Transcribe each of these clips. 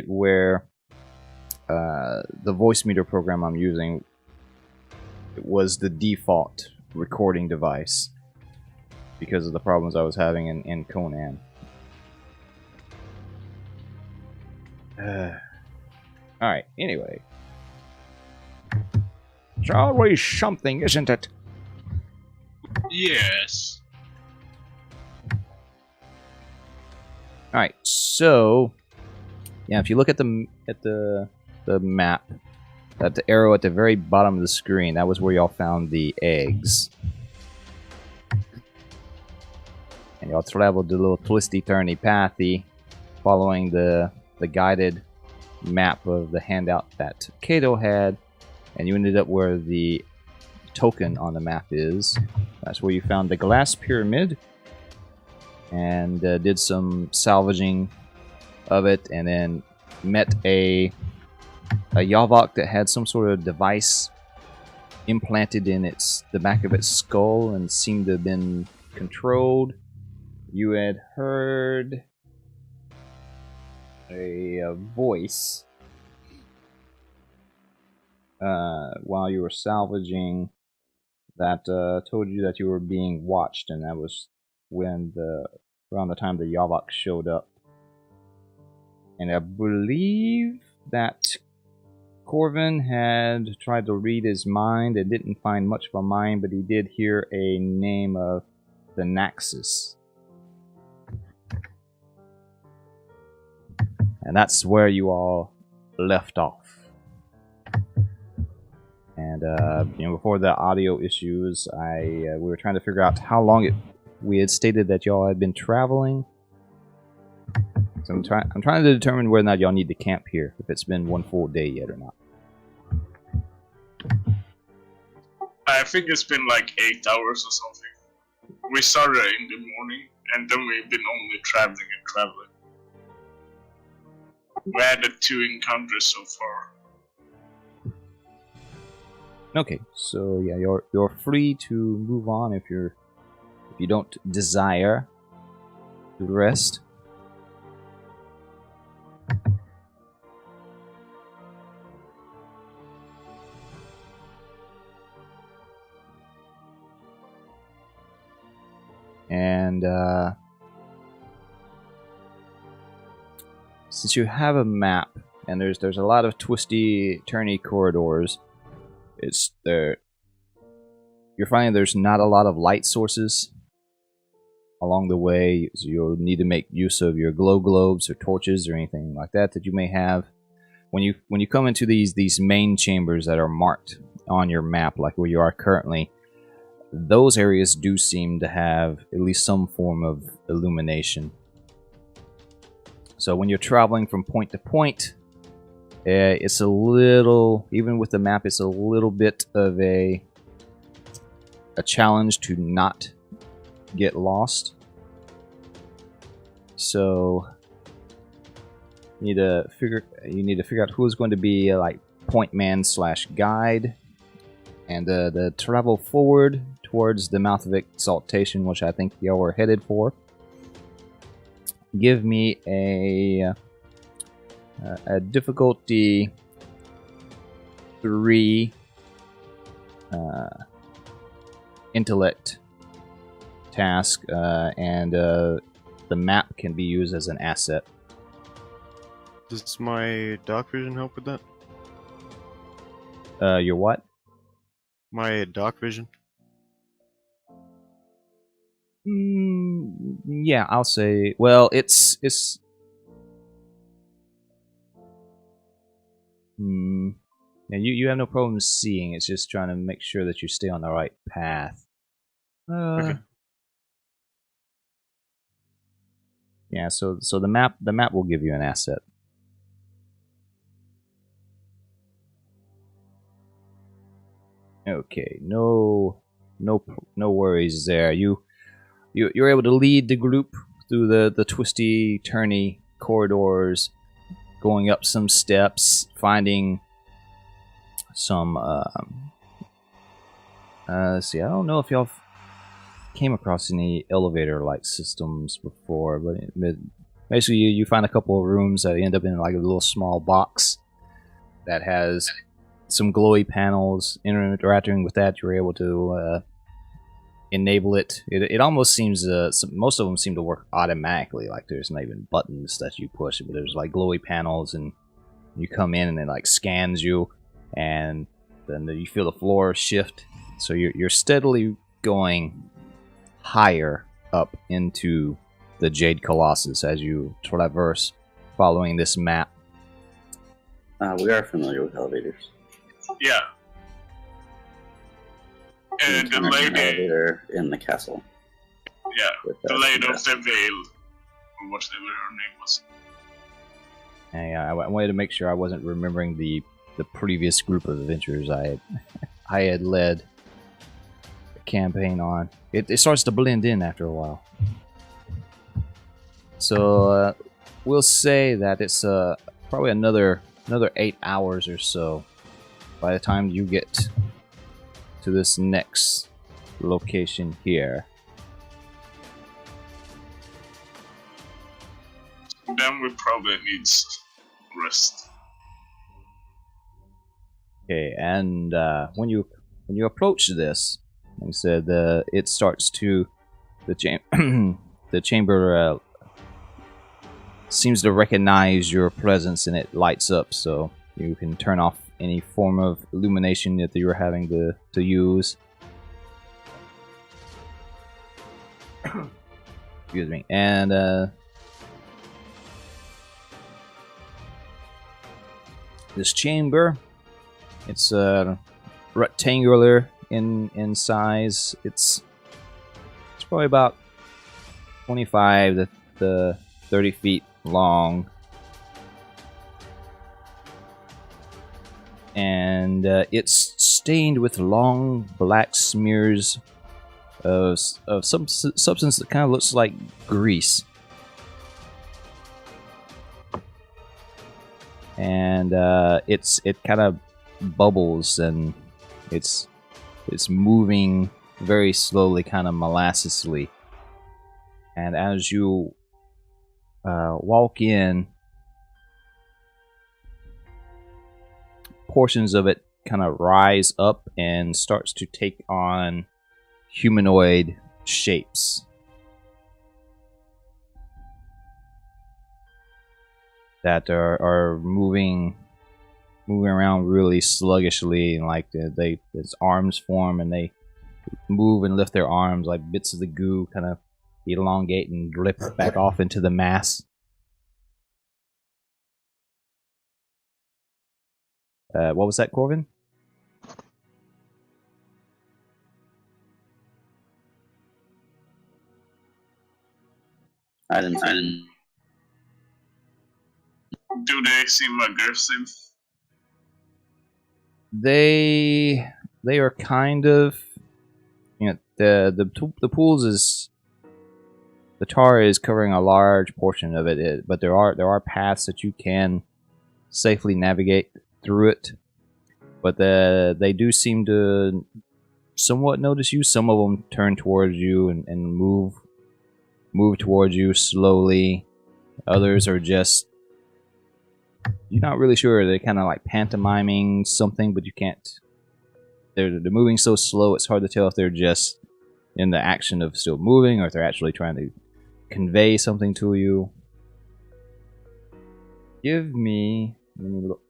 where the voice meter program I'm using was the default recording device because of the problems I was having in Conan. Alright, anyway. It's always something, isn't it? Yes. Alright, so yeah, if you look at the map, that the arrow at the very bottom of the screen, that was where y'all found the eggs. And y'all traveled the little twisty-turny pathy, following the guided map of the handout that Kato had, and you ended up where the token on the map is. That's where you found the glass pyramid, and did some salvaging of it, and then met a Yavok that had some sort of device implanted in the back of its skull and seemed to have been controlled. You had heard a voice while you were salvaging that told you that you were being watched, and that was when around the time the Yavok showed up. And I believe that Corvin had tried to read his mind and didn't find much of a mind, but he did hear a name of the Naxus. And that's where you all left off. And before the audio issues, we were trying to figure out how long we had stated that y'all had been traveling. So I'm trying to determine whether or not y'all need to camp here, if it's been one full day yet or not. I think it's been like 8 hours or something. We started in the morning, and then we've been only traveling and traveling. We had 2 encounters so far. Okay, so yeah, you're free to move on if you don't desire to rest. And since you have a map, and there's a lot of twisty, turny corridors, you're finding there's not a lot of light sources along the way, so you'll need to make use of your glow globes or torches or anything like that you may have. When you come into these main chambers that are marked on your map, like where you are currently, those areas do seem to have at least some form of illumination. So when you're traveling from point to point, it's a little, even with the map, it's a little bit of a challenge to not get lost. So you need to figure out who is going to be like point man / guide, and the travel forward towards the mouth of exaltation, which I think y'all were headed for. Give me a difficulty 3 intellect task, and the map can be used as an asset. Does my dark vision help with that? Your what? My dark vision. Yeah, I'll say. Well, it's. Yeah, you have no problem seeing. It's just trying to make sure that you stay on the right path. Okay. Yeah, so the map will give you an asset. Okay, no worries there. You're able to lead the group through the twisty, turny corridors, going up some steps, finding some. Let's see. I don't know if y'all came across any elevator-like systems before, but basically you find a couple of rooms that end up in like a little small box that has some glowy panels. Interacting with that, you're able to enable it. It almost seems most of them seem to work automatically. Like there's not even buttons that you push, but there's like glowy panels, and you come in and it like scans you, and then you feel the floor shift. So you're steadily going higher up into the Jade Colossus as you traverse, following this map. We are familiar with elevators. Yeah. And the An lady, elevator in the castle. yeah, With, the lady of Cinderella. the veil, or whatever her name was. And I wanted to make sure I wasn't remembering the previous group of adventurers I had led the campaign on. It starts to blend in after a while. So we'll say that it's probably another 8 hours or so by the time you get to this next location here. Then we probably need rest. Okay, and when you approach this, like I said, it starts to the chamber seems to recognize your presence, and it lights up, so you can turn off any form of illumination that you're having to use. Excuse me, and this chamber, it's rectangular in size. It's probably about 25 to 30 feet long, and it's stained with long black smears of some substance that kind of looks like grease. And it kind of bubbles, and it's moving very slowly, kind of molassesly. And as you walk in, portions of it kind of rise up and starts to take on humanoid shapes. That are moving around really sluggishly, and like its arms form, and they move and lift their arms like bits of the goo kind of elongate and drip back off into the mass. What was that, Corvin? I didn't. Do they seem aggressive? They are kind of, you know, the pools is, the tar is covering a large portion of it, but there are paths that you can safely navigate through it. But they do seem to somewhat notice you. Some of them turn towards you and move towards you slowly. Others are just, you're not really sure. They're kind of like pantomiming something, but you can't. They're moving so slow, it's hard to tell if they're just in the action of still moving, or if they're actually trying to convey something to you. Let me look.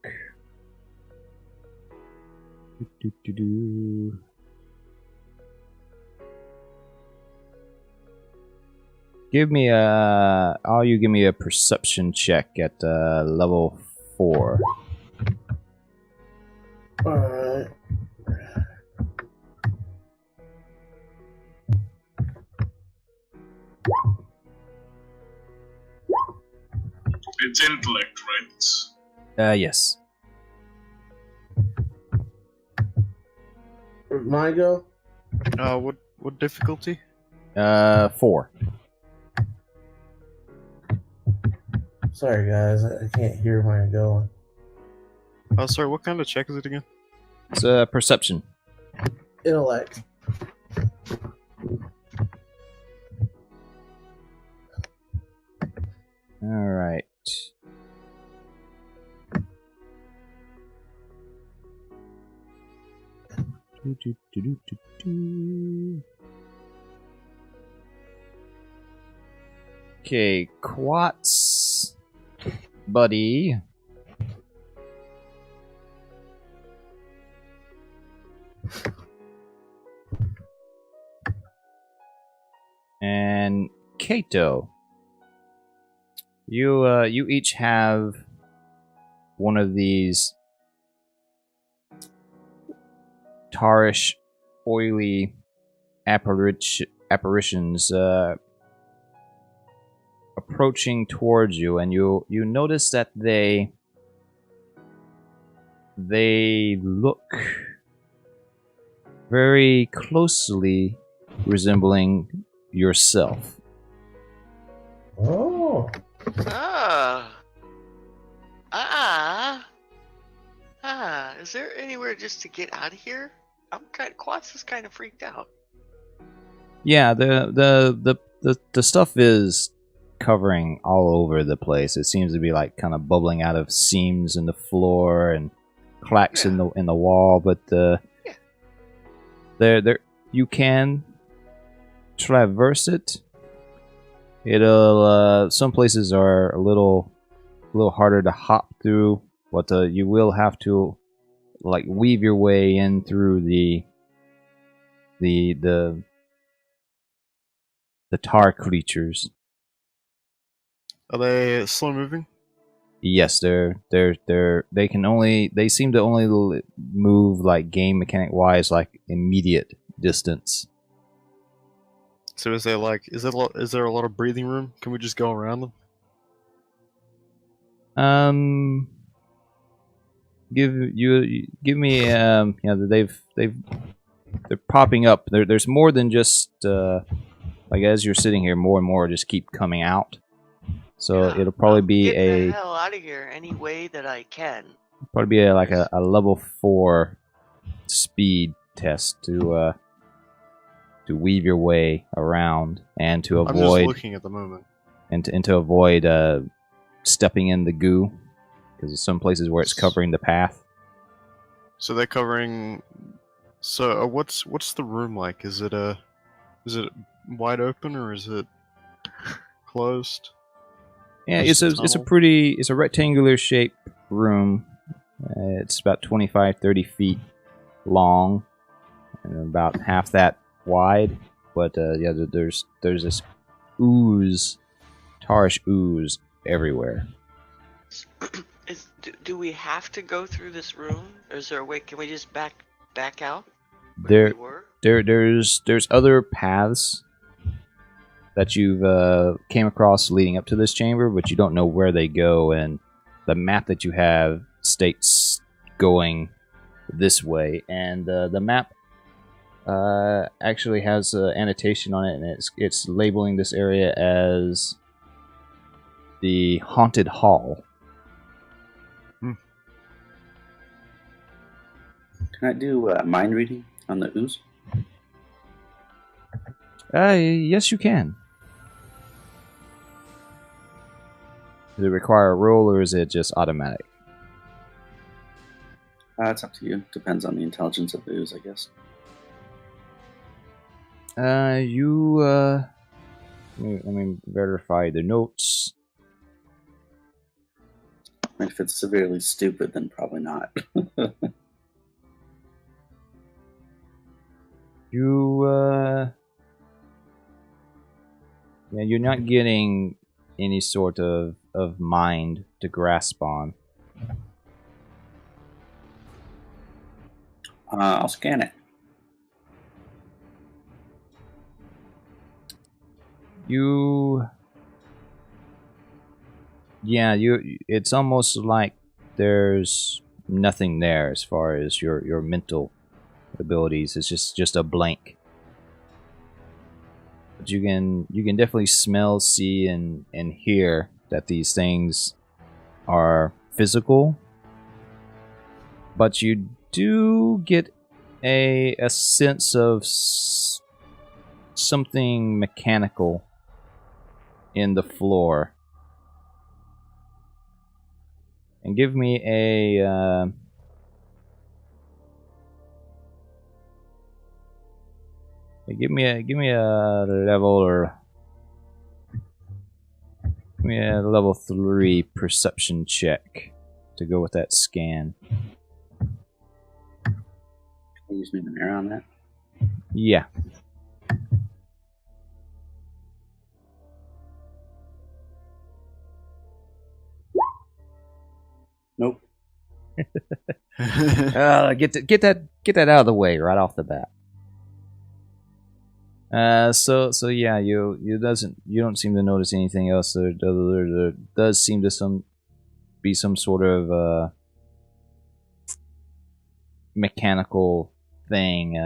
Give me a perception check at level 4. Alright. It's intellect, right? Yes. Where'd mine go? What difficulty? 4. Sorry, guys. I can't hear mine going. Oh, sorry, what kind of check is it again? It's perception. Intellect. Alright. Okay, Quats, buddy. And Kato. You each have one of these tarish, oily apparitions approaching towards you, and you notice that they look very closely resembling yourself. Oh. Is there anywhere just to get out of here? Quats is kind of freaked out. Yeah, the stuff is covering all over the place. It seems to be like kind of bubbling out of seams in the floor and cracks in the wall, but there you can traverse it. It'll some places are a little harder to hop through, but you will have to like weave your way in through the tar creatures. Are they slow moving? Yes, they seem to only move like game mechanic wise like immediate distance. So is there a lot of breathing room? Can we just go around them? Give me they're popping up. There's more than just like as you're sitting here, more and more just keep coming out. So it'll probably be Get the hell out of here any way that I can. Probably be a level 4 speed test to weave your way around and to avoid. I'm just looking at the moment. And to avoid stepping in the goo, because there's some places where it's covering the path. So they're covering. So what's the room like? Is it wide open or is it closed? Yeah, it's a rectangular shaped room. It's about 25-30 feet long and about half that wide. But there's this ooze, tarish ooze everywhere. Do we have to go through this room? Or is there a way? Can we just back out? There's other paths that you've came across leading up to this chamber, but you don't know where they go, and the map that you have states going this way, and the map actually has an annotation on it, and it's labeling this area as the Haunted Hall. Can I do mind reading on the ooze? Yes, you can. Does it require a roll, or is it just automatic? It's up to you. Depends on the intelligence of the ooze, I guess. Let me verify the notes. If it's severely stupid, then probably not. You're not getting any sort of mind to grasp on. I'll scan it. It's almost like there's nothing there as far as your mental abilities. It's just a blank. But you can definitely smell, see, and hear that these things are physical. But you do get a sense of something mechanical in the floor. And give me a give me a level 3 perception check to go with that scan. Can I use Numenera on that? Yeah. Nope. Get that out of the way right off the bat. So yeah, you don't seem to notice anything else. There does seem to be some sort of mechanical thing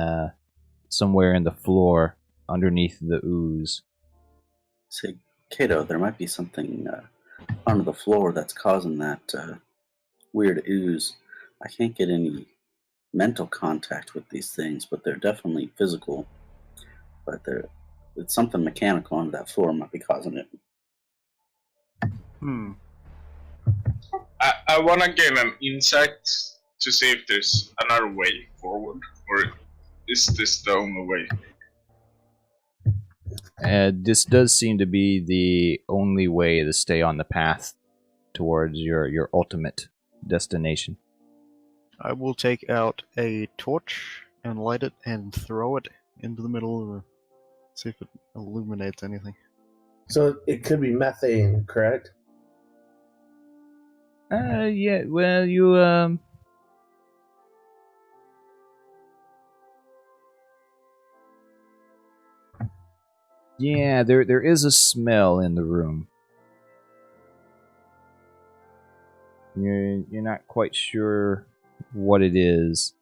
somewhere in the floor underneath the ooze. Say, Kato, there might be something under the floor that's causing that weird ooze. I can't get any mental contact with these things, but they're definitely physical. But it's something mechanical under that floor might be causing it. I want to get an insight to see if there's another way forward, or is this the only way? This does seem to be the only way to stay on the path towards your ultimate destination. I will take out a torch and light it and throw it into the middle of the room. See if it illuminates anything. So it could be methane, correct? Yeah, well, you, yeah, there is a smell in the room. You're not quite sure what it is,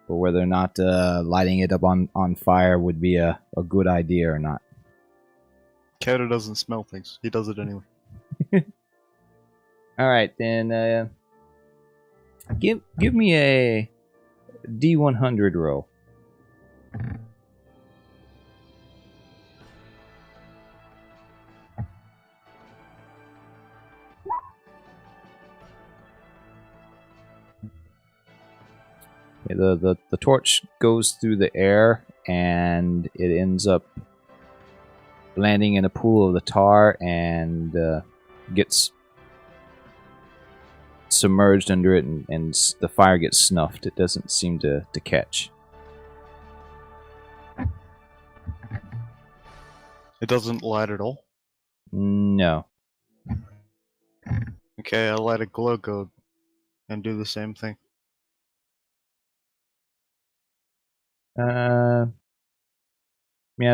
or whether or not lighting it up on fire would be a good idea or not. Kato doesn't smell things. He does it anyway. Alright, then give me a D100 roll. Okay, the torch goes through the air and it ends up landing in a pool of the tar and gets submerged under it, and the fire gets snuffed. It doesn't seem to catch. It doesn't light at all? No. Okay, I light a glow code and do the same thing. Yeah,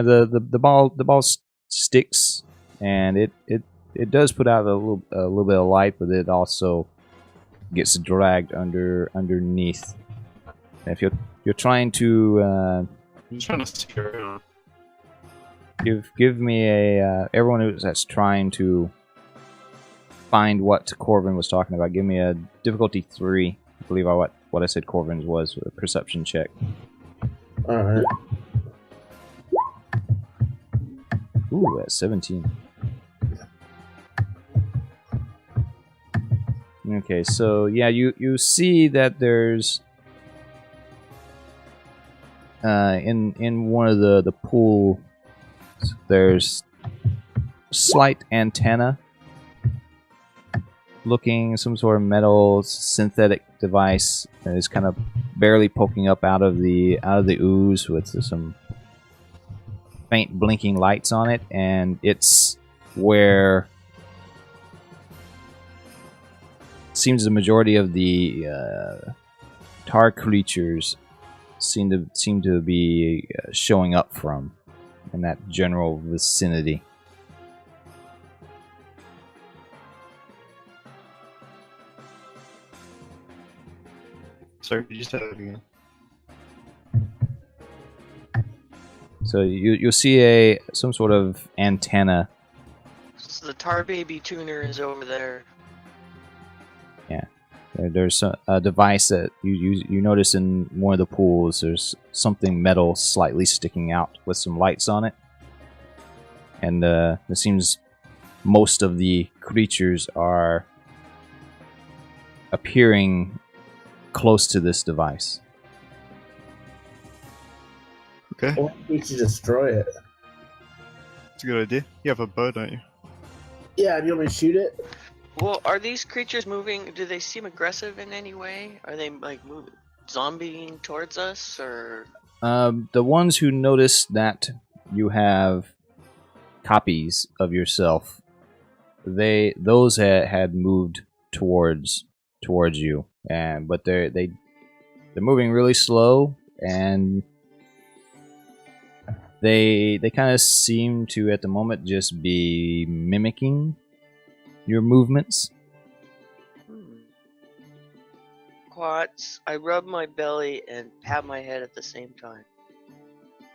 the ball sticks, and it does put out a little bit of light, but it also gets dragged underneath. And if you're trying to I'm trying to see around. give me a everyone that's trying to find what Corvin was talking about, give me a difficulty 3. I believe what I said Corvin's was a perception check. Alright. Ooh, that's 17. Okay, so yeah, you see that there's in one of the pool there's slight antenna looking, some sort of metal synthetic device that is kind of barely poking up out of the ooze with some faint blinking lights on it, and it's where seems the majority of the tar creatures seem to be showing up from in that general vicinity. Sorry, could you say that again? So you'll see some sort of antenna. So the tar baby tuner is over there. Yeah, there's a device that you notice in one of the pools. There's something metal slightly sticking out with some lights on it, and it seems most of the creatures are appearing close to this device. Okay, Why don't you destroy it? that's a good idea. You have a bow, don't you? Yeah, do you want me to shoot it? Well, are these creatures moving? Do they seem aggressive in any way? Are they like moving, zombieing towards us, or? The ones who notice that you have copies of yourself, those had moved towards you, but they're moving really slow, and they kind of seem to at the moment just be mimicking your movements. Quats, I rub my belly and pat my head at the same time.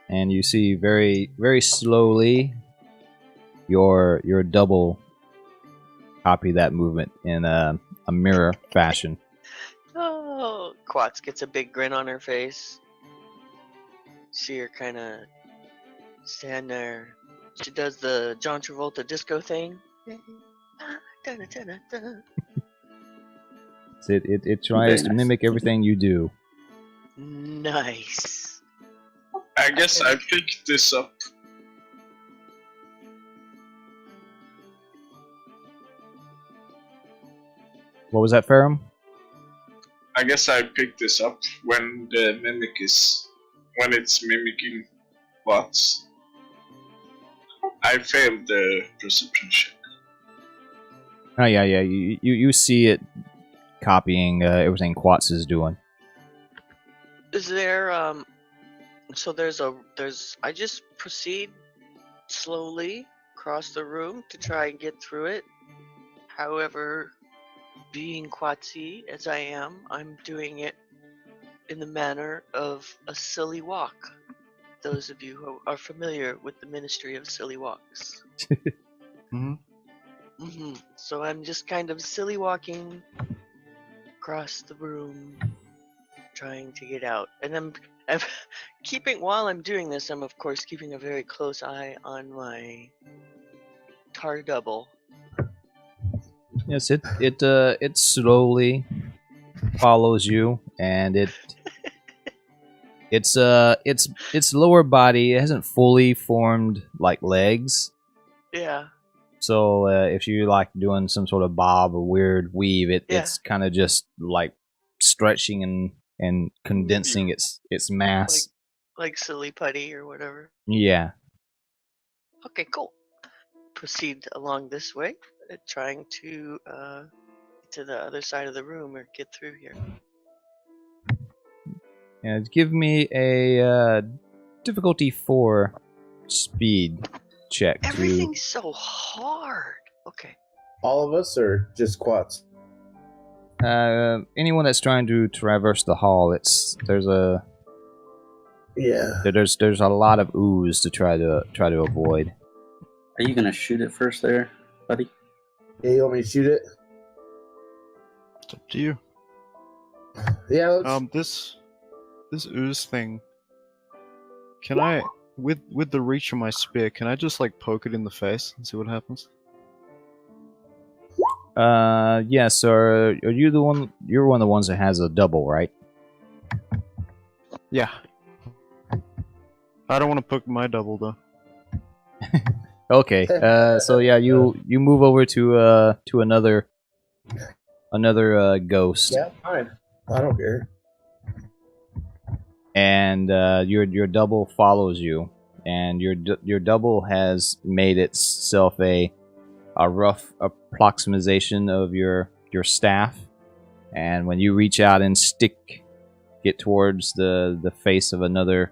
And you see very very slowly your double copy that movement in a mirror fashion. Oh, Quats gets a big grin on her face. See her kind of stand there. She does the John Travolta disco thing. It tries to nice. mimic everything you do. Nice. I guess I picked this up. What was that, Ferrum? I guess I picked this up when when it's mimicking bots. I failed the perception check. Oh yeah. You see it copying everything Quats is doing. Is there so there's I just proceed slowly across the room to try and get through it. However, being Quatsi as I am, I'm doing it in the manner of a silly walk. Those of you who are familiar with the Ministry of Silly Walks. So I'm just kind of silly walking across the room, trying to get out. And I'm while I'm doing this, I'm of course keeping a very close eye on my tar double. Yes, it slowly follows you, and its lower body, it hasn't fully formed like legs. Yeah. So if you like doing some sort of bob or weird weave, it's kind of just like stretching and condensing its mass. Like silly putty or whatever. Yeah. Okay, cool. Proceed along this way, trying to get to the other side of the room or get through here. And give me a difficulty 4 speed check. Everything's so hard. Okay. All of us, or just Quats? Anyone that's trying to traverse the hall, there's a lot of ooze to try to avoid. Are you gonna shoot it first, there, buddy? Yeah, you want me to shoot it? It's up to you. Yeah. Let's... This ooze thing. Can I, with the reach of my spear, can I just like poke it in the face and see what happens? Yes, sir. Are you the one? You're one of the ones that has a double, right? Yeah. I don't want to poke my double though. Okay. So yeah, you move over to another ghost. Yeah, fine. I don't care. And your double follows you, and your double has made itself a rough approximation of your staff, and when you reach out and stick it towards the face of another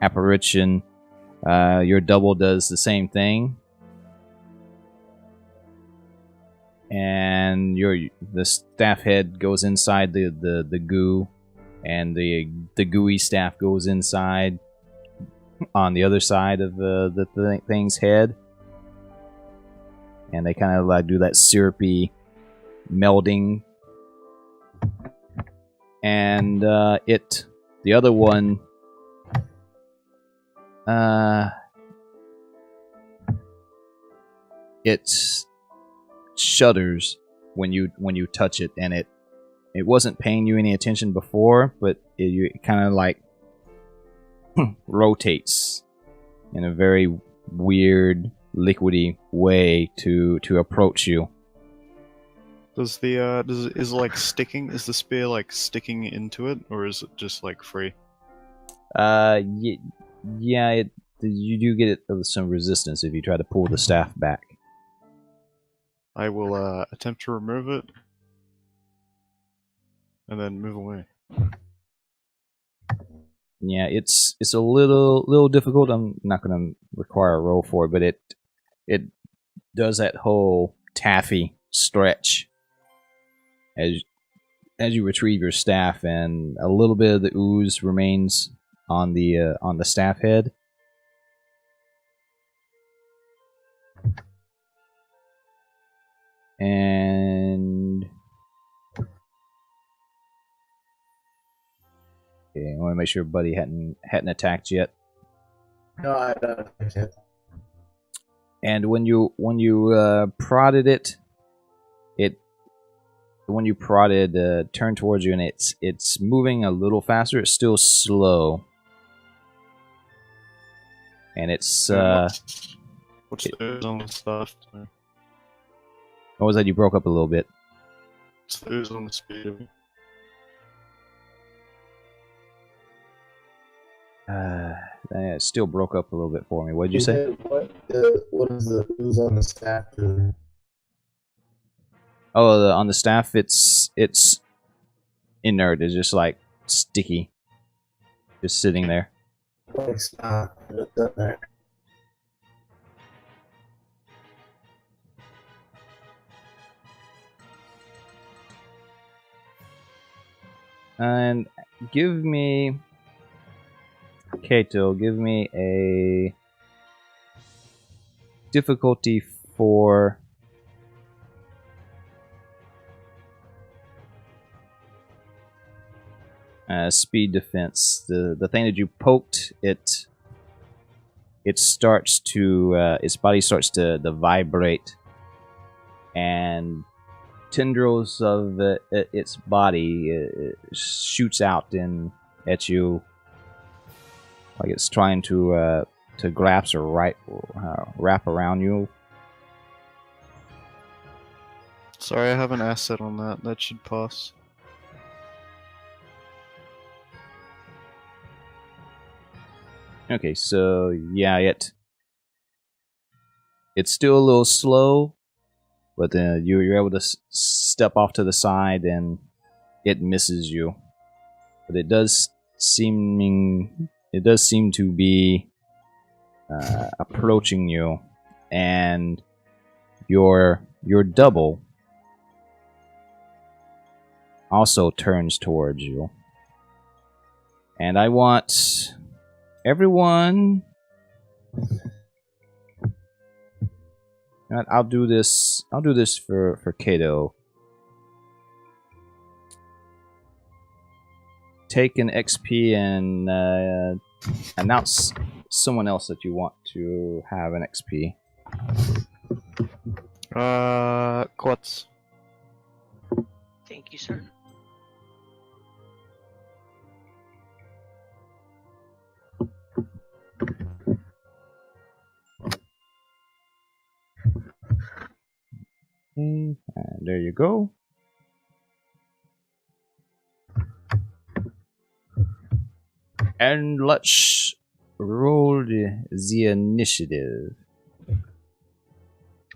apparition, your double does the same thing, and the staff head goes inside the goo, and the gooey staff goes inside on the other side of the thing's head, and they kind of like do that syrupy melding, and the other one it shudders when you touch it, and it wasn't paying you any attention before, but it kind of like rotates in a very weird, liquidy way to approach you. Does the is it like sticking? Is the spear like sticking into it, or is it just like free? Yeah, you do get some resistance if you try to pull the staff back. I will attempt to remove it, and then move away. Yeah, it's a little difficult. I'm not going to require a roll for it, but it does that whole taffy stretch as you retrieve your staff, and a little bit of the ooze remains on the staff head. And okay, I want to make sure Buddy hadn't attacked yet. No, I don't think so. And when you prodded it when you prodded turned towards you, and it's moving a little faster. It's still slow, and it's What's the ooze on the stuff? what was that? You broke up a little bit. What's the ooze on the spear? It still broke up a little bit for me. What did you say? What is the ooze on the staff doing? Oh, on the staff, it's inert. It's just like sticky, just sitting there. Like stop. It's up there. And give me, Kato, give me a difficulty for speed defense. The thing that you poked, it starts to its body starts to vibrate, and tendrils of its body shoots out at you, like it's trying to grasp or wrap around you. Sorry, I have an asset on that. That should pass. Okay, so yeah, it's still a little slow, but then you're able to step off to the side, and it misses you. But it does seem to be approaching you, and your double also turns towards you. And I want everyone. I'll do this for Kato. Take an XP and announce someone else that you want to have an XP. Quats. Thank you, sir. And there you go. And let's roll the initiative.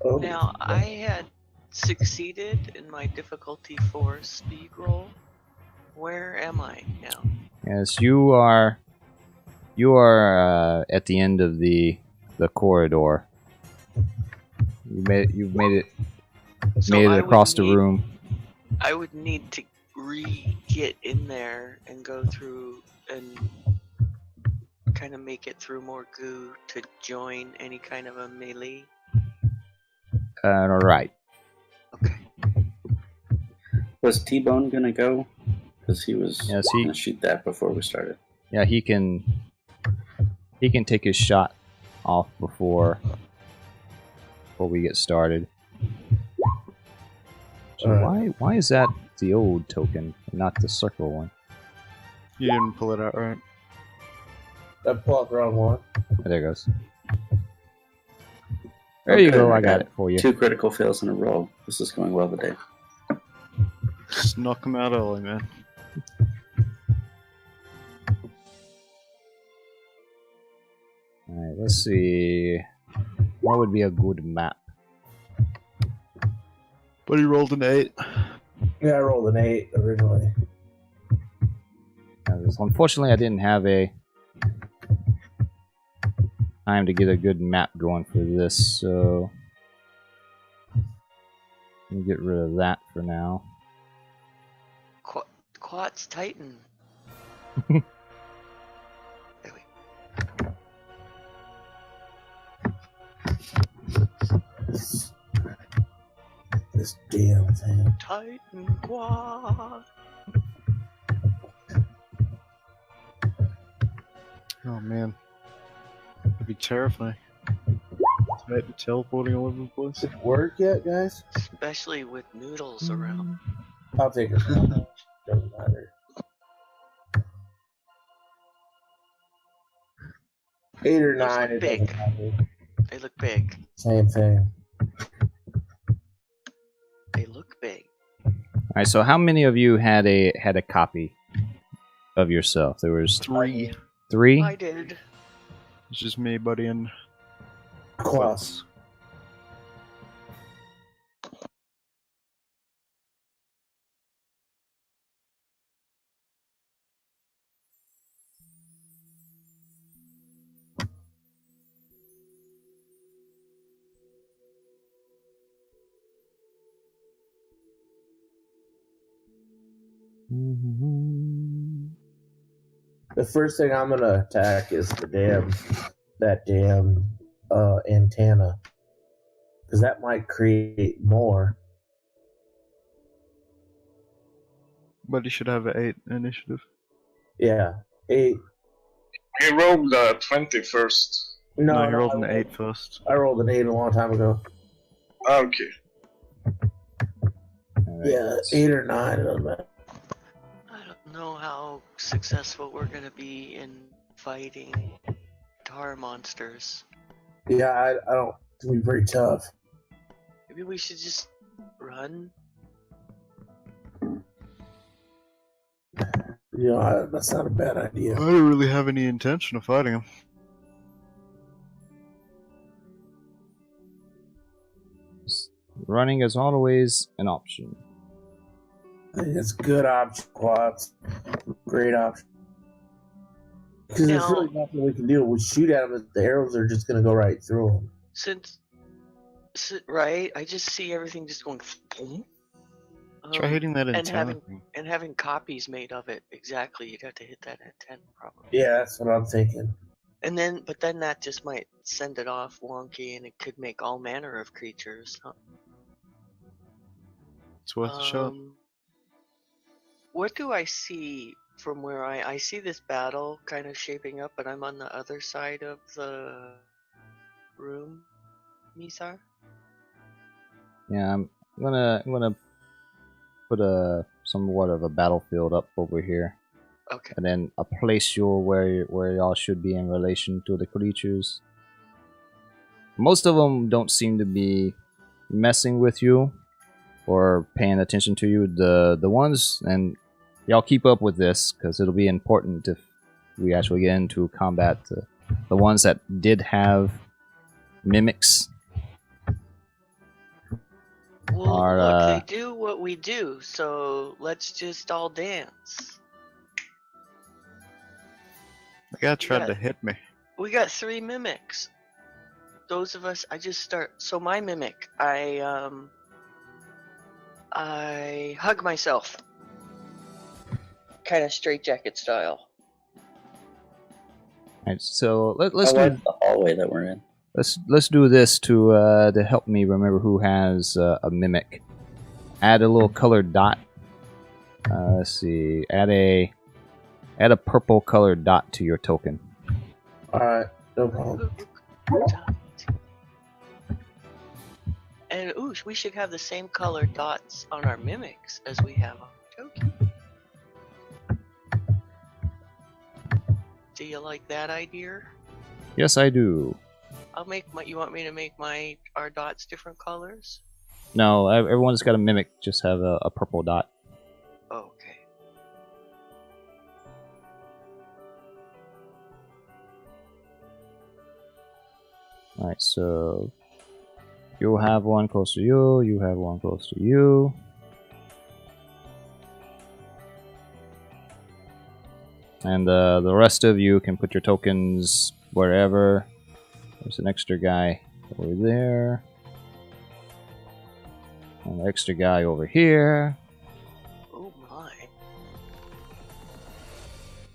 Oh, Now, I had succeeded in my difficulty 4 speed roll. Where am I now? Yes, you are at the end of the corridor. You've made it So made I it would across the need- room. I would need to get in there and go through and kind of make it through more goo to join any kind of a melee. All right. Okay. Was T-Bone gonna go? Because he was Yes, he- gonna shoot that before we started. Yeah, he can take his shot off before we get started. So Alright. why is that the old token, not the circle one. You didn't pull it out right. I pulled out the wrong one. There it goes. There you Okay, go. I got it for you. 2 critical fails in a row. This is going well today. Just knock them out early, man. Alright, let's see. What would be a good map? But he rolled an 8. Yeah, I rolled an 8 originally. Unfortunately, I didn't have a time to get a good map going for this, so let me get rid of that for now. Quats Titan. There we This damn thing. Titan Quad. Oh man. That'd be terrifying. Right, teleporting all over the place. Did it work yet, guys? Especially with noodles around. I'll take it. Doesn't matter. 8 or 9, it big. doesn't matter. They look big. Same thing. They look big. Alright, so how many of you had a copy of yourself? There was 3. 3? I did. It's just me, buddy, and Quas. The first thing I'm gonna attack is that damn antenna, because that might create more. but he should have an 8 initiative. Yeah, 8. He rolled 20 first. No, he No, rolled I an rolled- 8 first. I rolled an 8 a long time ago. Okay. Alright, Yeah, let's- 8 or 9, it doesn't matter. I don't know how successful we're gonna be in fighting tar monsters. Yeah, I don't. It's gonna be pretty tough. Maybe we should just run. You know, that's not a bad I idea. don't really have any intention of fighting him. Running is always an option. I think it's a good option, Quads. Great option. Because there's Now- really nothing we can do. We shoot at them, the arrows are just gonna go right through them. Right, I just see everything just going. Boom. Try hitting that and antenna. having and having copies made of it. Exactly, you'd have to hit that antenna probably. Yeah, that's what I'm thinking. And then, but then that just might send it off wonky, and it could make all manner of creatures. Huh? It's worth a shot. What do I see from where I see this battle kind of shaping up, but I'm on the other side of the room, Misar? Yeah, I'm gonna put somewhat of a battlefield up over here, Okay. and then a place you where y'all should be in relation to the creatures. Most of them don't seem to be messing with you or paying attention to you. The ones, and y'all keep up with this because it'll be important if we actually get into combat. The ones that did have mimics. Well, Are, look, they do what we do, so let's just all dance. The guy tried Yeah. to hit me. We got 3 mimics. Those of us, I just start. So my mimic, I hug myself, kind of straitjacket style. Alright, so let's I do like the hallway that we're in. let's do this to help me remember who has a mimic. Add a little colored dot. Let's see. Add a purple colored dot to your token. Alright, no problem. And ooh, we should have the same color dots on our mimics as we have on Toki. Do you like that idea? Yes, I do. I'll make my. You want me to make our dots different colors? No, everyone's got a mimic. Just have a purple dot. Okay. Alright, so you have one close to you. You have one close to you. And the rest of you can put your tokens wherever. There's an extra guy over there. And an extra guy over here. Oh my.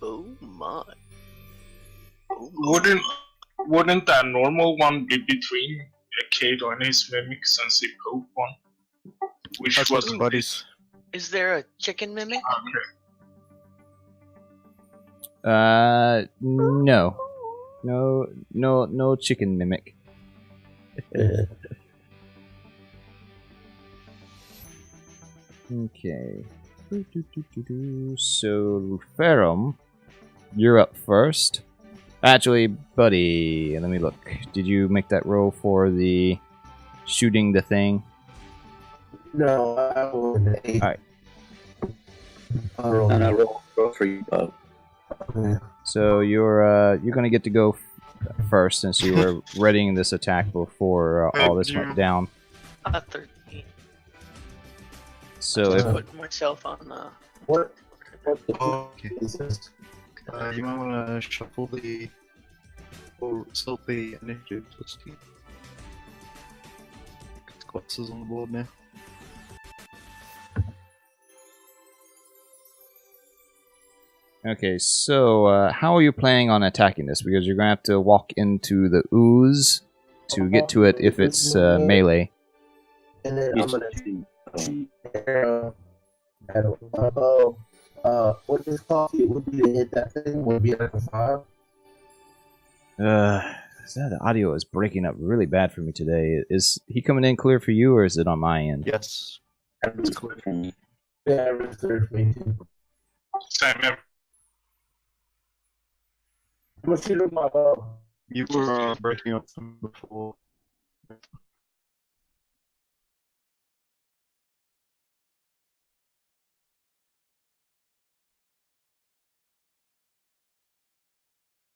Oh my. Oh my. Wouldn't that normal one be between Kato and his mimic since he poke one? Which That's what was the buddies. Is there a chicken mimic? Okay. No. No chicken mimic. Okay. So, Ferrum, you're up first. Actually, buddy, let me look. Did you make that roll for the shooting the thing? No, I rolled an 8. Alright. I rolled And I an roll for you both. 8. So you're gonna get to go first since you were readying this attack before all this went down. 13. So I if put myself on the. What Okay. is this? You might want to shuffle or sort the initiative listing. Squats is on the board now. okay, so how are you planning on attacking this? Because you're gonna have to walk into the ooze to get to it if it's melee. And then You I'm gonna should- arrow at a bow. What this coffee would be to hit that thing would be like a 5. The audio is breaking up really bad for me today. Is he coming in clear for you, or is it on my end? Yes. It's clear for me. Yeah, it's clear for me too. Same here. I'm gonna shoot with my bow. You were breaking up from before.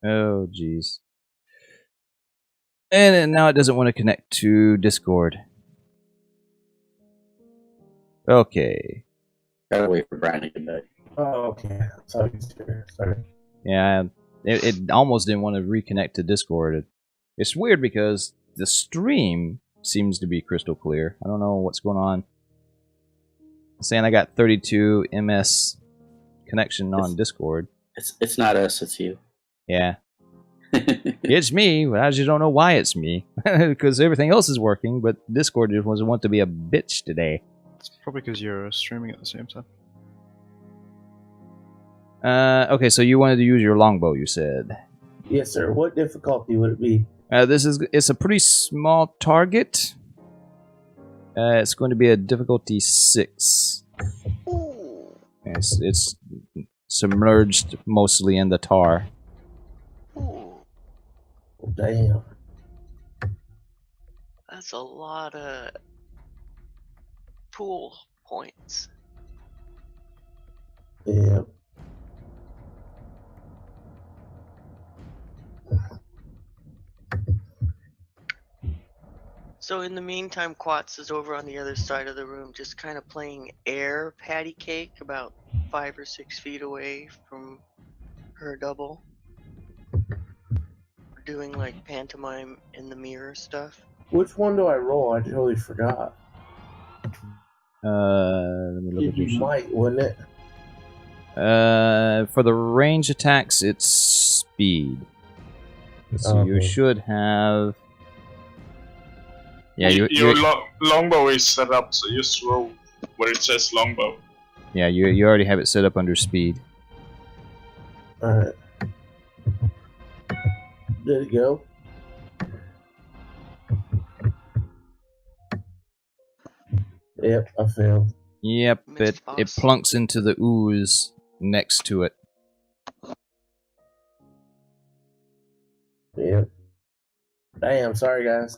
Oh, jeez. And now it doesn't want to connect to Discord. Okay. Gotta wait for Brian to get back. Oh, okay. Sorry, sir. Sorry. Yeah, it almost didn't want to reconnect to Discord. It's weird because the stream seems to be crystal clear. I don't know what's going on. It's saying I got 32 ms connection on Discord. It's not us, it's you. Yeah. It's me, but I just don't know why it's me. Because everything else is working, but Discord just doesn't want to be a bitch today. It's probably because you're streaming at the same time. Okay, so you wanted to use your longbow, you said. Yes, sir. What difficulty would it be? It's a pretty small target. It's going to be a difficulty 6. Ooh. It's submerged mostly in the tar. Ooh. Oh, damn. That's a lot of pool points. Yeah. So in the meantime, Quats is over on the other side of the room, just kind of playing air patty cake about 5 or 6 feet away from her double. Doing like pantomime in the mirror stuff. Which one do I roll? I totally forgot. Let me look at You your might, wouldn't it? for the range attacks, it's speed. So you Okay. should have. Yeah, Your longbow is set up, so just roll where it says longbow. yeah, you already have it set up under speed. Alright. Did it go? Yep, I failed. Yep, Missed it boss. plunks into the ooze next to it. Yep. Damn, sorry guys.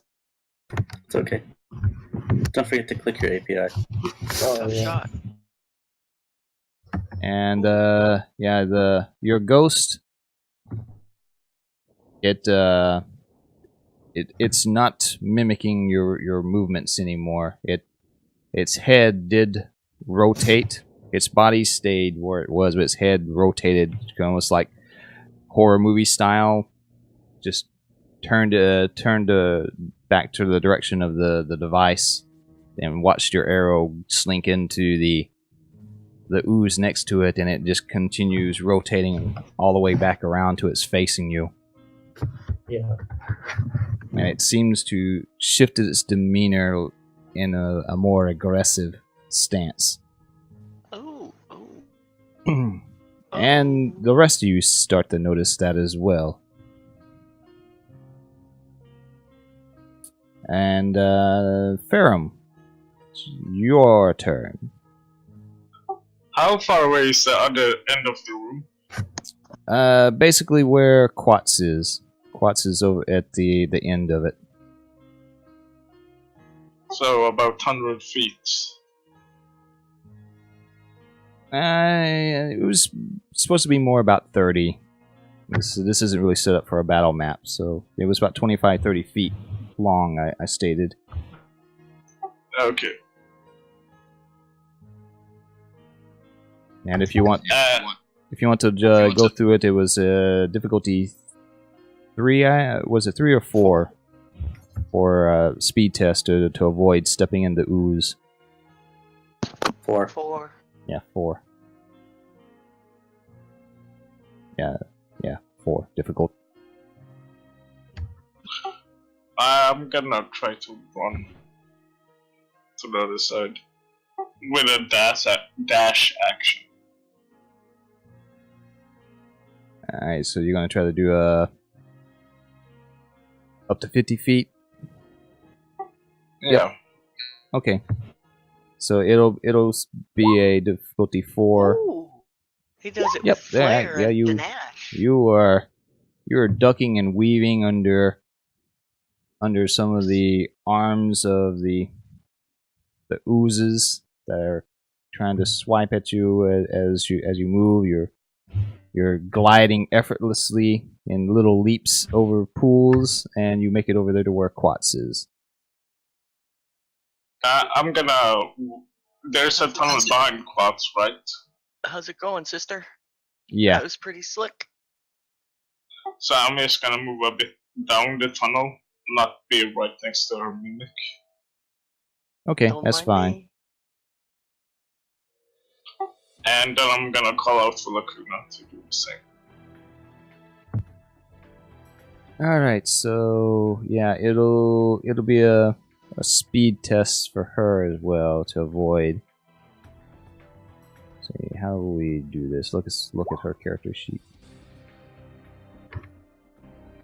It's okay. Don't forget to click your API. Oh, Tough yeah. shot. And your ghost, it's not mimicking your movements anymore. Its head did rotate. Its body stayed where it was, but its head rotated, almost like horror movie style. Just turned back to the direction of the device, and watched your arrow slink into the ooze next to it, and it just continues rotating all the way back around to it's facing you. Yeah. And it seems to shift its demeanor in a more aggressive stance. Oh. And the rest of you start to notice that as well. And Ferrum, it's your turn. How far away is the other end of the room? Basically where Quats is. Quats is over at the end of it. So about 100 feet. It was supposed to be more about 30. This isn't really set up for a battle map, so it was about 25, 30 feet long, I stated. Okay. And if you want to go through it, it was difficulty 3. Was it 3 or 4 for speed test to avoid stepping in the ooze? 4. 4. Yeah, 4. Yeah, 4 difficult. I'm gonna try to run to the other side with a dash action. Alright, so you're gonna try to do up to 50 feet. Yeah. Okay. So it'll be a difficulty 4. Ooh. He does it Yep, with there, flair yeah, and you- panache. You're ducking and weaving under some of the arms of the oozes that are trying to swipe at you as you move. You're gliding effortlessly in little leaps over pools, and you make it over there to where Quats is. I'm gonna. There's a tunnel behind Quads, right? How's it going, sister? Yeah. That was pretty slick. So I'm just gonna move a bit down the tunnel, not be right next to her mimic. Okay, Don't that's mind fine. me. And then I'm gonna call out for Lacuna to do the same. Alright, so yeah, it'll be a speed test for her as well to avoid. See, how will we do this? Look at her character sheet.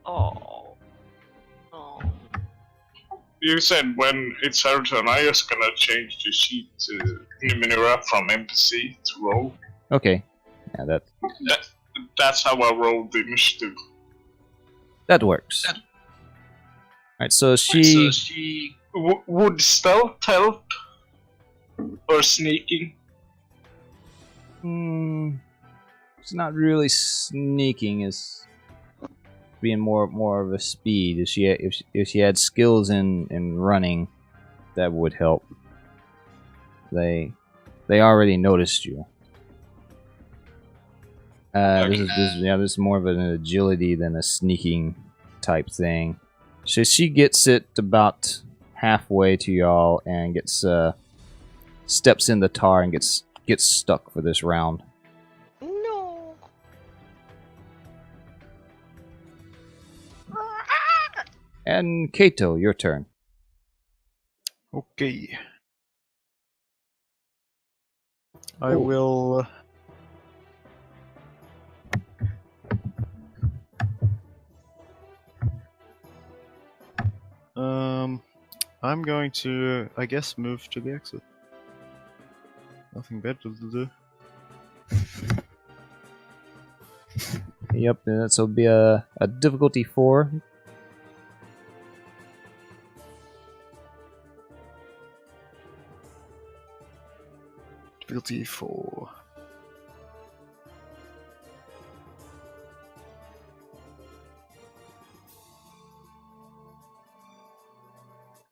Oh. You said when it's her turn, I'm just gonna change the sheet to Numenera from NPC to roll. Okay. Yeah, That's how I rolled the initiative. that works. Alright, so she Would stealth help? Or sneaking? it's not really sneaking, it's being more of a speed. If she had skills in running, that would help. They already noticed you. This is more of an agility than a sneaking type thing. So she gets it about halfway to y'all and gets steps in the tar and gets stuck for this round. No. And Kato, your turn. Okay. I will. I'm going to, I guess, move to the exit. Nothing better to do. Yep, this will be a difficulty 4. Difficulty 4.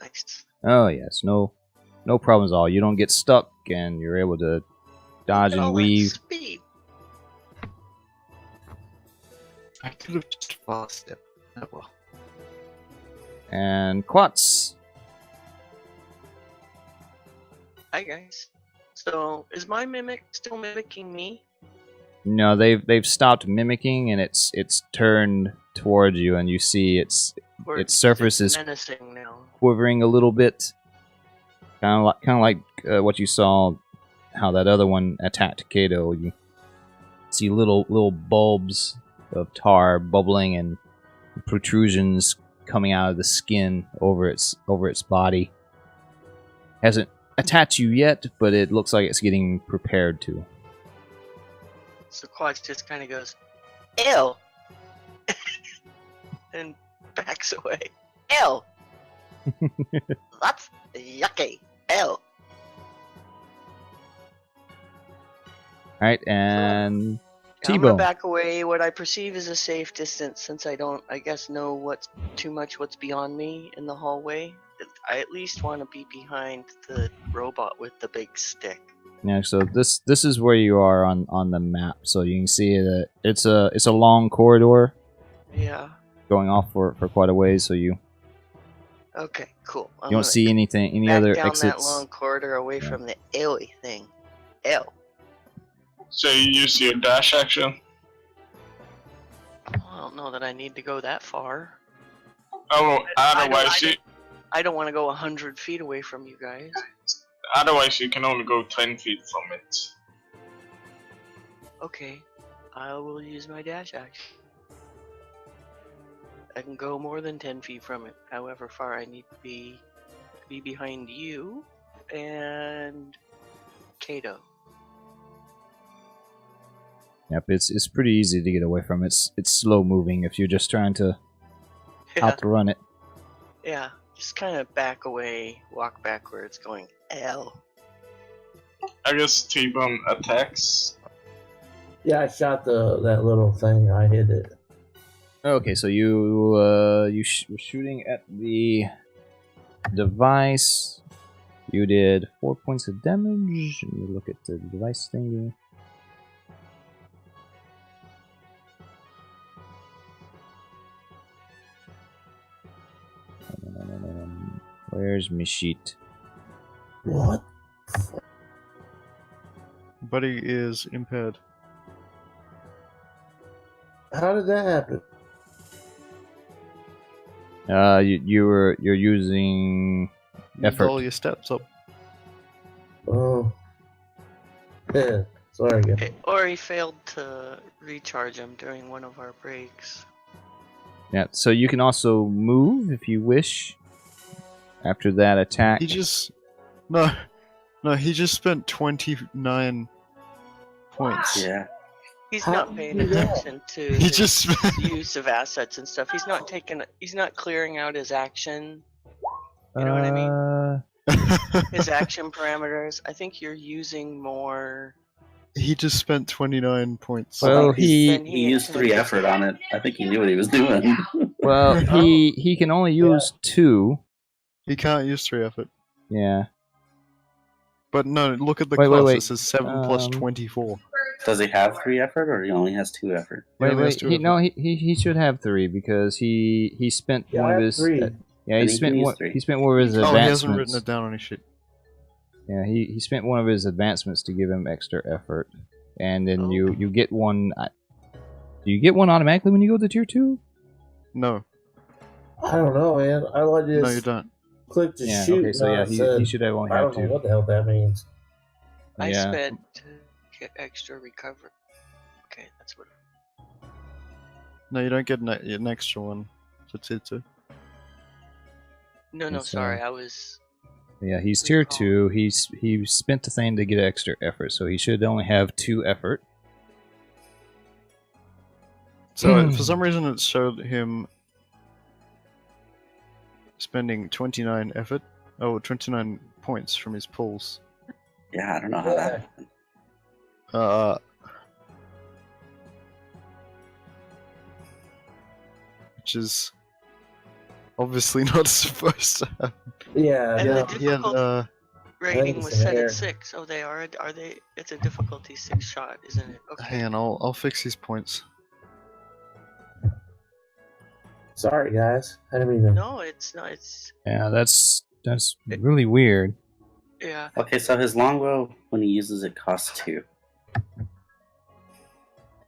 Nice. Oh yes, no problems at all. You don't get stuck, and you're able to dodge and All that weave. speed. I could have just fast step. Oh well. And Quats. Hi guys. So is my mimic still mimicking me? No, they've stopped mimicking, and it's turned towards you, and you see its Or surface it's is menacing now. quivering a little bit, kind of like what you saw, how that other one attacked Kato. You see little bulbs of tar bubbling and protrusions coming out of the skin over its body. Hasn't attacked you yet, but it looks like it's getting prepared to. So Quads just kind of goes, ew, and backs away. Ew, that's yucky. Ew. All right, and I'm gonna T-Bone. back away what I perceive as a safe distance, since I don't, I guess, know what's beyond me in the hallway. I at least want to be behind the robot with the big stick. Yeah, so this is where you are on the map. So you can see that it's a long corridor Yeah. going off for quite a ways. So you Okay. Cool. I'm don't gonna see any back other down exits. that long corridor away Yeah. from the ewy thing. Ew. So you use your dash action. Well, I don't know that I need to go that far. Oh, otherwise I don't want to go 100 feet away from you guys. you can only go 10 feet from it. Okay, I will use my dash action. I can go more than 10 feet from it, however far I need to be behind you and Kato. Yep, it's pretty easy to get away from. It's slow moving if you're just trying to outrun it. Yeah, just kind of back away, walk backwards, going L. I guess T-Bone attacks. Yeah, I shot that little thing. I hit it. Okay, so you were shooting at the device. You did 4 points of damage. Let me look at the device thingy. Where's my sheet? What? Buddy is impaired. How did that happen? You're using effort. All your steps up. Oh. Yeah. Sorry, guys. Or he failed to recharge him during one of our breaks. Yeah, so you can also move if you wish. After that attack, He just he just spent 29 points. Yeah. He's How not do paying you do that? attention to He his just use of assets and stuff. He's not clearing out his action. You know what I mean? His action parameters. I think you're using more. he just spent 29 points. Well, than He used 3 intended. effort on it. I think he knew what he was doing. he can only use 2. He can't use 3 effort. Yeah. But no, look at the Wait, class. wait. It says 7 plus Um, 24. Does he have 3 effort, or he only has 2 effort? He only has 2 effort. He should have 3 because he spent Yeah, one I of have his 3. yeah Then he he spent can use one 3. he spent one of his Oh, he hasn't written advancements. it down on his sheet. Yeah, he spent one of his advancements to give him extra effort, and then Oh. you get one. Do you get one automatically when you go to tier 2? No, I don't know, man. I just no, you don't. clicked to Yeah. shoot. Okay, so and yeah, it said, he should have only I have don't know 2. what the hell that means. I Yeah. spent to get extra recovery. Okay, that's what. No, you don't get an extra one for tier 2. No, It's, sorry. I was Yeah, he's tier 2. He spent the thing to get extra effort, so he should only have 2 effort. So for some reason it showed him spending 29 effort. Oh, 29 points from his pulls. Yeah, I don't know how that happened. Which is obviously not supposed to happen. Yeah, And no. the He had, difficult rating it's was an set error. at 6. Oh, they are. Are they? It's a difficulty 6 shot, isn't it? Okay. hang on, I'll fix his points. Sorry, guys. I didn't mean to. No, it's not. It's Yeah, that's really weird. yeah. Okay, so his longbow, when he uses it, costs 2.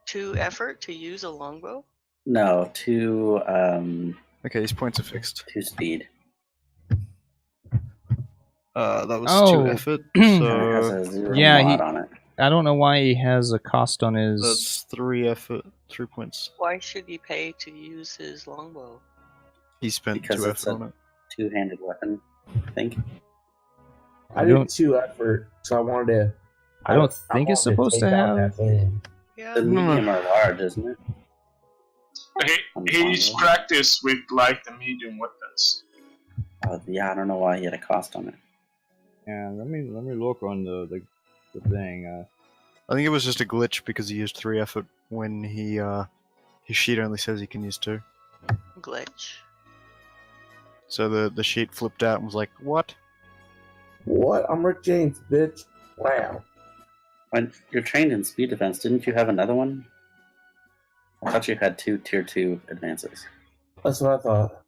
2 effort to use a longbow. No, 2, Okay, his points are fixed. 2 speed. That was Oh. 2 effort, And it has so a 0 Yeah, mod on it. I don't know why he has a cost on his. that's 3 effort, 3 points. Why should he pay to use his longbow? He spent Because 2 it's effort on it. Two-handed weapon, I think. I don't- did 2 effort, so I wanted to. I don't I think it's wanted supposed to take out have. that thing. Yeah. The medium or large, isn't it? He's practiced with like the medium weapons. Yeah, I don't know why he had a cost on it. Yeah, let me look on the thing. I think it was just a glitch because he used 3 effort when his sheet only says he can use 2. Glitch. So the sheet flipped out and was like, what? What? I'm Rick James, bitch. Wow. When you're trained in speed defense, didn't you have another one? I thought you had 2 tier 2 advances. That's what I thought.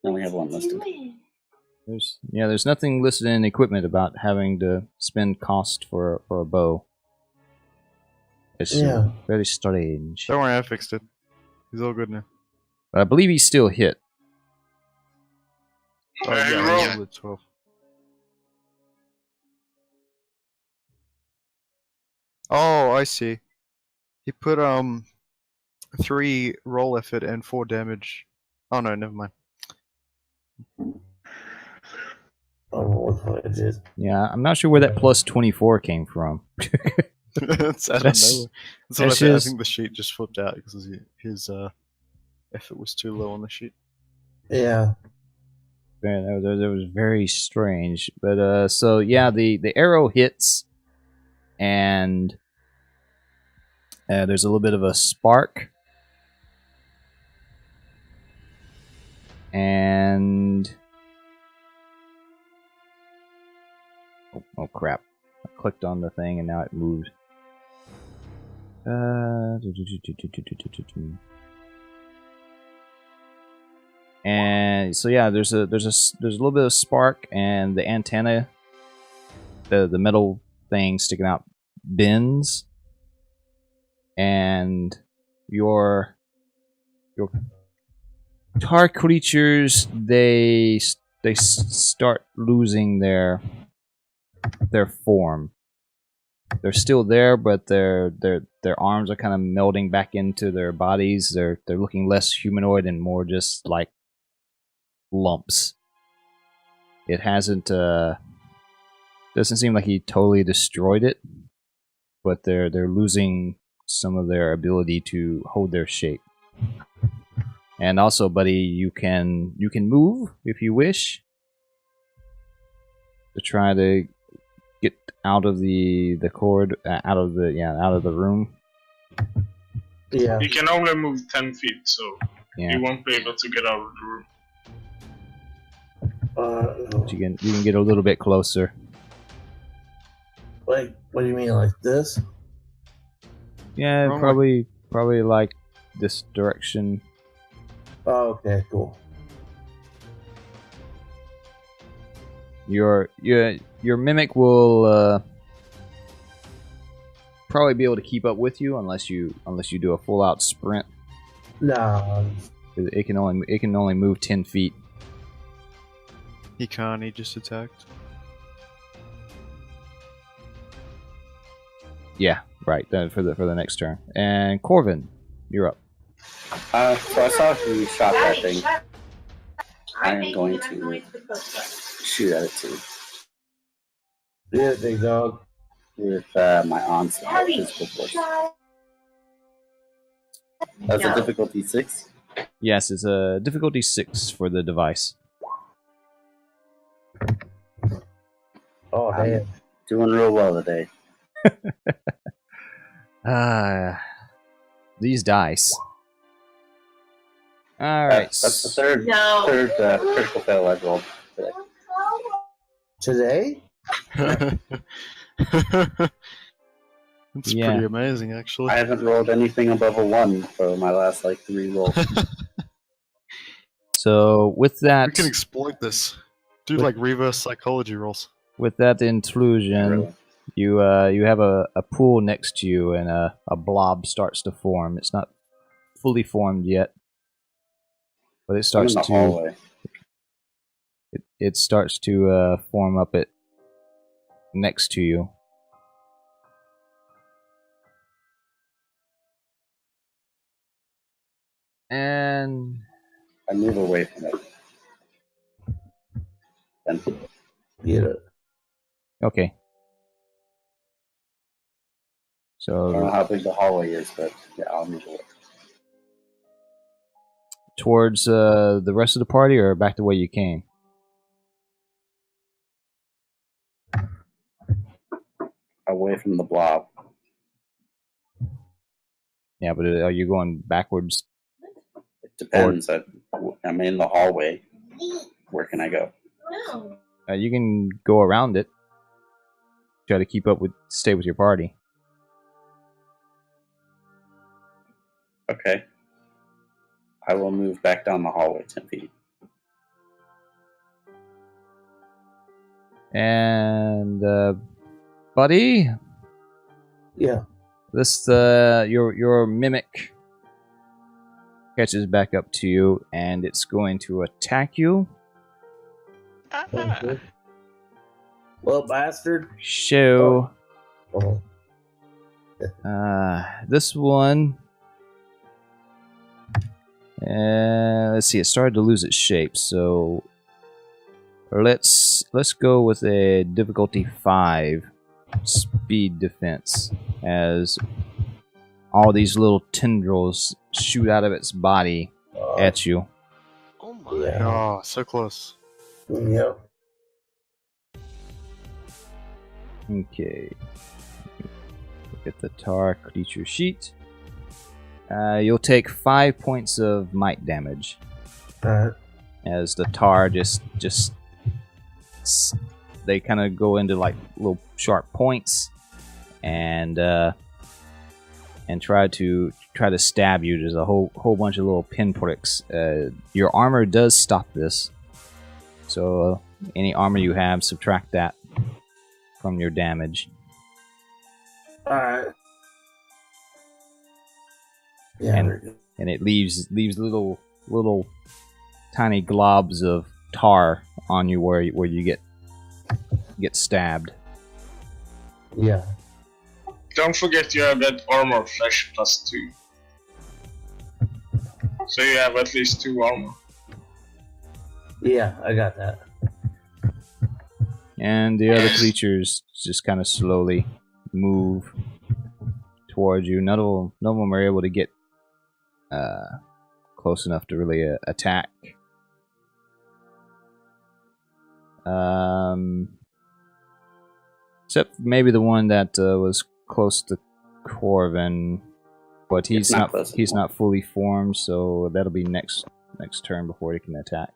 You only have 1 listed. There's nothing listed in equipment about having to spend cost for a bow. It's Yeah. very strange. Don't worry, I fixed it. He's all good now. But I believe he's still hit. Oh, Hey, yeah, roll. he rolled a 12. Oh, I see. He put 3 roll effort and 4 damage. Oh no, never mind. I don't know what it is. Yeah, I'm not sure where that plus 24 came from. It's out of That's- nowhere. That's what I that's said. I just- think the sheet just flipped out because his effort was too low on the sheet. Yeah. Man, that was very strange. But so yeah, the arrow hits, and there's a little bit of a spark, and oh crap! I clicked on the thing and now it moved. And so yeah, there's a little bit of spark, and the antenna, the metal thing sticking out, bends, and your tar creatures they start losing their form. They're still there, but their arms are kind of melding back into their bodies. They're looking less humanoid and more just like lumps. It hasn't doesn't seem like he totally destroyed it, but they're losing some of their ability to hold their shape. And also, buddy, you can move if you wish to try to get out of the cord, out of the room. Yeah. You can only move 10 feet, so Yeah, you won't be able to get out of the room. but you can get a little bit closer. Like, what do you mean, like this? Yeah, Wrong way. probably like this direction. Oh, okay, cool. Your mimic will probably be able to keep up with you unless you do a full out sprint. Nah. It can only move 10 feet. He can't. He just attacked. Yeah, right. For the next turn. And Corvin, you're up. So I saw who shot that thing. I am going to shoot at it too. Yeah, big dog. with my onslaught physical force. That's a difficulty 6. Yes, it's a difficulty 6 for the device. Oh, damn. Doing real well today. These dice. Alright. That's the third critical fail I've rolled today. Today? That's Yeah. pretty amazing, actually. I haven't rolled anything above a 1 for my last 3 rolls. So with that, We can exploit this. Do reverse psychology rolls. with that intrusion, Really. you have a pool next to you, and a blob starts to form. It's not fully formed yet, but it I'm starts in the to hallway. it starts to form up it next to you. And I move away from it. Then Get it. okay. I don't know So how big the hallway is, but yeah, I'll move away. towards the rest of the party, or back the way you came? Away from the blob. Yeah, but are you going backwards? It depends. I'm in the hallway. Where can I go? You can go around it. Try to stay with your party. Okay. I will move back down the hallway 10 feet. And buddy, Yeah. this your mimic catches back up to you, and it's going to attack you. Okay. Well, bastard. So Oh. this one, let's see, it started to lose its shape, so let's go with a difficulty 5 speed defense, as all these little tendrils shoot out of its body at you. Oh my. Yeah. Oh, so close. Yep. Okay. Look at the tar creature sheet. You'll take 5 points of might damage Alright. as the tar just they kind of go into little sharp points and try to stab you. There's a whole bunch of little pinpricks. Your armor does stop this, so any armor you have, subtract that from your damage. Alright. Yeah. And it leaves little tiny globs of tar on you where you get stabbed. Yeah. Don't forget you have that armor flesh +2. So you have at least 2 armor. Yeah, I got that. And the other creatures just kind of slowly move towards you. None of them are able to get close enough to really attack. Except maybe the one that was close to Corvin, but he's not fully formed, so that'll be next turn before he can attack.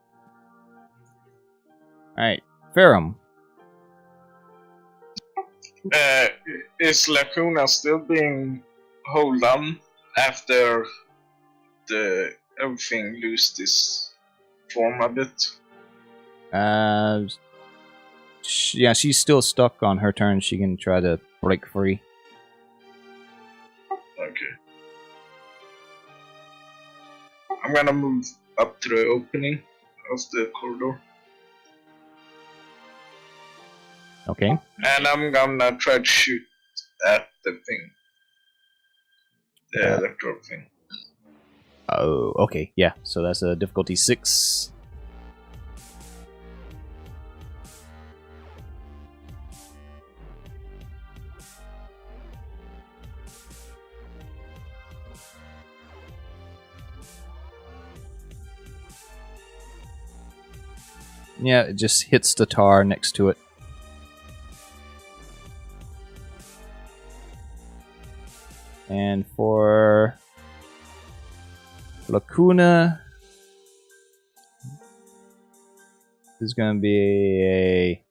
All right, Ferrum. Is Lacuna still being held on after everything lose this form a bit? Yeah, she's still stuck on her turn. She can try to break free. Okay. I'm gonna move up to the opening of the corridor. Okay. And I'm gonna try to shoot at the thing. The electro thing. Oh, okay. Yeah, so that's a difficulty 6. Yeah, it just hits the tar next to it. And for Lacuna, this is going to be a...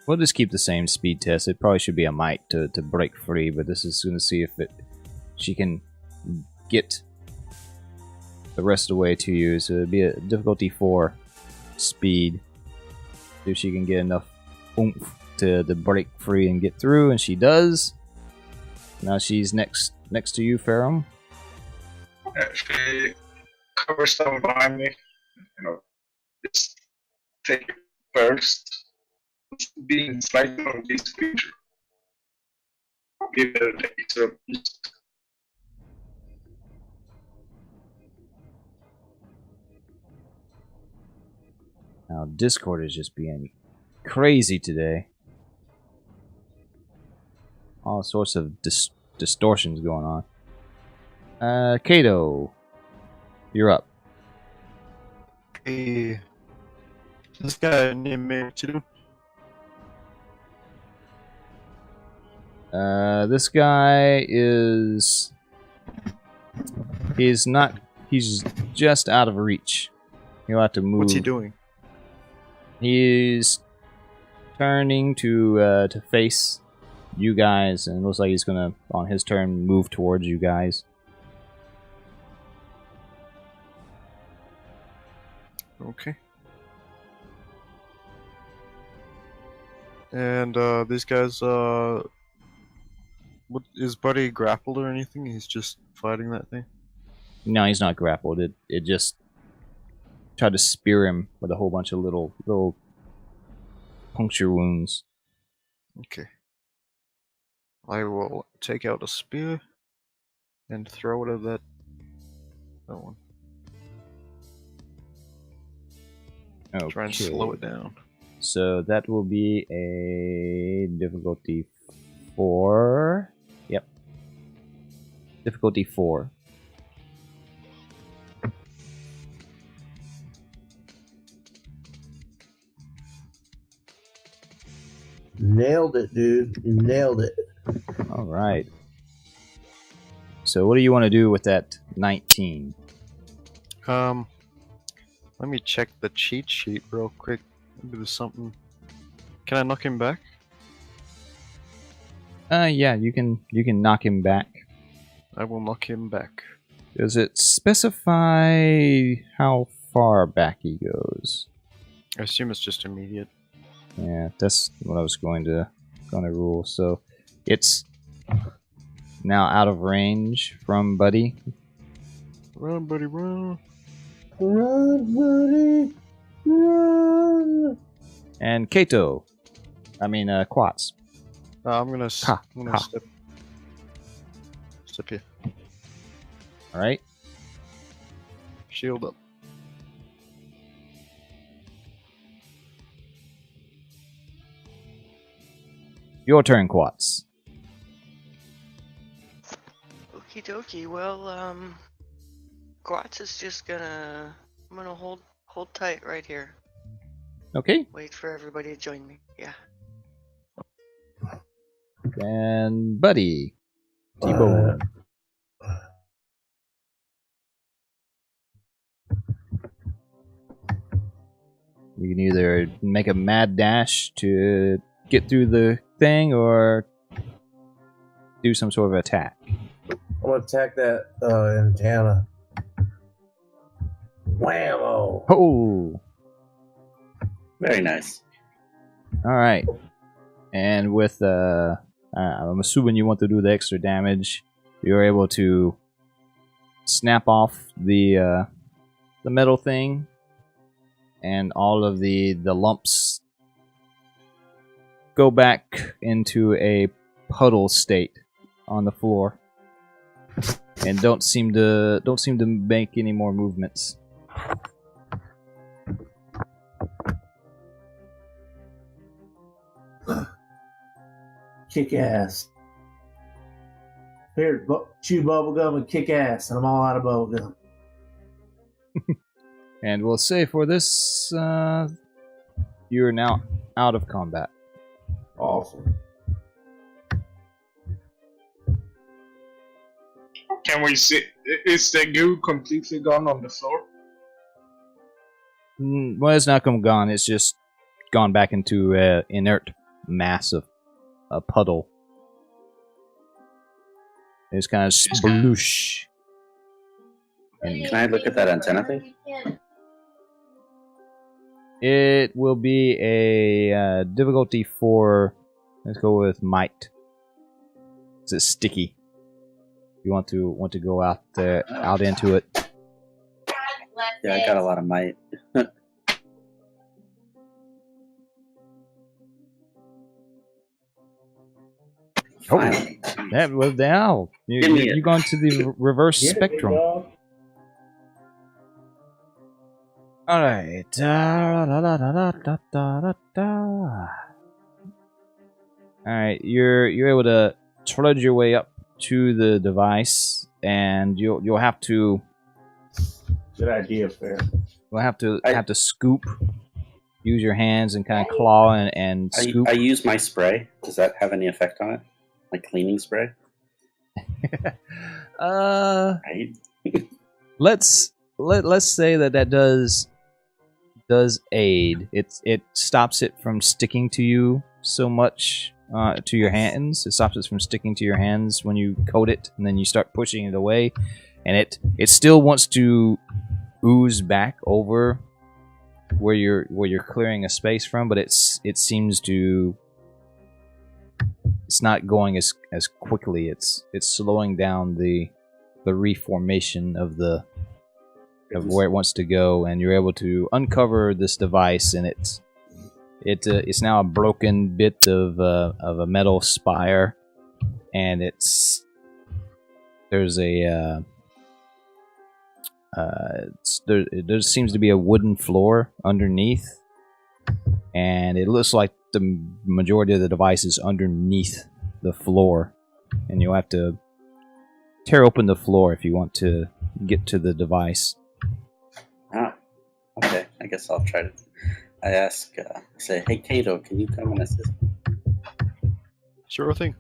We'll just keep the same speed test. It probably should be a might to break free, but this is going to see if she can get the rest of the way to you. So it'd be a difficulty 4 speed. See if she can get enough oomph to break free and get through, and she does. Now she's next to you, Ferrum. She covers down behind me. Just take it first. Being slightly on this creature. Give it a extra boost. Now Discord is just being crazy today. All sorts of distortions going on. Kato, you're up. Hey, this guy named Numenera. This guy is... He's just out of reach. He'll have to move. What's he doing? He's turning to face you guys, and it looks like he's gonna, on his turn, move towards you guys. Okay. And these guys, what is Buddy grappled or anything? He's just fighting that thing. No, he's not grappled. It just tried to spear him with a whole bunch of little puncture wounds. Okay. I will take out a spear and throw it at that one. Okay. Try and slow it down. So that will be a difficulty 4. Yep. Difficulty 4. Nailed it, dude. You nailed it. All right. So what do you want to do with that 19? Let me check the cheat sheet real quick. Maybe there's something. Can I knock him back? Yeah, you can knock him back. I will knock him back. Does it specify how far back he goes? I assume it's just immediate. Yeah, that's what I was going to rule. So it's now out of range from Buddy. Run, buddy, run. Run, buddy. Run. And Kato. I mean, Quats. I'm gonna step here. Alright. Shield up. Your turn, Quats. Okie dokie. Well, Grotz is just gonna. I'm gonna hold tight right here. Okay. Wait for everybody to join me. Yeah. And Buddy. T-Bone. You can either make a mad dash to get through the thing or do some sort of attack. I'm gonna attack that antenna. Whammo! Oh! Very nice. Alright. And with, I'm assuming you want to do the extra damage. You're able to snap off the metal thing, and all of the lumps go back into a puddle state on the floor, and don't seem to make any more movements. Kick ass. Here, chew bubble gum and kick ass, and I'm all out of bubble gum. And we'll say for this, you're now out of combat. Awesome. Can we see? Is the goo completely gone on the floor? Well, it's not gone. It's just gone back into an inert mass of a puddle. It's kind of sploosh. And Can I look at that antenna thing? it will be a difficulty 4. Let's go with might. It's sticky. You want to go out there, out into it. Yeah, I got a lot of might. Finally. That was now. Give me it. You're going to the reverse Get it, spectrum. big dog. Alright. Alright, you're able to trudge your way up to the device, and you'll have to Good idea, Fair. have to scoop. Use your hands and kind of claw and scoop. I use my spray. Does that have any effect on it? My cleaning spray? Right? Let's say that does aid. It stops it from sticking to you so much to your hands. It stops it from sticking to your hands when you coat it, and then you start pushing it away, and it still wants to ooze back over where you're clearing a space from, but it seems to. It's not going as quickly. It's slowing down the reformation of where it wants to go, and you're able to uncover this device, and it's now a broken bit of a metal spire, and there seems to be a wooden floor underneath, and it looks like the majority of the device is underneath the floor, and you'll have to tear open the floor if you want to get to the device. Ah, okay. I guess I'll try to. I ask, say, hey, Kato, can you come and assist me? Sure thing.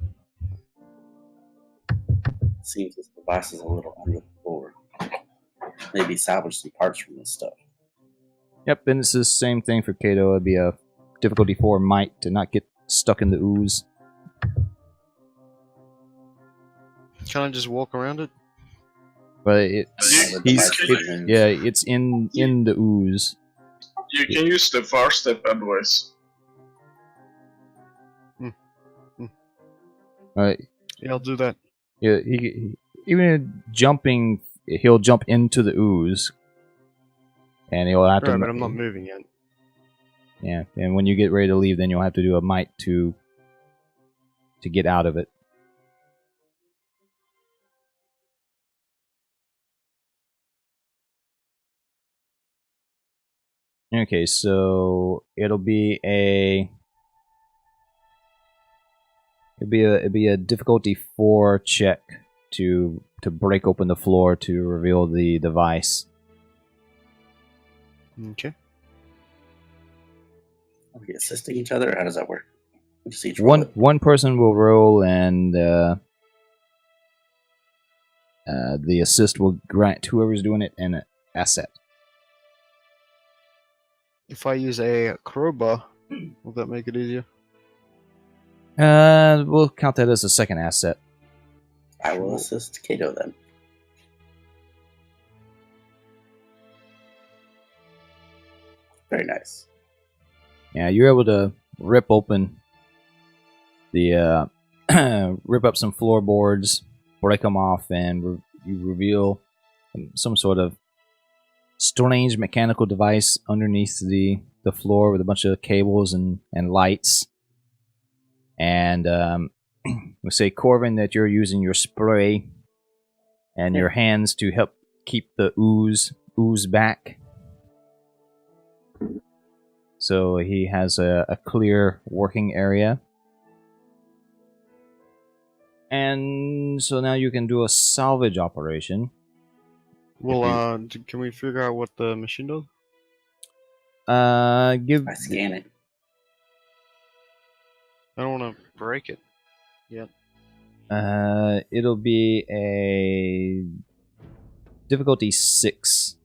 Seems this device is a little under the floor. Maybe salvage some parts from this stuff. Yep, and it's the same thing for Kato. It'd be a difficulty 4 might to not get stuck in the ooze. Can I just walk around it? But Yeah, it's in the ooze. You can use the far step advice. Right. Yeah, I'll do that. Yeah, even jumping, he'll jump into the ooze, and he'll have Right, to. but I'm not moving yet. Yeah, and when you get ready to leave, then you'll have to do a might to get out of it. Okay, so it'll be a difficulty 4 check to break open the floor to reveal the device. Okay. Are we assisting each other, or how does that work? We just each roll it? One person will roll, and the assist will grant whoever's doing it an asset. If I use a crowbar, will that make it easier? We'll count that as a second asset. I will assist Kato then. Very nice. Yeah, you're able to rip open the rip up some floorboards, break them off, and you reveal some sort of strange mechanical device underneath the floor with a bunch of cables and lights. And we say, Corvin, that you're using your spray and your hands to help keep the ooze back. So he has a clear working area. And so now you can do a salvage operation. Well, can we figure out what the machine does? Give I scan it. I don't want to break it yet. it'll be a difficulty 6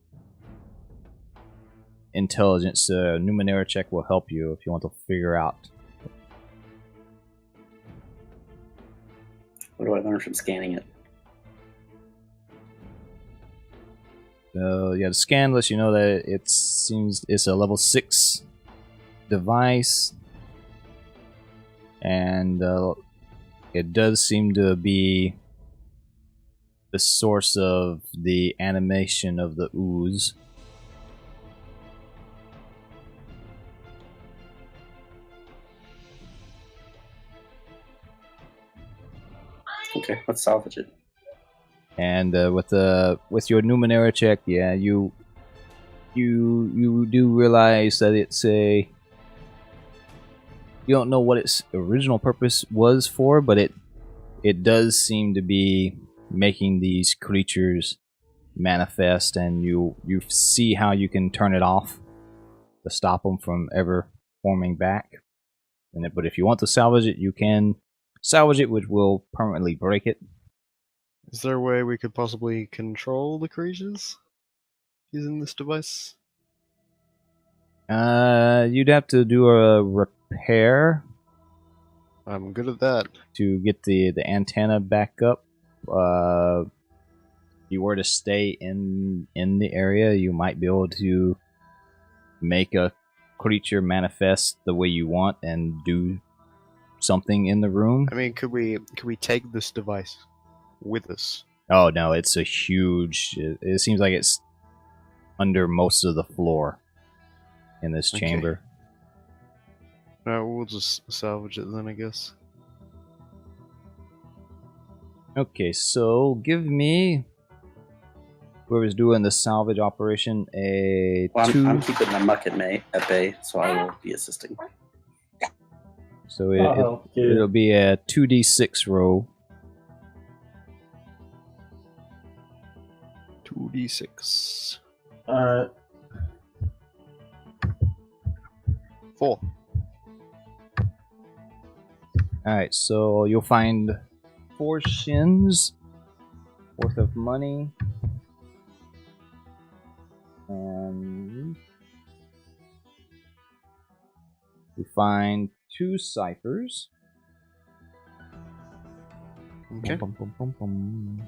intelligence. Numenera check will help you if you want to figure out. What do I learn from scanning it? So yeah, the scan lets you know that it seems it's a level 6 device, and it does seem to be the source of the animation of the ooze. Okay, let's salvage it. And with your Numenera check, yeah, you do realize that it's a. You don't know what its original purpose was for, but it does seem to be making these creatures manifest, and you see how you can turn it off to stop them from ever forming back. But if you want to salvage it, you can salvage it, which will permanently break it. Is there a way we could possibly control the creatures using this device? You'd have to do a repair I'm good at that. to get the antenna back up. If you were to stay in the area, you might be able to make a creature manifest the way you want and do something in the room. I mean, could we take this device with us? Oh no, it's a huge. It seems like it's under most of the floor in this Okay. chamber. No, we'll just salvage it then, I guess. Okay, so give me whoever's doing the salvage operation a Well, 2. I'm keeping the muck at bay, so I will be assisting. So Oh, good. it'll be a 2d6 roll. 2d6. Alright. 4. Alright, so you'll find 4 shins worth of money. And you find 2 ciphers. Okay. Bum, bum, bum, bum.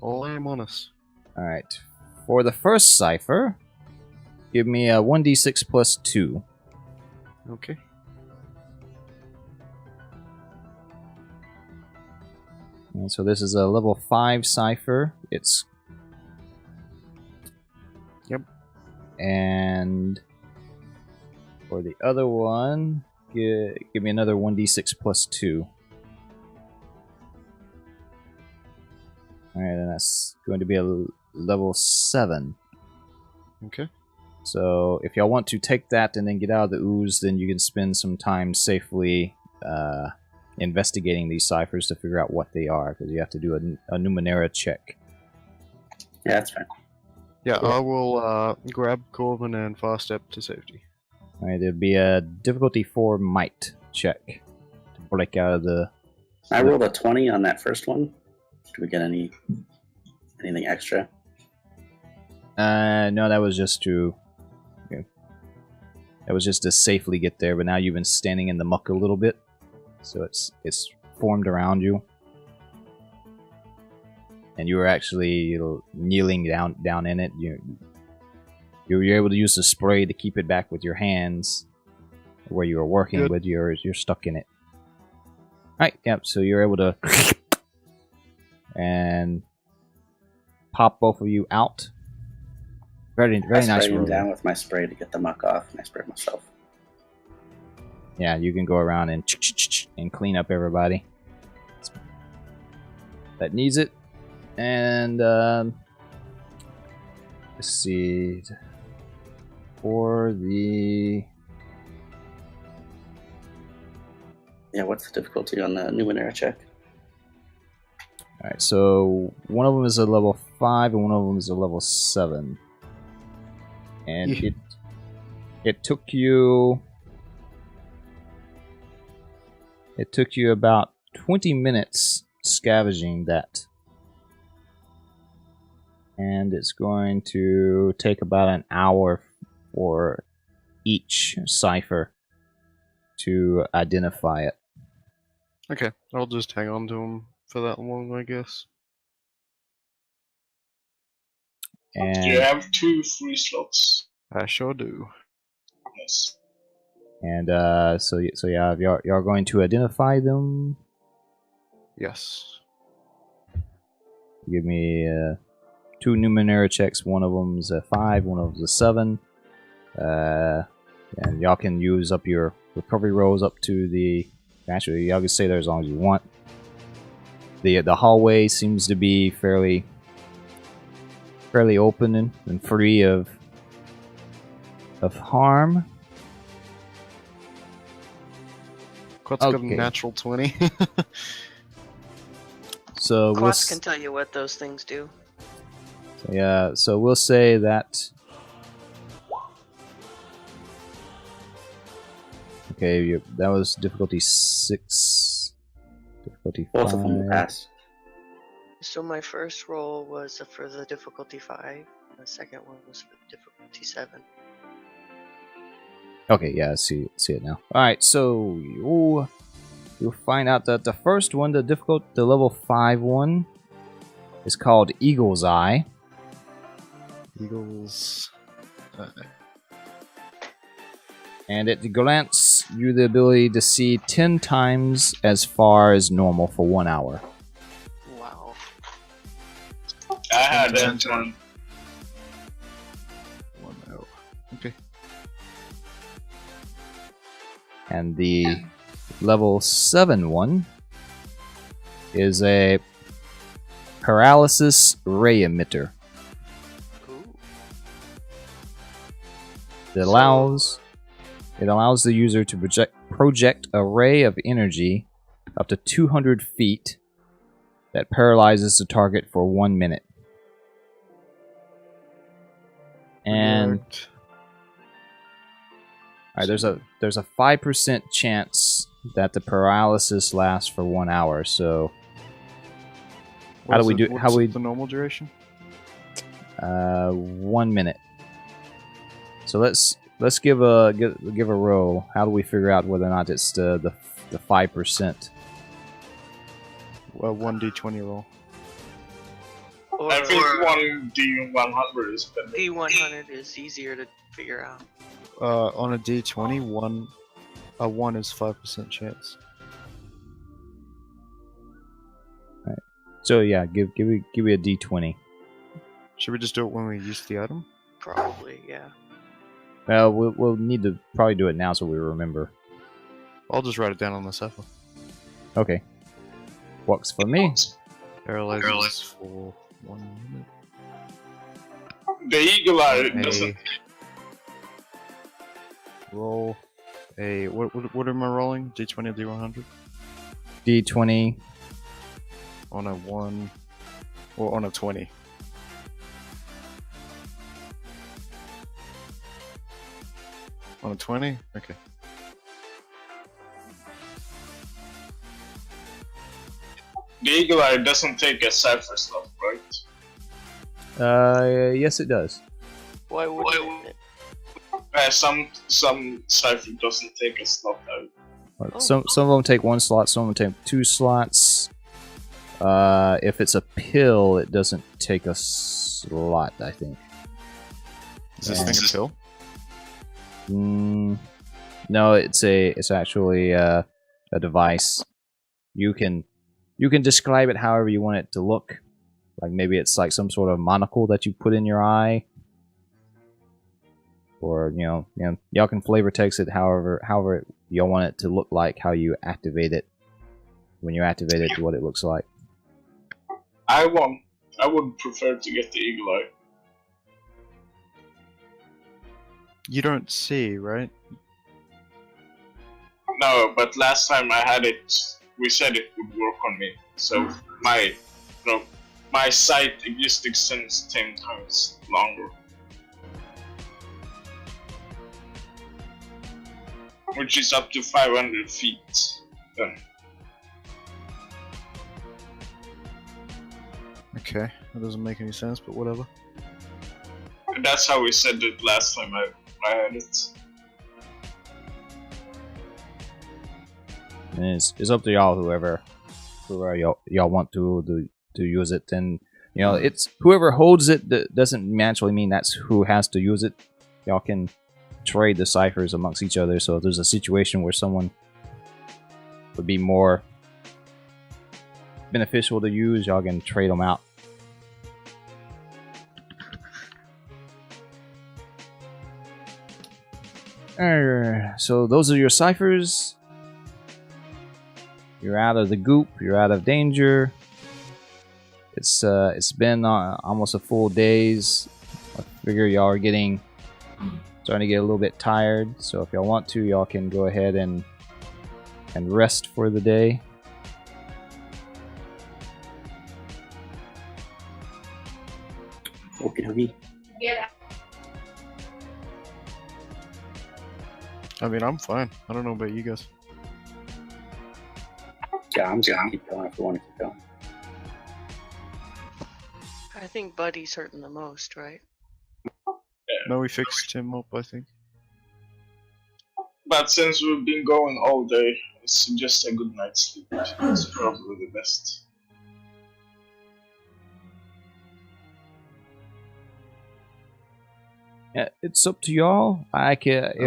All aim on us. Alright, for the first cipher, give me a 1d6 plus 2. Okay. And so this is a level 5 cipher. It's... Yep. And for the other one, give me another 1d6 plus 2. Alright, and that's going to be a level 7. Okay. So if y'all want to take that and then get out of the ooze, then you can spend some time safely investigating these ciphers to figure out what they are, because you have to do a Numenera check. Yeah, that's fine. Yeah, I will grab Corvin and fast step to safety. Alright, there'll be a difficulty 4 might check to break out of the... I rolled a 20 on that first one. Do we get anything extra? No, that was just to... That was just to safely get there, but now you've been standing in the muck a little bit, so it's formed around you. And you were actually kneeling down in it. You're able to use the spray to keep it back with your hands where you were working, Good. but you're stuck in it. Alright, yep, so you're able to and pop both of you out. Very I nice spray him roll. down with my spray to get the muck off, and I spray myself. Yeah, you can go around and clean up everybody that needs it. And let's see, for the What's the difficulty on the Numenera check? alright, so one of them is a level 5 and one of them is a level 7. and Yeah. it took you about 20 minutes scavenging that. And it's going to take about an hour for each cipher to identify it. Okay, I'll just hang on to them for that long, I guess. And You have 2 free slots. I sure do. Yes. And so yeah, you're going to identify them. Yes. Give me 2 Numenera checks. One of them's a 5, one of them's a 7. And y'all can use up your recovery rolls up to the. Actually, y'all can stay there as long as you want. The hallway seems to be fairly open and free of harm. Quat's got a Okay. natural 20. So we'll Quats can tell you what those things do. yeah. So we'll say that. Okay, that was difficulty 6. Difficulty Both of them 5. pass. So my first roll was for the difficulty 5, and the second one was for the difficulty 7. Okay, yeah, I see it now. All right, so you'll find out that the first one, the level 5 one, is called Eagle's Eye. Eagles. And it grants you the ability to see 10 times as far as normal for 1 hour. Wow. I had that one. 1 hour. Okay. And the level 7 one is a paralysis ray emitter. Ooh. It allows the user to project a ray of energy up to 200 feet that paralyzes the target for 1 minute. And React. all right, there's a 5% chance that the paralysis lasts for 1 hour. So how do we do? How we the normal duration? 1 minute. So let's give a roll. How do we figure out whether or not it's the 5%? Well, 1d20 roll. Or, I think 1D100 is better. D100 is easier to figure out. On a d20, 1 is 5% chance. So yeah, give me a d20. Should we just do it when we use the item? Probably, yeah. Well, we'll need to probably do it now so we remember. I'll just write it down on the cipher. Okay. Works for me. Paralyzes for 1 minute. The eagle eye A doesn't. roll a what am I rolling? D20 or D100? D20. On a 1 or on a 20. On a 20? Okay. The eagle eye doesn't take a cipher slot, right? Yes, it does. Why wouldn't it? Some cipher doesn't take a slot out. Oh. Some of them take 1 slot. Some of them take 2 slots. If it's a pill, it doesn't take a slot, I think. Is this thing a pill? No, it's actually a device. You can describe it however you want it to look. Like maybe it's like some sort of monocle that you put in your eye, or y'all can flavor text it however y'all want it to look like. How you activate it. When you activate it, what it looks like. I would prefer to get the eagle eye. You don't see, right? No, but last time I had it, we said it would work on me. So my sight exists since 10 times longer. which is up to 500 feet. Then. Okay, that doesn't make any sense, but whatever. And that's how we said it last time I had it. And it's up to y'all, whoever y'all want to use it. And you know, it's whoever holds it that doesn't naturally mean that's who has to use it. Y'all can trade the ciphers amongst each other. So if there's a situation where someone would be more beneficial to use, y'all can trade them out. So those are your ciphers. You're out of the goop. You're out of danger. It's been almost a full days. I figure y'all are starting to get a little bit tired. So if y'all want to, y'all can go ahead and rest for the day. Okay. I mean, I'm fine. I don't know about you guys. Yeah, I'm gonna keep going if we want to keep going. I think Buddy's hurting the most, right? No, we fixed him up, I think. But since we've been going all day, I suggest a good night's sleep. It's probably the best. Yeah, it's up to y'all. If I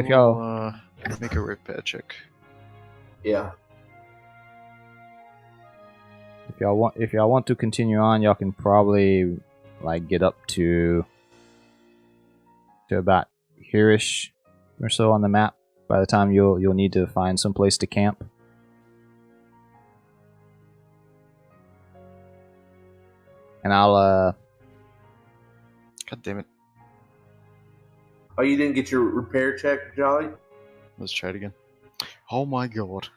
y'all will, make a repair check. Yeah. if y'all want to continue on, y'all can probably like get up to about here-ish or so on the map. By the time you'll need to find some place to camp. And I'll God damn it. Oh, you didn't get your repair check, Jolly? Let's try it again. Oh my god.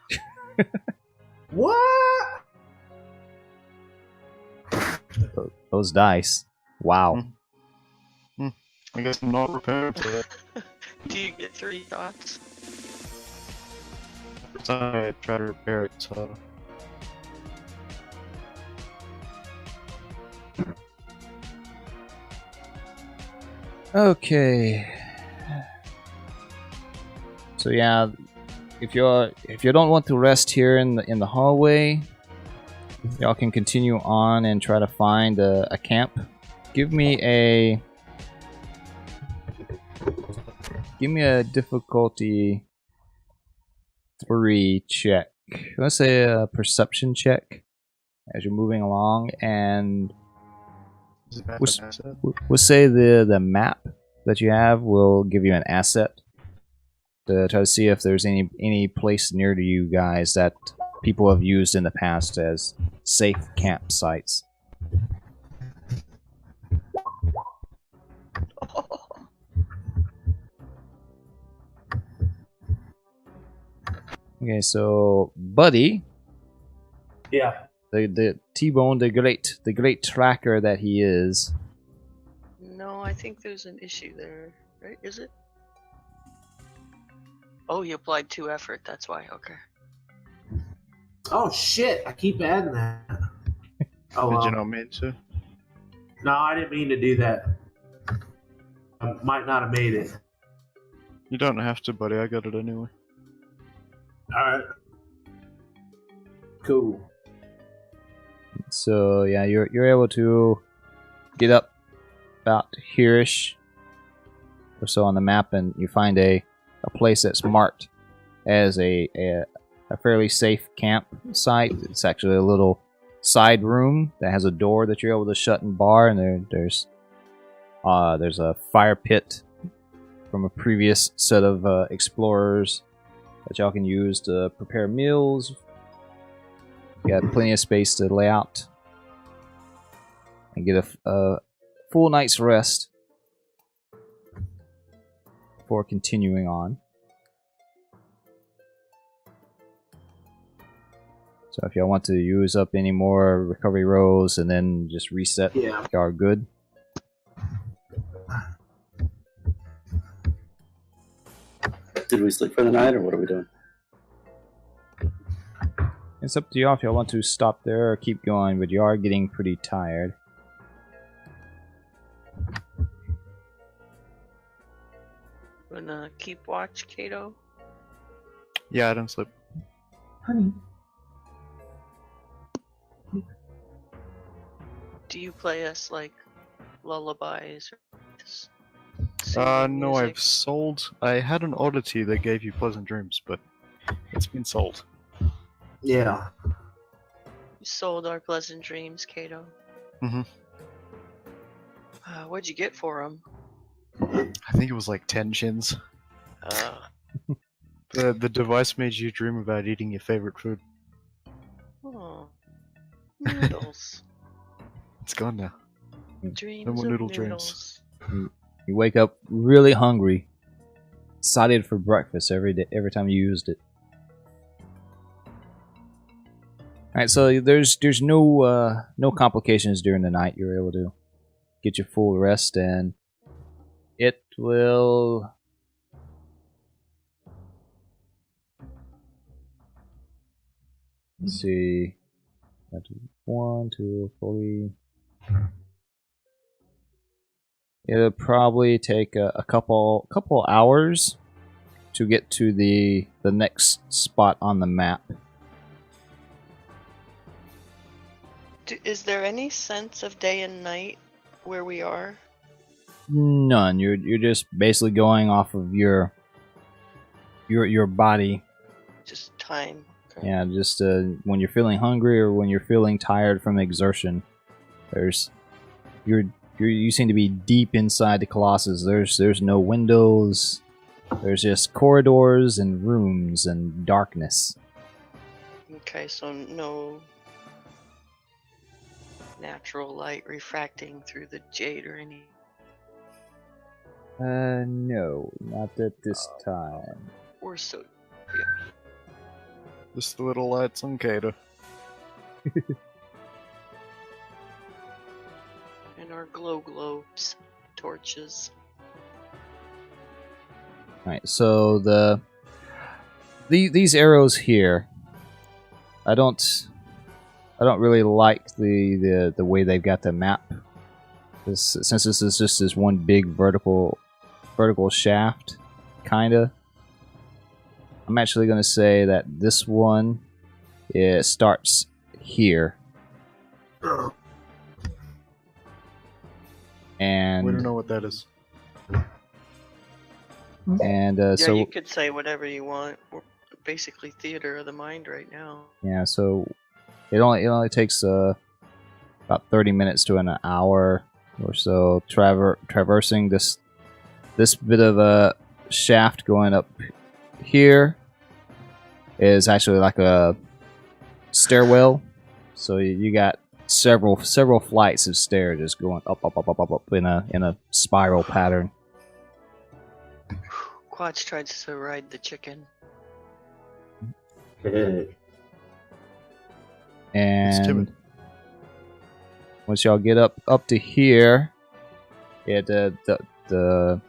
What? those dice. Wow. I guess I'm not prepared for that. Do you get 3 thoughts? I try to repair it, so... Okay. So yeah, if you don't want to rest here in the hallway, y'all can continue on and try to find a camp. Give me a difficulty 3 check. Let's say a perception check as you're moving along, and Is it back Which- an asset? we'll say the map that you have will give you an asset to try to see if there's any place near to you guys that people have used in the past as safe campsites. Okay, so Buddy, Yeah. the T-Bone, the great tracker that he is. No, I think there's an issue there, right? Is it? Oh, you applied 2 effort, that's why, okay. Oh shit! I keep adding that. Oh Did well. you not mean to? No, I didn't mean to do that. I might not have made it. You don't have to, buddy. I got it anyway. Alright. Cool. So yeah, you're able to get up about here-ish or so on the map, and you find a place that's marked as a fairly safe camp site. It's actually a little side room that has a door that you're able to shut and bar, and there's a fire pit from a previous set of explorers that y'all can use to prepare meals. You got plenty of space to lay out and get a full night's rest before continuing on. So if y'all want to use up any more recovery rolls and then just reset, Yeah. y'all are good. Did we sleep for the night, or what are we doing? It's up to you if y'all want to stop there or keep going, but you are getting pretty tired. Wanna keep watch, Kato? Yeah, I don't sleep. Honey. Do you play us like lullabies or No, music? I've sold. I had an oddity that gave you pleasant dreams, but it's been sold. Yeah. You sold our pleasant dreams, Kato. Mhm. What'd you get for them? I think it was like 10 chins. The device made you dream about eating your favorite food. Oh, noodles. It's gone now. Dreams No more of noodle noodles. You wake up really hungry, excited for breakfast every day, every time you used it. All right, so there's no complications during the night. You're able to get your full rest, and it will. Let's see. 1, 2, 3. It'll probably take a couple hours to get to the next spot on the map. Is there any sense of day and night where we are? None. You're just basically going off of your body. Just time. Okay. Yeah, just when you're feeling hungry or when you're feeling tired from exertion. You seem to be deep inside the Colossus. There's no windows. There's just corridors and rooms and darkness. Okay, so no natural light refracting through the jade or any. No, not at this time. We're so. Just the little lights on Kato. And our glow globes, torches. Alright, so these arrows here, I don't really like the way they've got the map. Since this is just this one big vertical shaft, kinda. I'm actually gonna say that this one starts here. And We don't know what that is. And Yeah, so you could say whatever you want. We're basically theater of the mind right now. yeah, so it only takes about 30 minutes to an hour or so traversing this bit of a shaft going up here is actually like a stairwell. So you got several flights of stairs just going up in a spiral pattern. Quatch tried to ride the chicken. And once y'all get up to here, the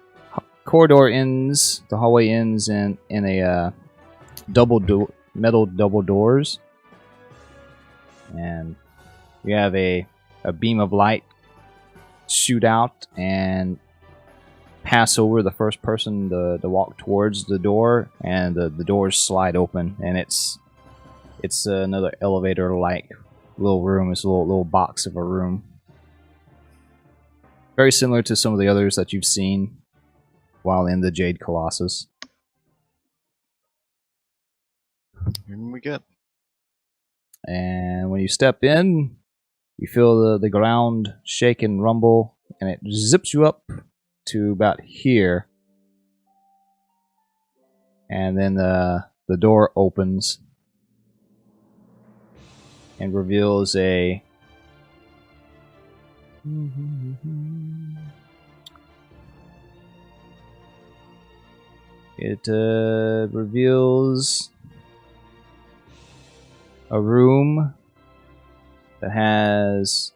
corridor ends, the hallway ends in a metal double doors, and you have a beam of light shoot out and pass over the first person to walk towards the door, and the doors slide open, and it's another elevator-like little room. It's a little box of a room, very similar to some of the others that you've seen while in the Jade Colossus. In we get. And when you step in, you feel the ground shake and rumble, and it zips you up to about here. And then the door opens and reveals a reveals a room that has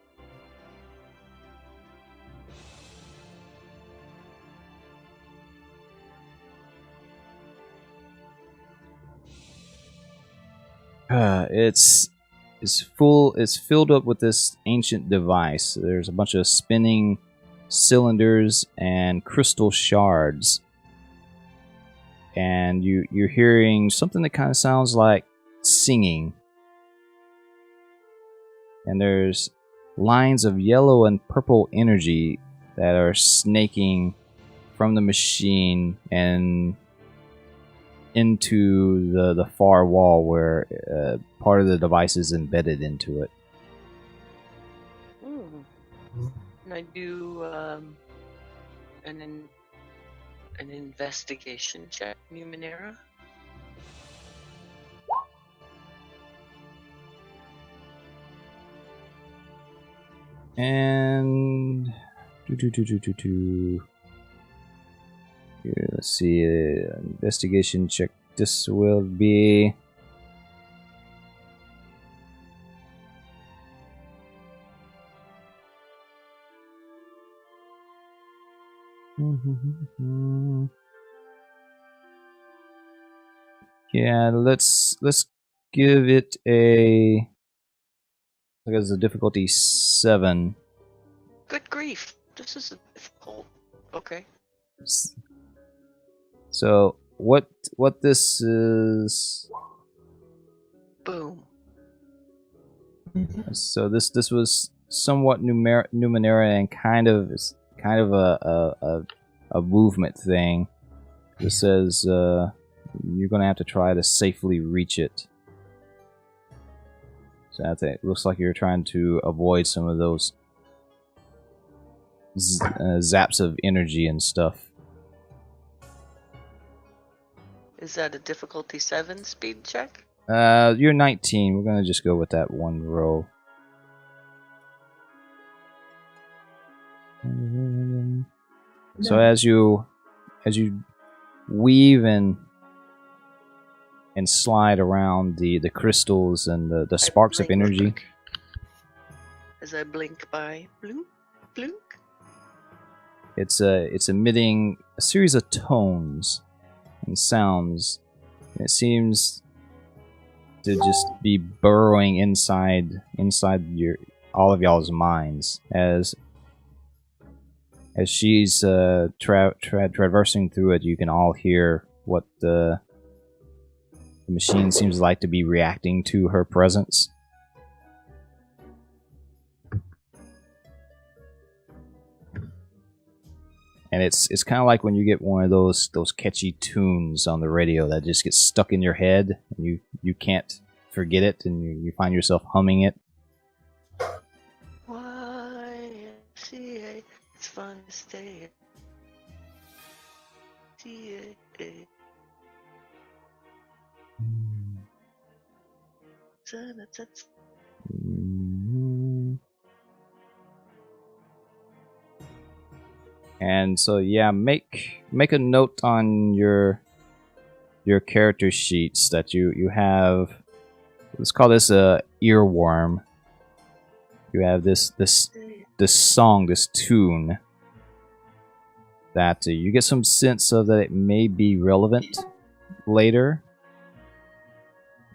It's full. It's filled up with this ancient device. There's a bunch of spinning cylinders and crystal shards, and you're hearing something that kind of sounds like singing. And there's lines of yellow and purple energy that are snaking from the machine and into the far wall where part of the device is embedded into it. Can I do an investigation check, Numenera? And here, let's see, investigation check. This will be yeah. Let's give it a. I guess the difficulty 7. Good grief! This is difficult. Okay. So what this is? Boom. So this was somewhat Numenera and kind of a movement thing. It says you're gonna have to try to safely reach it. So it looks like you're trying to avoid some of those zaps of energy and stuff. Is that a difficulty 7 speed check? You're 19. We're gonna just go with that one roll. So as you weave and slide around the crystals and the sparks of blink. energy, As I blink by, blink, blink. it's emitting a series of tones and sounds. And it seems to just be burrowing inside all of y'all's minds as she's traversing through it. You can all hear what the machine seems like to be reacting to her presence. And it's kind of like when you get one of those catchy tunes on the radio that just gets stuck in your head and you can't forget it, and you find yourself humming it. YMCA, it's fun to stay. CA. And so yeah, make a note on your character sheets that you have. Let's call this a earworm. You have this song, this tune that you get some sense of that it may be relevant later.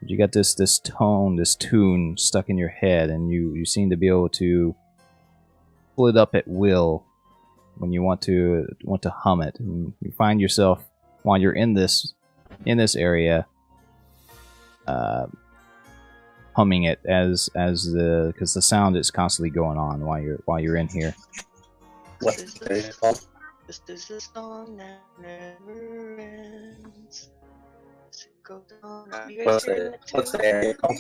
You got this tune stuck in your head, and you seem to be able to pull it up at will when you want to hum it. And you find yourself while you're in this area humming it because the sound is constantly going on while you're in here. What's it called? This is a song that never ends. It goes on. Are you guys hearing that too? What's the area called?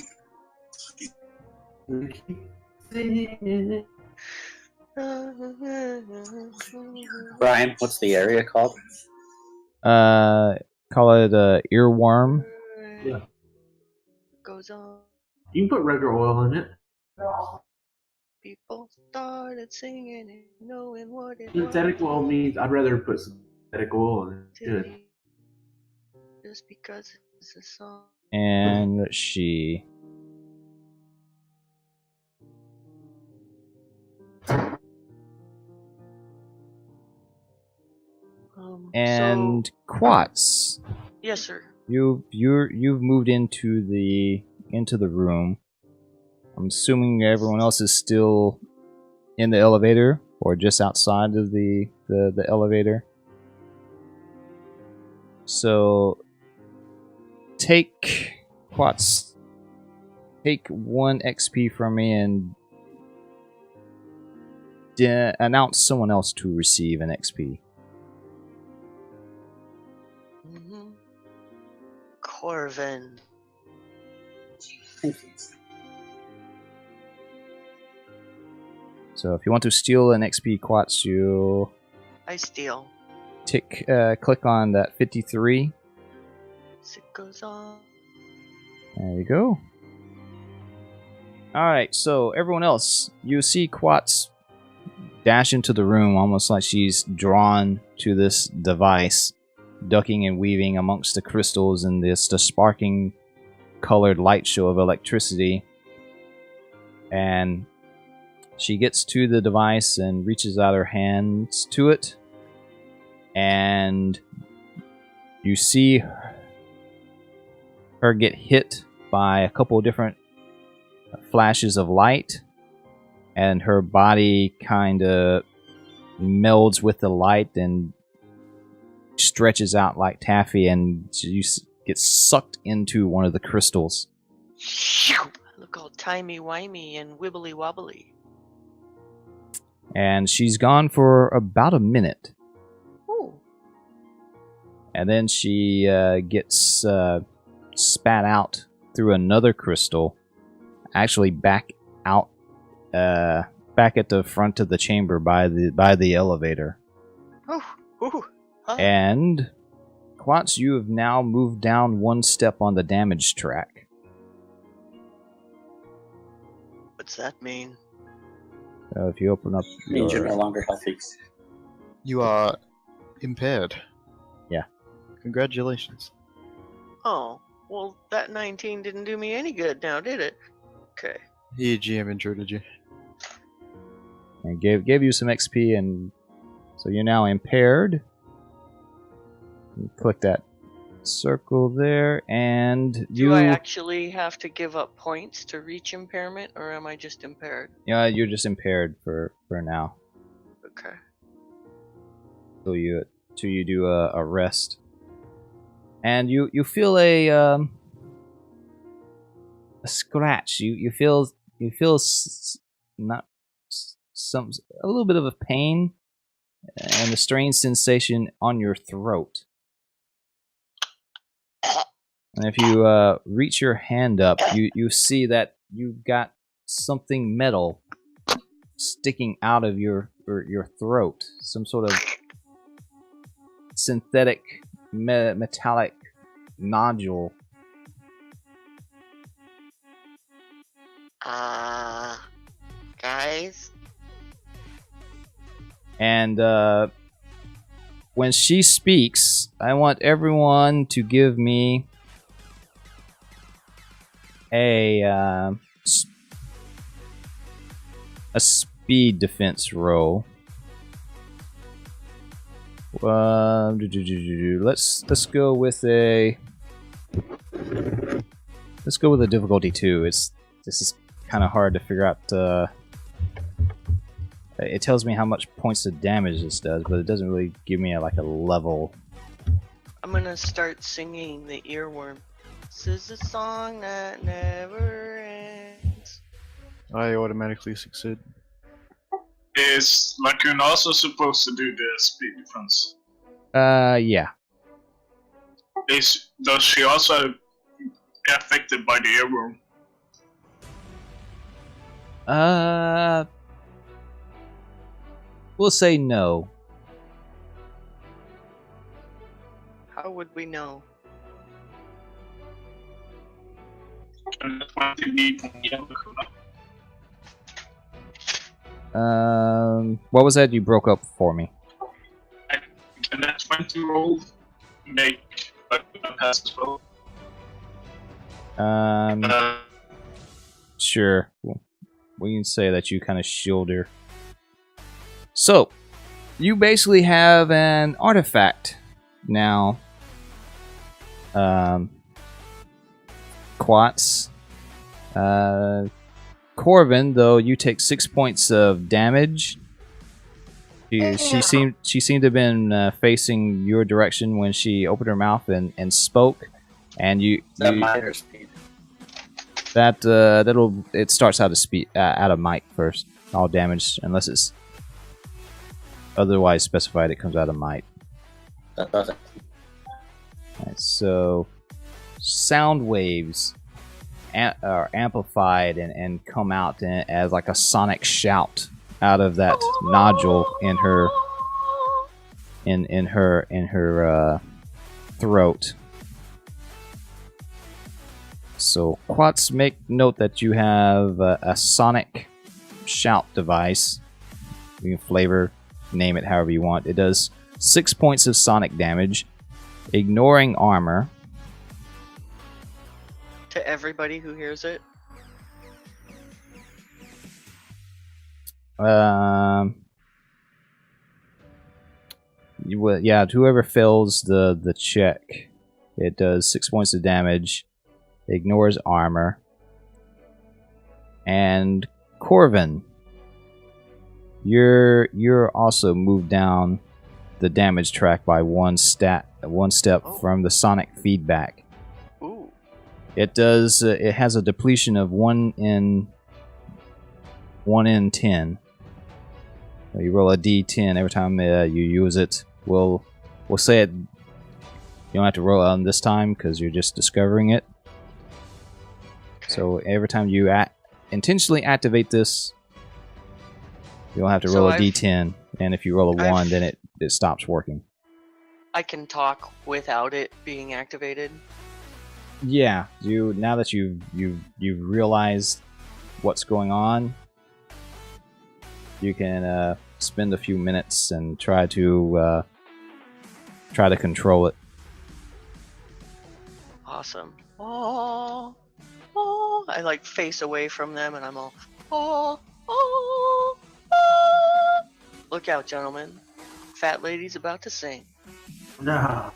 Brian, what's the area called? Call it earworm. Yeah. Goes on. You can put regular oil in it. People started singing and knowing what it Synthetic oil means I'd rather put synthetic oil in it. Good. Just because it's a song. And she. And Quats. Yes, sir. You've moved into the into the room. I'm assuming everyone else is still in the elevator or just outside of the elevator. So take 1 XP from me and announce someone else to receive an XP. Corvin. Thank you. So if you want to steal an XP Quats, you I steal. click on that 53. As it goes on. There you go. Alright, so everyone else, you see Quats dash into the room almost like she's drawn to this device, ducking and weaving amongst the crystals and the sparking colored light show of electricity. And she gets to the device and reaches out her hands to it. And you see her get hit by a couple of different flashes of light. And her body kind of melds with the light and stretches out like taffy. And you get sucked into one of the crystals. Look all timey-wimey and wibbly-wobbly. And she's gone for about a minute. Ooh. And then she gets spat out through another crystal. Actually back out, back at the front of the chamber by the elevator. Ooh. Huh. And Quats, you have now moved down 1 step on the damage track. What's that mean? So if you open up Means you're your... no longer healthy. You are impaired. Yeah. Congratulations. Oh, well, that 19 didn't do me any good now, did it? Okay. He GM intruded you. And gave you some XP, and so you're now impaired. You click that circle there, and Do I actually have to give up points to reach impairment, or am I just impaired? Yeah, you're just impaired for now. Okay. Till you do a rest, and you feel a scratch. You feel a little bit of a pain and a strange sensation on your throat. And if you reach your hand up, you see that you've got something metal sticking out of your throat. Some sort of synthetic metallic nodule. Guys? And when she speaks, I want everyone to give me a speed defense roll. Let's go with a difficulty 2. This is kind of hard to figure out. It tells me how much points of damage this does, but it doesn't really give me a level. I'm gonna start singing the earworm. This is a song that never ends. I automatically succeed. Is Lacoon also supposed to do the speed defense? Yeah. Does she also get affected by the earworm? We'll say no. How would we know? And the 20 from the What was that you broke up for me? Can that 20 roll make Lacoon pass as well? Sure. We can say that you kind of shield her. So, you basically have an artifact now, Quats, Corvin, though, you take 6 points of damage. She seemed to have been facing your direction when she opened her mouth and spoke, and Is that minor speed? it starts out of might first. All damage, unless it's otherwise specified, it comes out of might. That doesn't. Right, so sound waves are amplified and come out as like a sonic shout out of that nodule in her throat. So Quats, make note that you have a sonic shout device. You can name it however you want. It does 6 points of sonic damage, ignoring armor. To everybody who hears it. Whoever fails the check, it does 6 points of damage, ignores armor. And Corvin, you're also moved down the damage track by one step from the sonic feedback. Ooh. It has a depletion of 1 in 10. So you roll a d10 every time you use it. We'll say it. You don't have to roll it on this time because you're just discovering it. Okay. So every time you intentionally activate this, you don't have to roll a d10. And if you roll a 1, then it stops working. I can talk without it being activated. Yeah, now that you've realized what's going on, you can spend a few minutes and try to control it. Awesome. Oh, oh. I like face away from them, and I'm all oh, oh, oh. Look out, gentlemen! Fat lady's about to sing. No.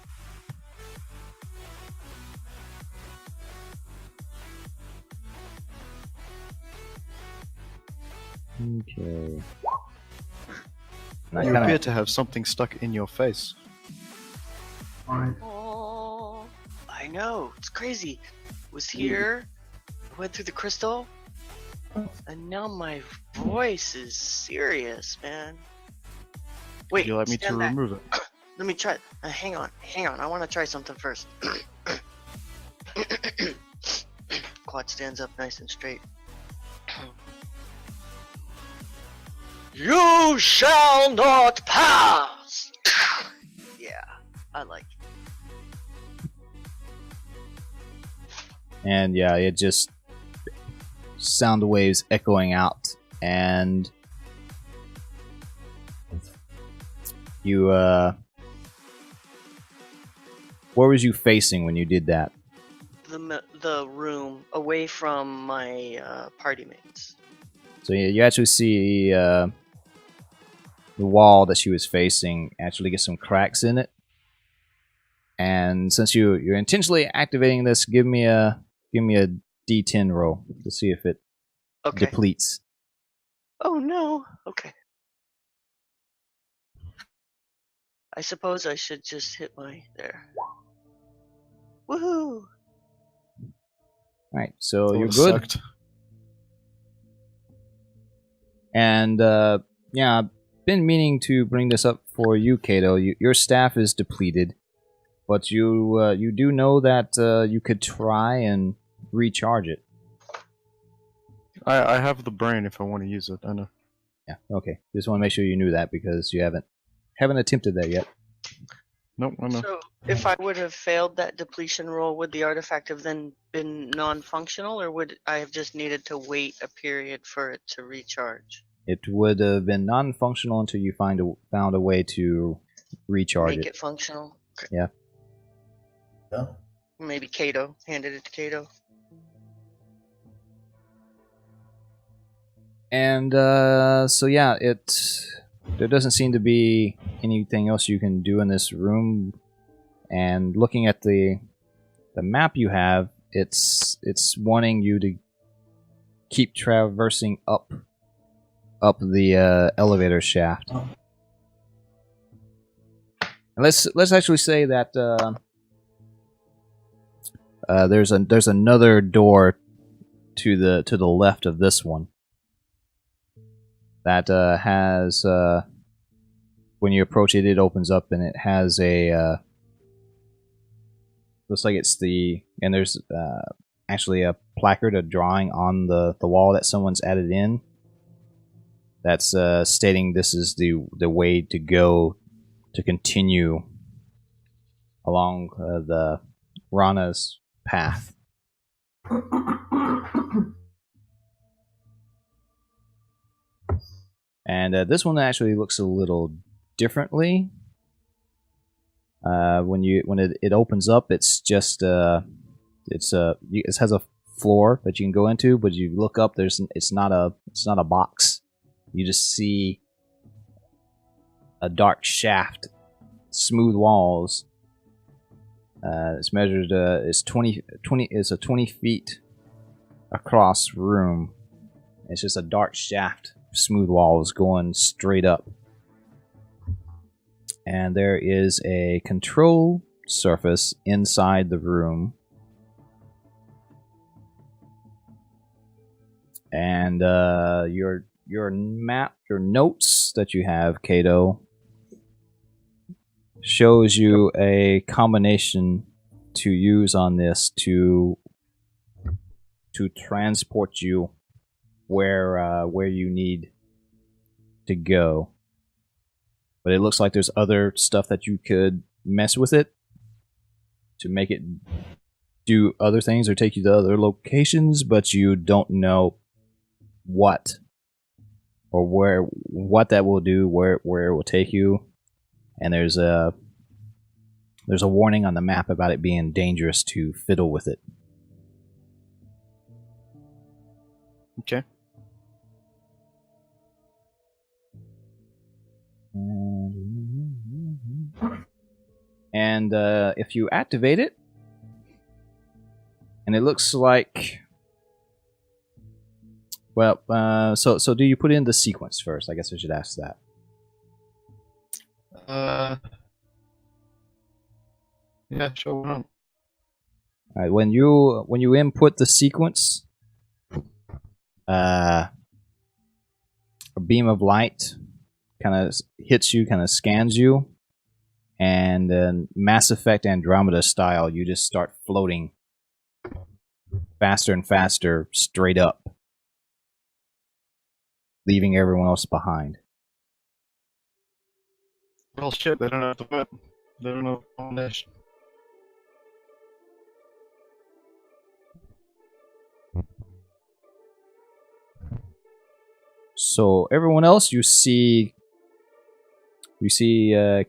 Okay. You appear to have something stuck in your face. Oh, I know. It's crazy. It was here. I went through the crystal, and now my voice is serious, man. Wait, Would you like me to stand back. remove it? Let me try. Hang on. I want to try something first. Quad stands up nice and straight. You shall not pass! Yeah, I like it. And yeah, it just sound waves echoing out, and you where was you facing when you did that? The room away from my party mates. So yeah, you actually see the wall that she was facing actually get some cracks in it. And since you're intentionally activating this, give me a D10 roll to see if it depletes. Oh no. Okay. I suppose I should just hit my there. Woohoo! Alright, so you're That good. sucked. And yeah, I've been meaning to bring this up for you, Kato. Your staff is depleted, but you do know that you could try and recharge it. I have the brain if I want to use it. I know. Yeah, okay. Just want to make sure you knew that because you haven't attempted that yet. Nope, I know. So, if I would have failed that depletion roll, would the artifact have then been non-functional, or would I have just needed to wait a period for it to recharge? It would have been non-functional until you found a way to recharge Make it functional? Okay. Yeah. No. Maybe Kato. Handed it to Kato. And so yeah, there doesn't seem to be anything else you can do in this room. And looking at the map you have, it's wanting you to keep traversing up the elevator shaft. Oh. And let's actually say that there's another door to the left of this one that has when you approach it, it opens up and it has a looks like it's and there's actually a placard, a drawing on the wall that someone's added in. That's stating this is the way to go to continue along the Rana's path. And this one actually looks a little differently. When it opens up, it's just it has a floor that you can go into, but you look up, it's not a box. You just see a dark shaft, smooth walls. It's measured. It's 20. It's a 20 feet across room. It's just a dark shaft, smooth walls going straight up. And there is a control surface inside the room. And your map, your notes that you have, Kato, shows you a combination to use on this to transport you where you need to go. But it looks like there's other stuff that you could mess with it to make it do other things or take you to other locations, but you don't know what or what that will do, where it will take you. And there's a warning on the map about it being dangerous to fiddle with it. Okay. And if you activate it, and it looks like, well, so do you put in the sequence first? I guess I should ask that. Yeah, sure. Why not? All right, when you input the sequence, a beam of light kind of hits you, kind of scans you, and then Mass Effect Andromeda style, you just start floating faster and faster straight up, leaving everyone else behind. Well, shit, they don't have the whip. They don't have the foundation. So everyone else, you see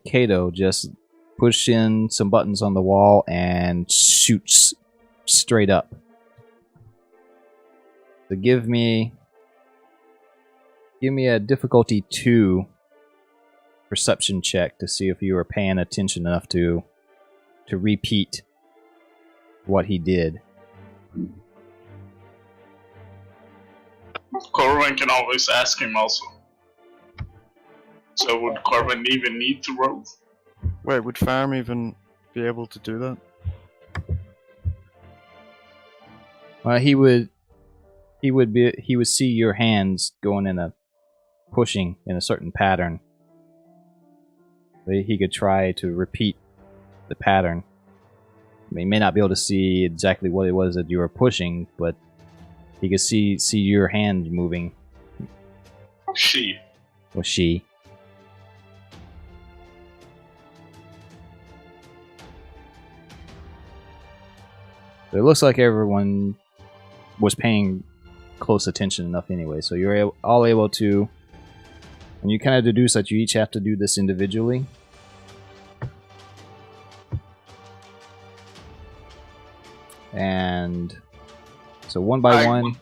Kato just push in some buttons on the wall and shoots straight up. So give me a difficulty 2 perception check to see if you were paying attention enough to repeat what he did. Corwin can always ask him also. So would Corwin even need to roll? Wait, would Farm even be able to do that? Well, he would see your hands going pushing in a certain pattern. He could try to repeat the pattern. I mean, he may not be able to see exactly what it was that you were pushing, but he could see your hand moving. She. Or she. But it looks like everyone was paying close attention enough anyway, so you're all able to, and you kind of deduce that you each have to do this individually. And so one by one.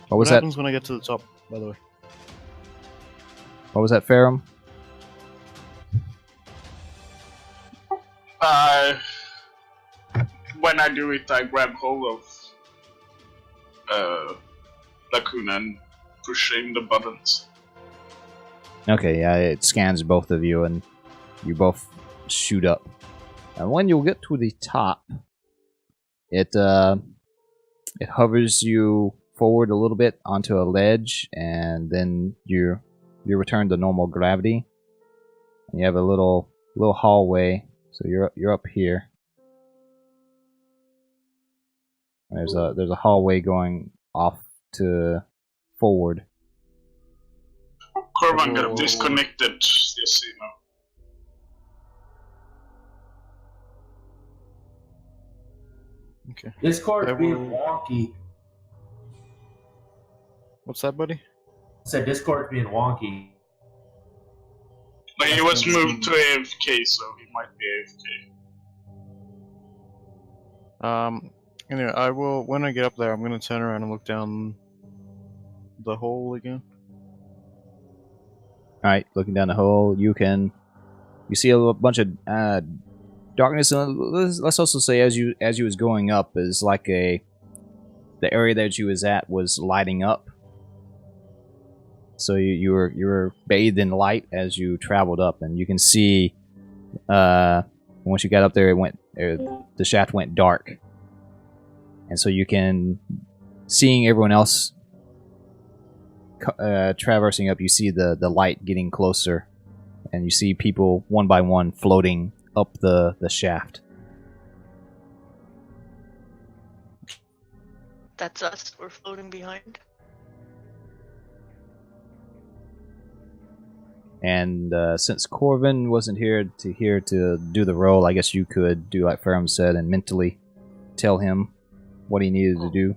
What was What that? happens when I get to the top, by the way? What was that, Ferrum? When I do it, I grab hold of Lagoon and pushing the buttons. Okay, yeah, it scans both of you, and you both shoot up. And when you get to the top, it hovers you forward a little bit onto a ledge, and then you return to normal gravity. And you have a little hallway, so you're up here. And there's a hallway going off to forward. Corban got disconnected, yes, you know. Okay. Discord I being will- wonky. What's that, buddy? I said Discord's being wonky. But he was moved to AFK, so he might be AFK. Anyway, I will. When I get up there, I'm gonna turn around and look down the hole again. Alright, looking down the hole, you see a bunch of darkness. And let's also say as you was going up, is like the area that you was at was lighting up. So you were bathed in light as you traveled up, and you can see once you got up there, the shaft went dark, and so you can, seeing everyone else traversing up, you see the light getting closer, and you see people one by one floating up the shaft. That's us. We're floating behind. And since Corvin wasn't here to do the roll, I guess you could do like Ferrum said and mentally tell him what he needed to do.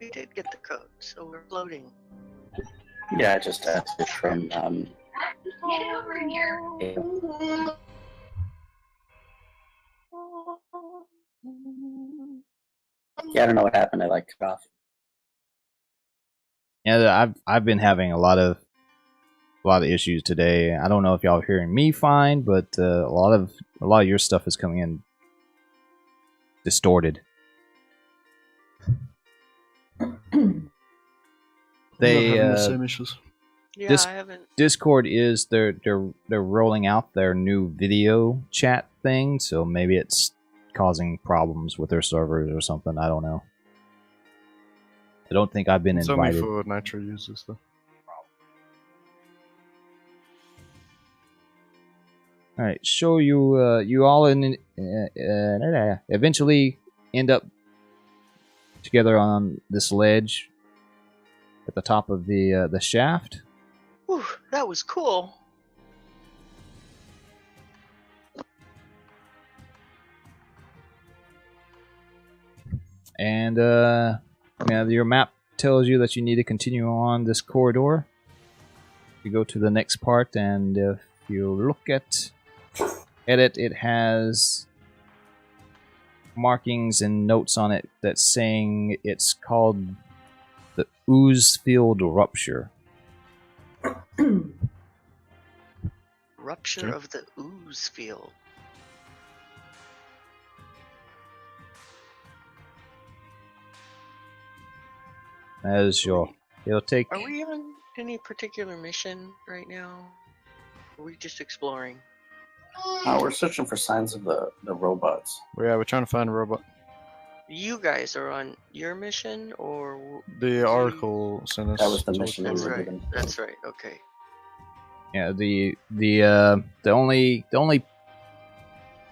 We did get the code, so we're floating. Yeah, I just asked it from Get over here. yeah, I don't know what happened. I like cut off. Yeah, I've been having a lot of issues today. I don't know if y'all are hearing me fine, but a lot of your stuff is coming in distorted. They I'm having the same issues. Yeah, I haven't. Discord is they're rolling out their new video chat thing, so maybe it's causing problems with their servers or something. I don't know. I don't think I've been It's invited. only for Nitro users, though. All right, so you all eventually end up together on this ledge at the top of the shaft. Whew, that was cool. And your map tells you that you need to continue on this corridor. You go to the next part, and if you look at it, it has markings and notes on it that's saying it's called the Ooze Field Rupture. Rupture of the ooze field. As you'll take. Are we on any particular mission right now? Or are we just exploring? We're searching for signs of the robots. Well, yeah, we're trying to find a robot. You guys are on your mission, or The Oracle sent us. That was the to mission look we that's for were it. right. given. That's right. Okay. Yeah, the only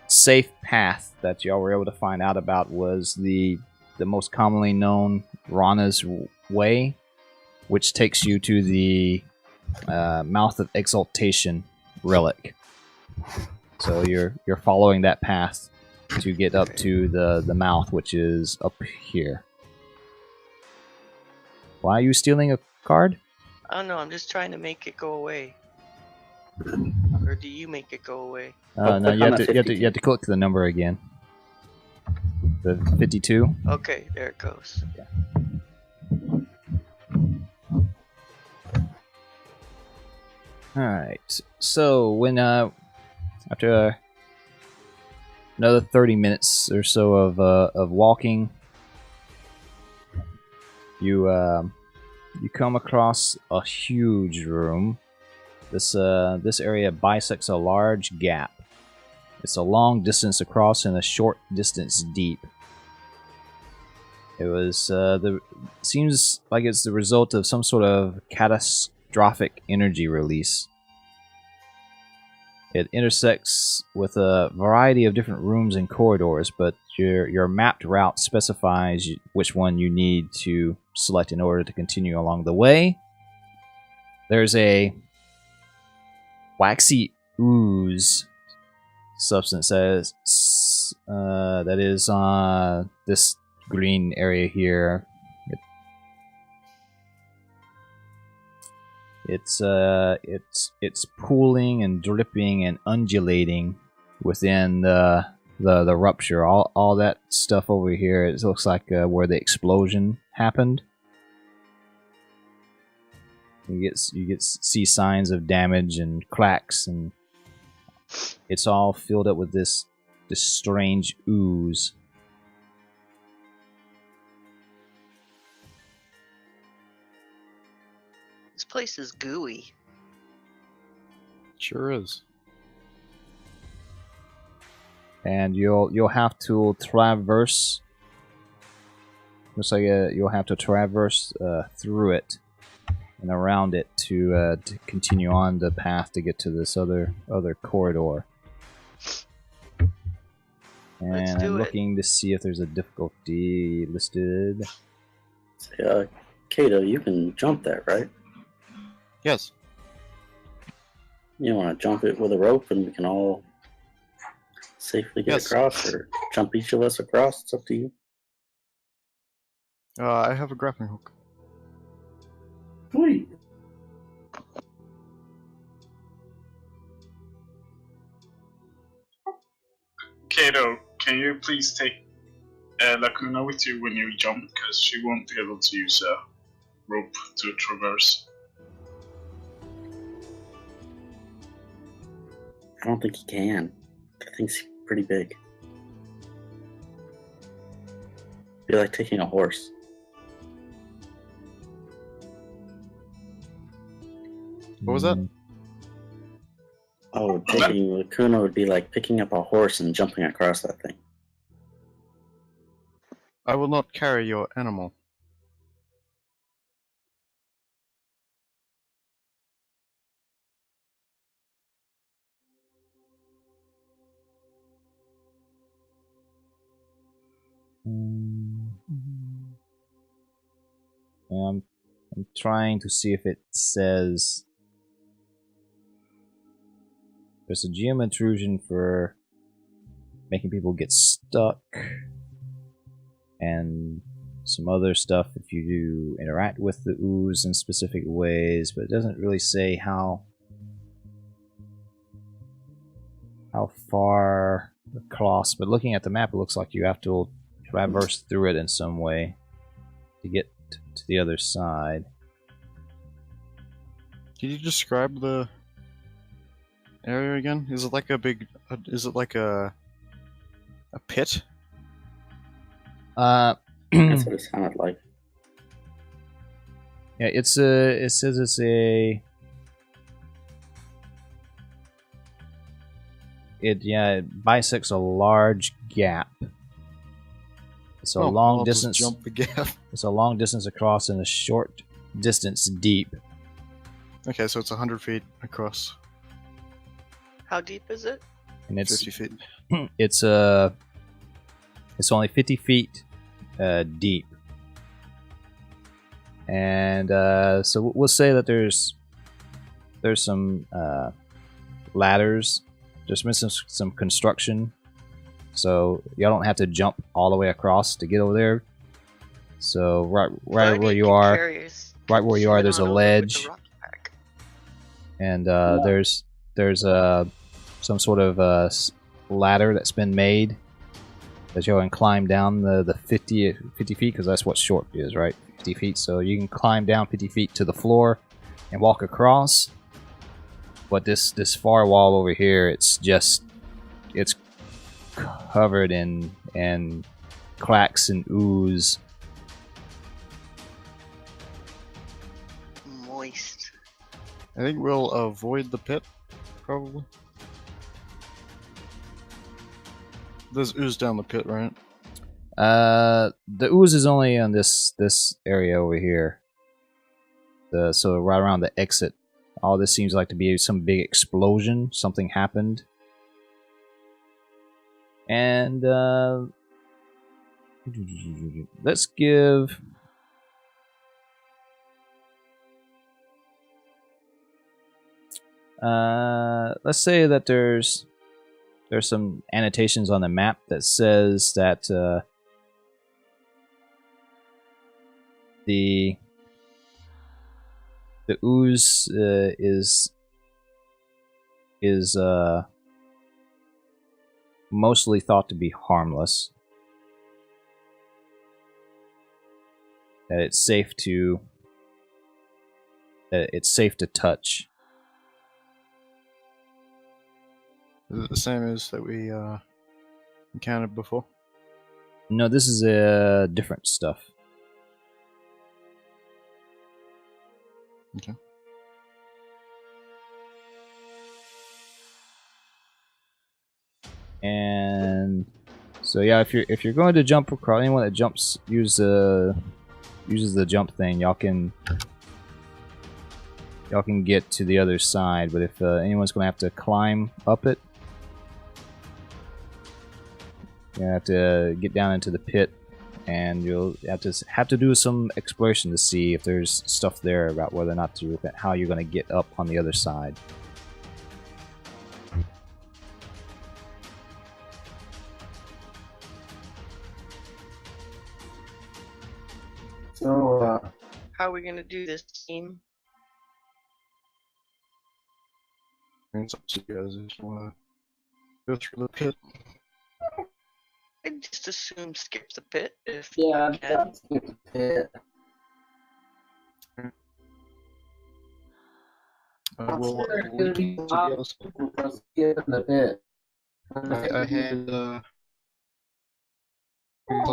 safe path that y'all were able to find out about was the most commonly known Rana's Way, which takes you to the Mouth of Exaltation relic. So you're following that path to get up to the mouth, which is up here. Why are you stealing a card? I don't know. I'm just trying to make it go away. Or do you make it go away? Oh, No, click you on have the to 52. click the number again. The 52. Okay, there it goes. All right. So when after another 30 minutes or so of walking, you come across a huge room. This area bisects a large gap. It's a long distance across and a short distance deep. It was seems like it's the result of some sort of catastrophic energy release. It intersects with a variety of different rooms and corridors, but your mapped route specifies which one you need to select in order to continue along the way. There's a waxy ooze substance that is on this green area here. It's pooling and dripping and undulating within the rupture. All that stuff over here, it looks like where the explosion happened. You see signs of damage and cracks, and it's all filled up with this strange ooze. This place is gooey. Sure is. And you'll have to traverse. Looks like you'll have to traverse through it and around it to continue on the path to get to this other corridor. And I'm looking to see if there's a difficulty listed. Kato, you can jump that, right? Yes. You want to jump it with a rope and we can all safely get across, or jump each of us across? It's up to you. I have a grappling hook. Sweet. Kato, can you please take Lacuna with you when you jump? Because she won't be able to use a rope to traverse. I don't think he can. That thing's pretty big. It'd be like taking a horse. What was that? Oh, taking Lacuna would be like picking up a horse and jumping across that thing. I will not carry your animal. I'm trying to see if it says there's a GM intrusion for making people get stuck, and some other stuff if you do interact with the ooze in specific ways, but it doesn't really say how far across. But looking at the map, it looks like you have to traverse through it in some way to get to the other side. Can you describe the area again? Is it like a big? Is it like a pit? That's what it sounded like. Yeah, it says it's a. It bisects a large gap. It's a long distance. Just jump the gap. It's a long distance across and a short distance deep. Okay, so it's 100 feet across. How deep is it? And it's 50 feet. It's only 50 feet deep. And so we'll say that there's some ladders. There's been some construction, so y'all don't have to jump all the way across to get over there. So right where you are, there's a ledge, and there's some sort of ladder that's been made that you can climb down the 50 feet, because that's what short is, right? 50 feet. So you can climb down 50 feet to the floor and walk across. But this far wall over here, it's covered in cracks and ooze. moist. I think we'll avoid the pit, probably. There's ooze down the pit, right? The ooze is only on this area over here. So right around the exit. All this seems like to be some big explosion. Something happened. And let's give. Let's say that there's some annotations on the map that says that the ooze is mostly thought to be harmless. That it's safe to touch. Is it the same as that we encountered before? No, this is different stuff. Okay. And so yeah, if you're going to jump across, anyone that jumps uses the jump thing, y'all can get to the other side. But if anyone's going to have to climb up it, you have to get down into the pit, and you'll have to do some exploration to see if there's stuff there about whether or not how you're going to get up on the other side. So, How are we gonna do this, team? It's up to you guys if you want to go through the pit. I'd just assume skip the pit if yeah, you can. let's get the pit. We'll Consider it leap to be to the other side. for skipping the pit. I had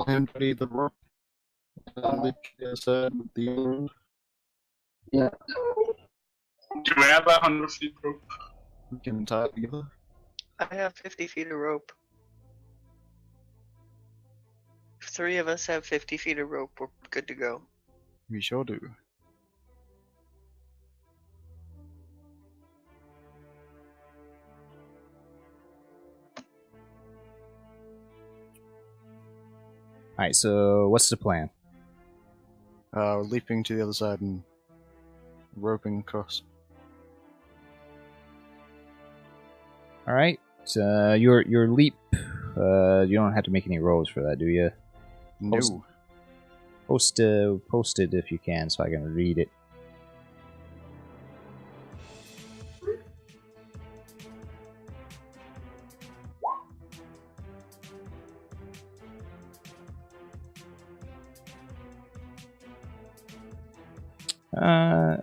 empty the rope and leap to the other side with the other end. Yeah. Do we have 100 feet rope? We can tie it together. I have 50 feet of rope. If 3 of us have 50 feet of rope, we're good to go. We sure do. Alright, so what's the plan? Leaping to the other side and roping across. Alright, so your leap, you don't have to make any rolls for that, do you? No. Post it if you can so I can read it.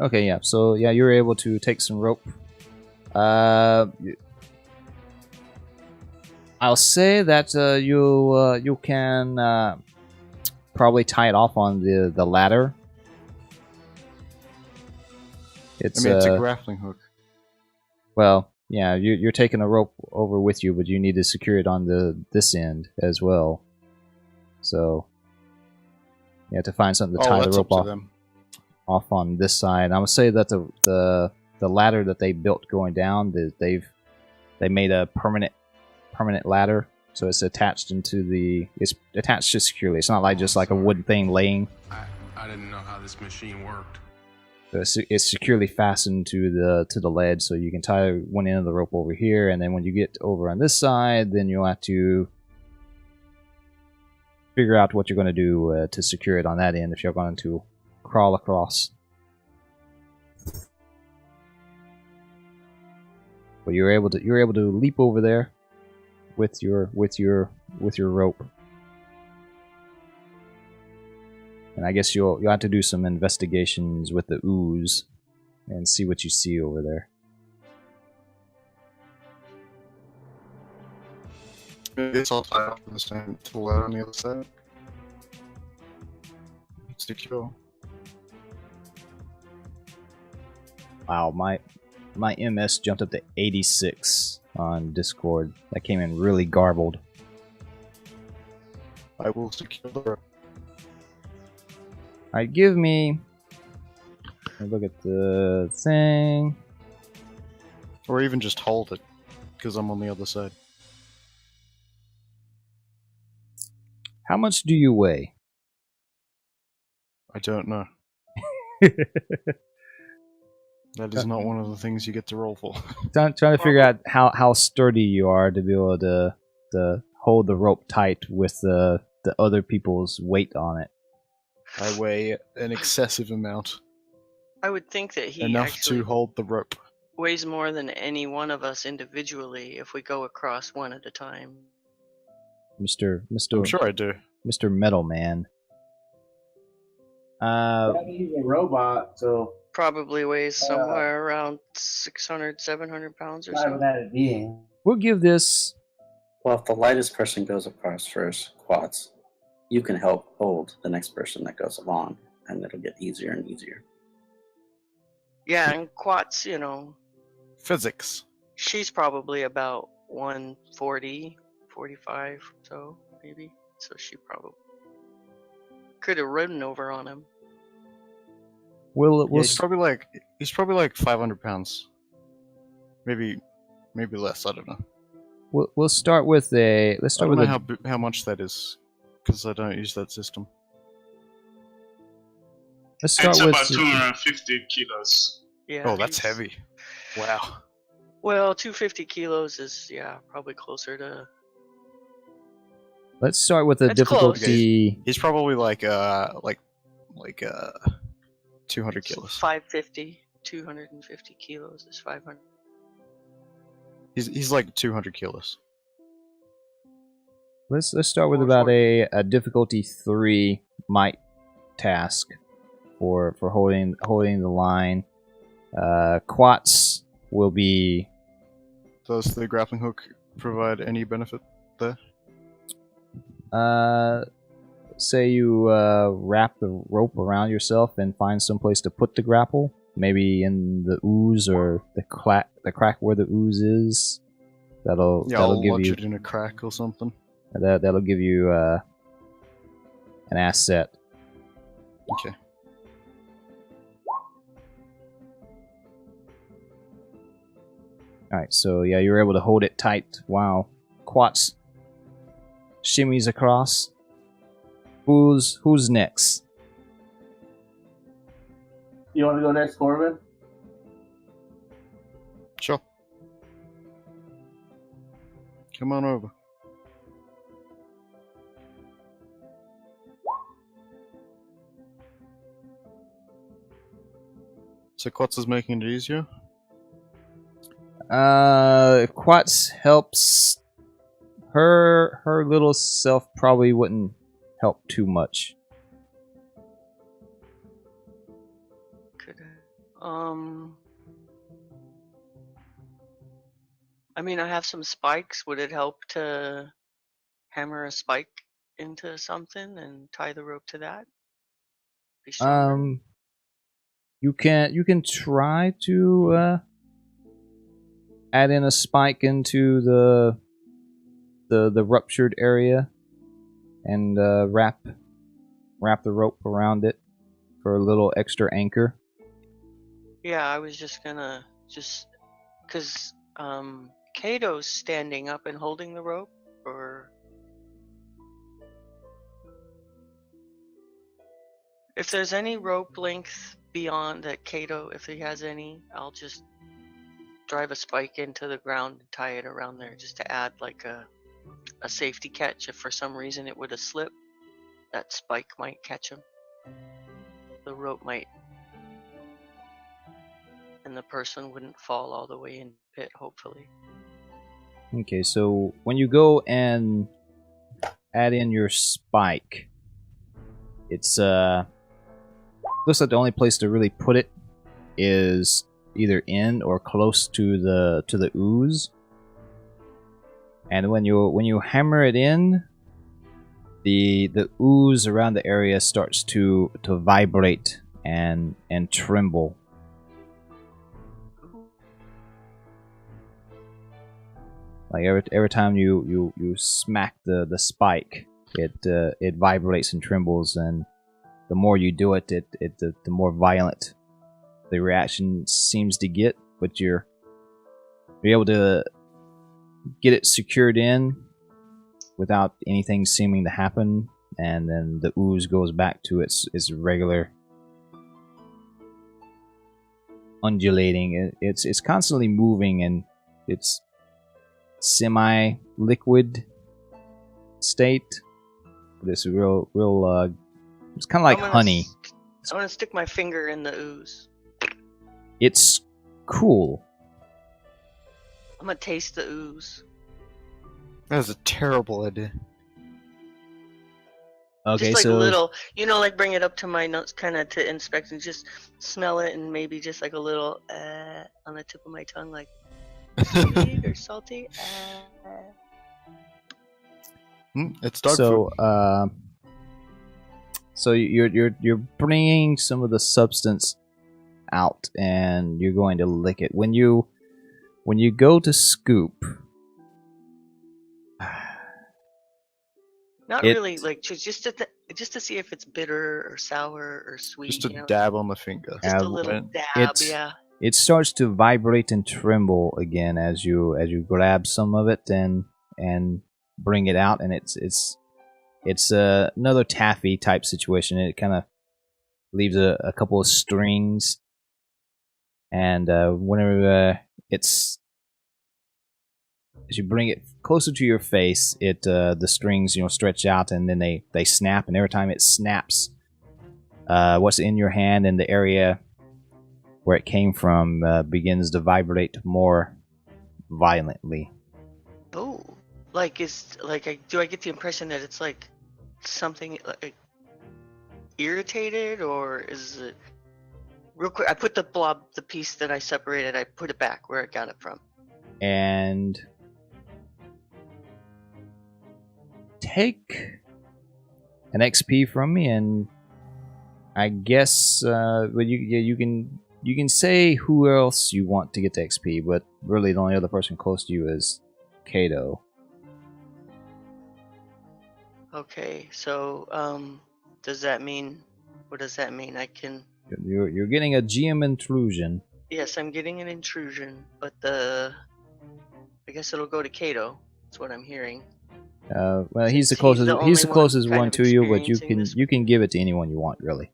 Okay, yeah. So yeah, you're able to take some rope. I'll say that you can probably tie it off on the ladder. It's it's a grappling hook. well, yeah. You're taking a rope over with you, but you need to secure it on this end as well. So you have to find something to tie the rope off on this side. I would say that the ladder that they built going down, they made a permanent ladder, so it's attached it's attached just securely. It's not like just like a wooden thing laying. I didn't know how this machine worked. So it's securely fastened to the ledge, so you can tie one end of the rope over here, and then when you get over on this side, then you'll have to figure out what you're going to do to secure it on that end if you're going to crawl across. But you're able to leap over there with your rope. And I guess you'll have to do some investigations with the ooze and see what you see over there. It's all tied off to the same to the ladder on the other side. It's secure. Wow, my MS jumped up to 86 on Discord. That came in really garbled. I will secure the rope. Alright, give me... Look at the thing. Or even just hold it, because I'm on the other side. How much do you weigh? I don't know. That is not one of the things you get to roll for. Trying to figure out how sturdy you are to be able to hold the rope tight with the other people's weight on it. I weigh an excessive amount. I would think that he Enough actually to hold the rope. weighs more than any one of us individually if we go across one at a time. Mr. I'm sure I do. Mr. Metal Man. He's a robot, so Probably weighs somewhere around 600, 700 pounds or not even so. that a being. We'll give this... Well, if the lightest person goes across first, Quats, you can help hold the next person that goes along, and it'll get easier and easier. Yeah, and Quats, you know, Physics. she's probably about 140, 45, so maybe. So she probably could have ridden over on him. We'll Yeah, he's probably like 500 pounds. Maybe less. I don't know. we'll start with a... Let's I start don't with know how much that is, because I don't use that system. Let's start It's with... about 250 kilos. Yeah. Oh, that's he's- heavy. Wow. Well, 250 kilos is, yeah, probably closer to... Let's start with the That's close. difficulty... He's probably like 200 kilos. 550, 250 kilos is 500. He's like 200 kilos. Let's start with about a difficulty 3 might task for holding the line. Quats will be... Does the grappling hook provide any benefit there? Say you wrap the rope around yourself and find some place to put the grapple. Maybe in the ooze or the crack where the ooze is. That'll I'll give lodge you it in a crack or something. that'll give you an asset. Okay. All right, so yeah, you were able to hold it tight. Wow, Quats shimmies across. Who's next? You want to go next, Corbin? Sure. Come on over. So Quats is making it easier? Quats helps. Her little self probably wouldn't help too much. Could I mean, I have some spikes. Would it help to hammer a spike into something and tie the rope to that? Be stronger? You can try to add in a spike into the ruptured area and wrap the rope around it for a little extra anchor. Yeah, I was just gonna because Kato's standing up and holding the rope, or if there's any rope length beyond that Kato, if he has any, I'll just drive a spike into the ground and tie it around there just to add like a safety catch. If for some reason it would have slipped, that spike might catch him. The rope might, and the person wouldn't fall all the way in the pit, hopefully. Okay, so when you go and add in your spike, it's looks like the only place to really put it is either in or close to the ooze. And when you hammer it in, the ooze around the area starts to vibrate and tremble. Like every time you smack the spike, it vibrates and trembles, and the more you do it, the more violent the reaction seems to get. But you're able to get it secured in without anything seeming to happen, and then the ooze goes back to its regular undulating. It's constantly moving, and it's semi-liquid state. This real it's kind of like honey. I'm gonna stick my finger in the ooze. It's cool. I'm gonna taste the ooze. That's a terrible idea. Okay, just like so a little, like bring it up to my nose, kind of to inspect and just smell it, and maybe just like a little on the tip of my tongue, like sweet or salty. It's dog food. So you're bringing some of the substance out, and you're going to lick it. When you go to scoop, not really, like just to see if it's bitter or sour or sweet. Just a dab on the finger. Just a little dab, yeah. It starts to vibrate and tremble again as you grab some of it and bring it out, and it's another taffy type situation. It kind of leaves a couple of strings, and whenever as you bring it closer to your face, the strings stretch out, and then they snap, and every time it snaps, what's in your hand and the area where it came from begins to vibrate more violently. Oh, do I get the impression that it's like something like irritated, or is it real quick? I put the piece that I separated, I put it back where I got it from. And take an XP from me, and I guess you can say who else you want to get the XP, but really the only other person close to you is Kato. Okay, so what does that mean? I can. You're getting a GM intrusion. Yes, I'm getting an intrusion, but I guess it'll go to Kato. That's what I'm hearing. Well, he's the Since closest. He's the closest one to you, but experiencing you can give it to anyone you want, really.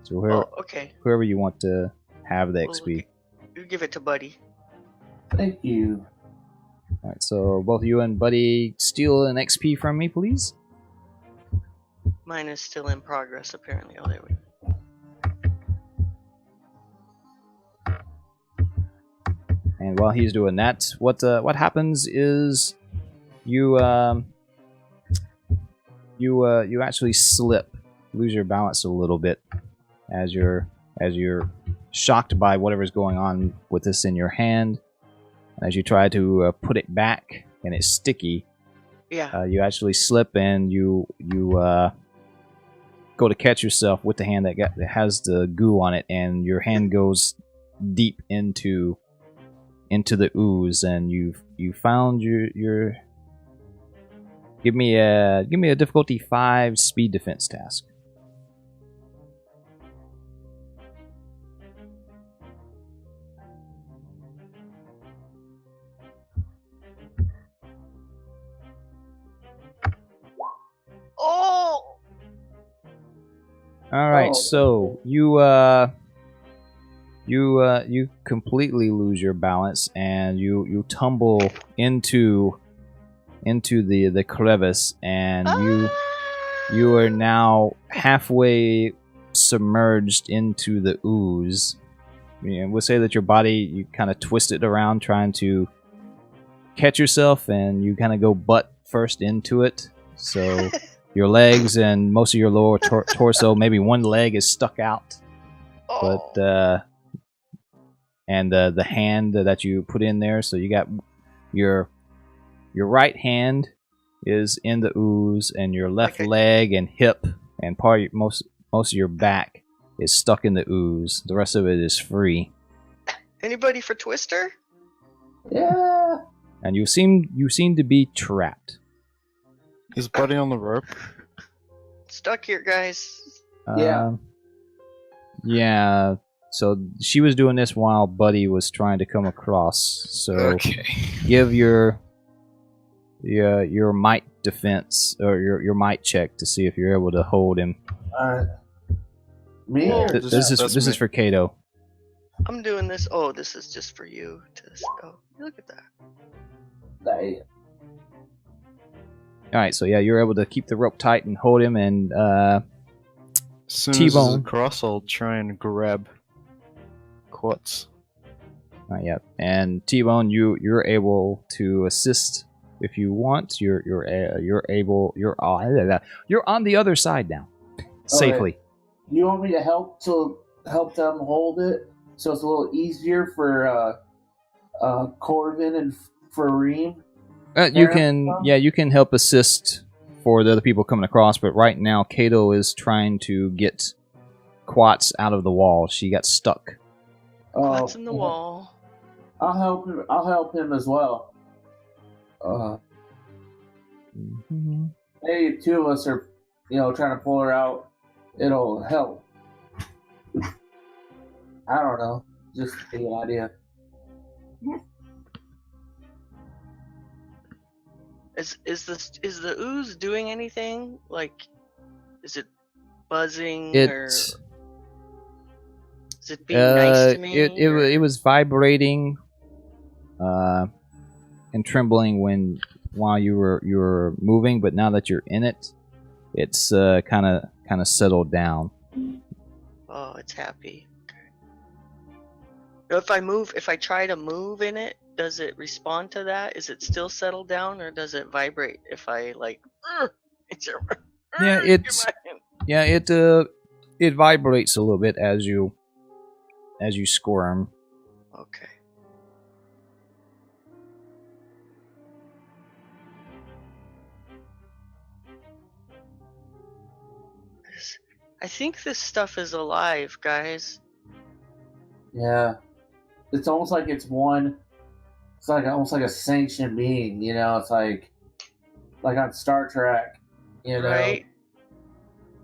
So okay. whoever you want to have the XP. You give it to Buddy. Thank you. All right, so both you and Buddy steal an XP from me, please. Mine is still in progress, apparently. Oh, there we go. And while he's doing that, what happens is you actually lose your balance a little bit as you're shocked by whatever's going on with this in your hand. And as you try to put it back, and it's sticky. Yeah. You actually slip, and you go to catch yourself with the hand that has the goo on it, and your hand goes deep into the ooze, and you found your give me a difficulty 5 speed defense task. Oh! All right, so you completely lose your balance, and you tumble into the crevice, and you are now halfway submerged into the ooze. We'll say that your body, you kind of twist it around trying to catch yourself, and you kind of go butt first into it. So your legs and most of your lower torso, maybe one leg is stuck out, but and the hand that you put in there, so you got your right hand is in the ooze, and your left leg and hip and most of your back is stuck in the ooze. The rest of it is free. Anybody for Twister? Yeah. and you seem to be trapped. Is Buddy on the rope? Stuck here, guys. Yeah. Yeah. So she was doing this while Buddy was trying to come across. So Okay. give your might defense or your might check to see if you're able to hold him. Alright. Me? Whoa. or- This That's is me. for Kato. I'm doing this. Oh, this is just for you. Oh, look at that. They- All right. So yeah, you're able to keep the rope tight and hold him, and As soon as T-Bone. it's across, I'll try and grab Quats. not yet. And T-Bone, you're able to assist if you want. You're able. You're on the other side now, safely. You want me to help them hold it so it's a little easier for Corvin and for Reem? You can help assist for the other people coming across, but right now Kato is trying to get Quats out of the wall. She got stuck. What's in the wall? I'll help him. I'll help him as well. Maybe if two of us are, trying to pull her out, it'll help. I don't know. Just an idea. Is the ooze doing anything? Like, is it buzzing or is it being nice to me? It was vibrating, and trembling while you were moving, but now that you're in it, it's kind of settled down. Oh, it's happy. Okay. If I try to move in it, does it respond to that? Is it still settled down, or does it vibrate if I like? It vibrates a little bit as you squirm. Okay. I think this stuff is alive, guys. Yeah. It's almost like it's one. It's like almost like a sanctioned being, It's like on Star Trek, Right?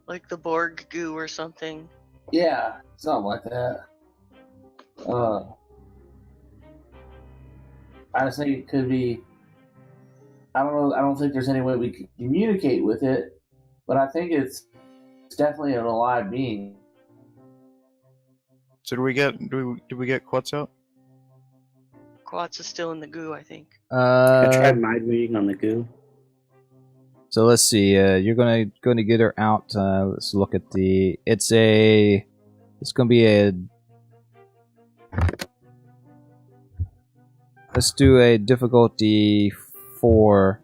Like the Borg goo or something. Yeah, something like that. I just think it could be. I don't know. I don't think there's any way we could communicate with it, but I think it's definitely an alive being. So did we get Quats out? Quats is still in the goo, I think. I tried mind reading on the goo. So let's see. You're going to get her out. Let's look at the. It's going to be a. Let's do a difficulty 4.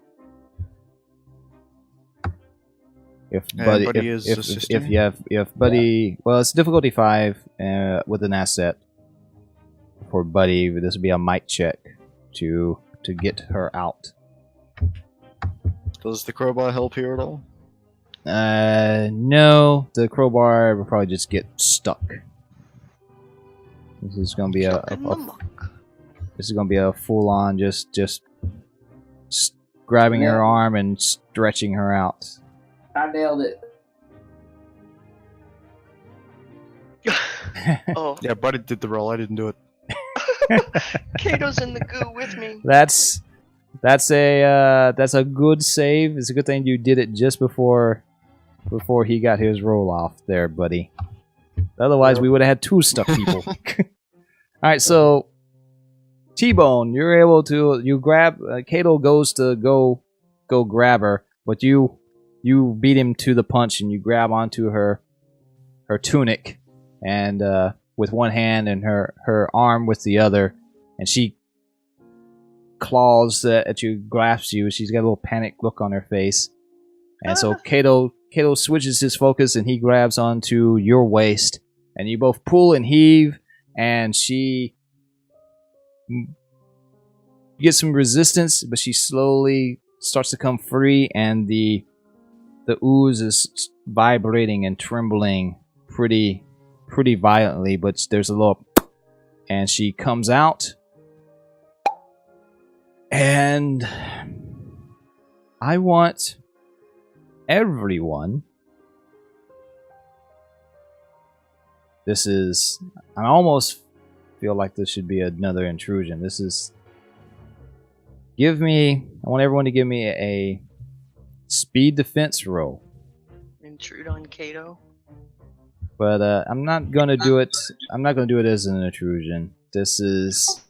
If Buddy, Buddy is assisting? if Buddy, well, it's difficulty 5 with an asset. For Buddy, this would be a might check to get her out. Does the crowbar help here at all? No, the crowbar will probably just get stuck. This is gonna be this is gonna be a full on just grabbing her arm and stretching her out. I nailed it. Oh, Yeah, Buddy did the roll. I didn't do it. Kato's in the goo with me. That's a good save. It's a good thing you did it just before he got his roll off there, buddy. Otherwise, we would have had 2 stuck people. All right, so T-Bone, you're able to grab. Kato goes to go grab her, but you beat him to the punch and you grab onto her tunic and with one hand and her arm with the other, and she claws at you, grasps you. She's got a little panic look on her face, and so Kato switches his focus and he grabs onto your waist, and you both pull and heave, and she gets some resistance, but she slowly starts to come free, and the ooze is vibrating and trembling pretty violently, but there's a little, and she comes out, And I want everyone. This is. I almost feel like this should be another intrusion. This is. I want everyone to give me a speed defense roll. Intrude on Kato. But I'm not gonna do it. I'm not gonna do it as an intrusion. This is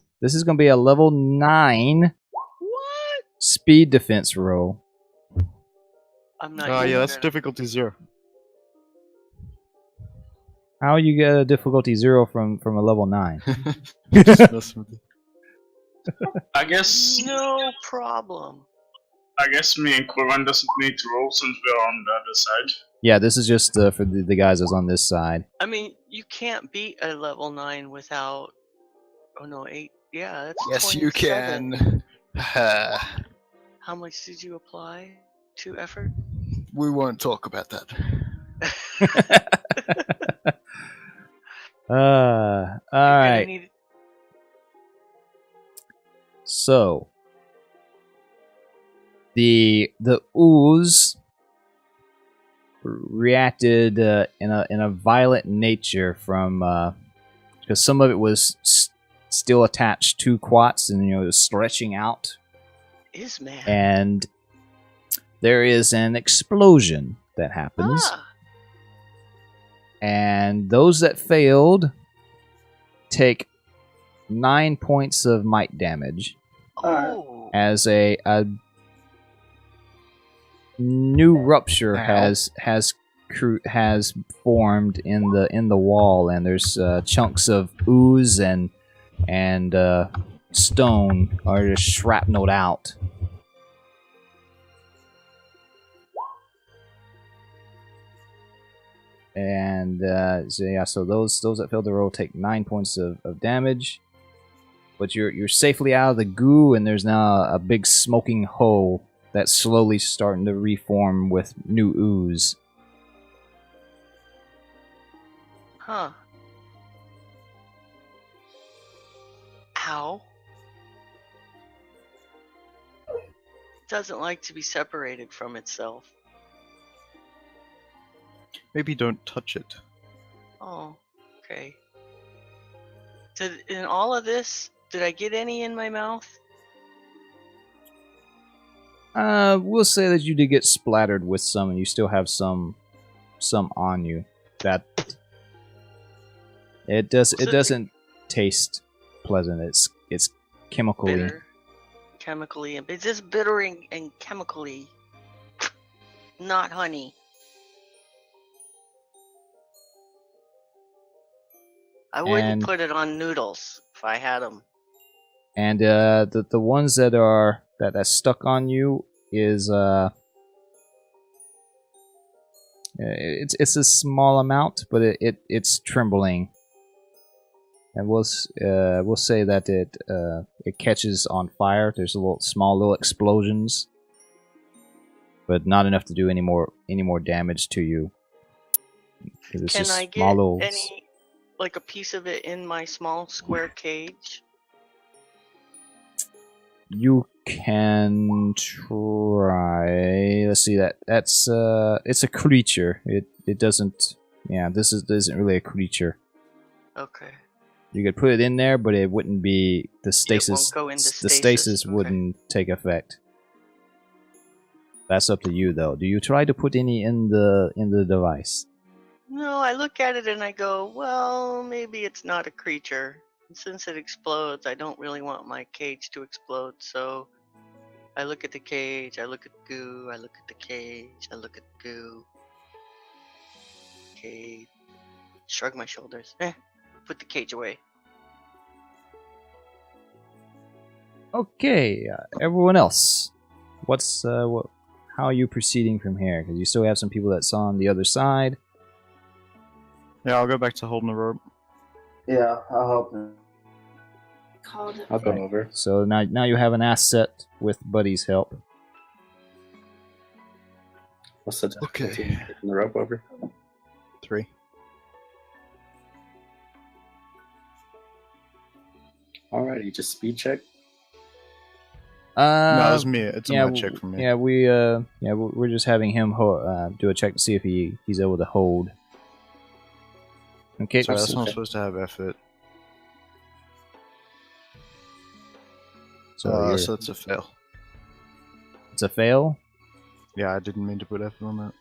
gonna be a level 9 What? speed defense roll. I'm not. Oh even yeah, that's gonna- difficulty 0. How you get a difficulty 0 from a level 9? Just messing with you. I guess No problem. me and Corbin doesn't need to roll since we're on the other side. Yeah, this is just for the guys that's on this side. I mean, you can't beat a level 9 without. Oh no, 8. Yeah, that's. Yes, you 27. can. How much did you apply to effort? We won't talk about that. All You're gonna right. need- So the ooze reacted in a violent nature from because some of it was still attached to Quats and it was stretching out, Is man. and there is an explosion that happens, and those that failed take 9 points of might damage Oh. as a new rupture Ow. has formed in the wall, and there's chunks of ooze and stone are just shrapneled out. And so those that failed the roll take 9 points of damage. But you're safely out of the goo, and there's now a big smoking hole that's slowly starting to reform with new ooze. Huh. Ow. Doesn't like to be separated from itself. Maybe don't touch it. Oh, okay. In all of this, did I get any in my mouth? We'll say that you did get splattered with some, and you still have some on you. That it doesn't taste pleasant. It's chemically. Bitter. Chemically. It's just bitter and chemically. Not honey. I wouldn't And- put it on noodles if I had them. And the ones that's stuck on you is it's a small amount, but it's trembling. And we'll say that it catches on fire. There's small little explosions, but not enough to do any more damage to you. 'Cause it's Can just I small get little- any, like a piece of it in my small square cage? You can try. Let's see that's it's a creature. It doesn't. Yeah, this isn't really a creature. Okay. You could put it in there, but it wouldn't be the stasis. go into The stasis, stasis okay. wouldn't take effect. That's up to you, though. Do you try to put any in the device? No, I look at it and I go, well, maybe it's not a creature. And since it explodes, I don't really want my cage to explode, so I look at the cage, I look at the goo, I look at the cage, I look at the goo. Cage. Shrug my shoulders. Put the cage away. Okay, everyone else, how are you proceeding from here? Because you still have some people that's on the other side. Yeah, I'll go back to holding the rope. Yeah, I'll help him. Called. I'll go Okay. over. So now you have an asset with Buddy's help. What's the Okay. difficulty in taking the rope over? 3. Alrighty, just speed check. No, it was me. It's a yeah, med check from me. Yeah, we're just having him do a check to see if he's able to hold. Okay. Sorry, that's not supposed to have effort. So So it's a fail. it's a fail. Yeah, I didn't mean to put effort on that.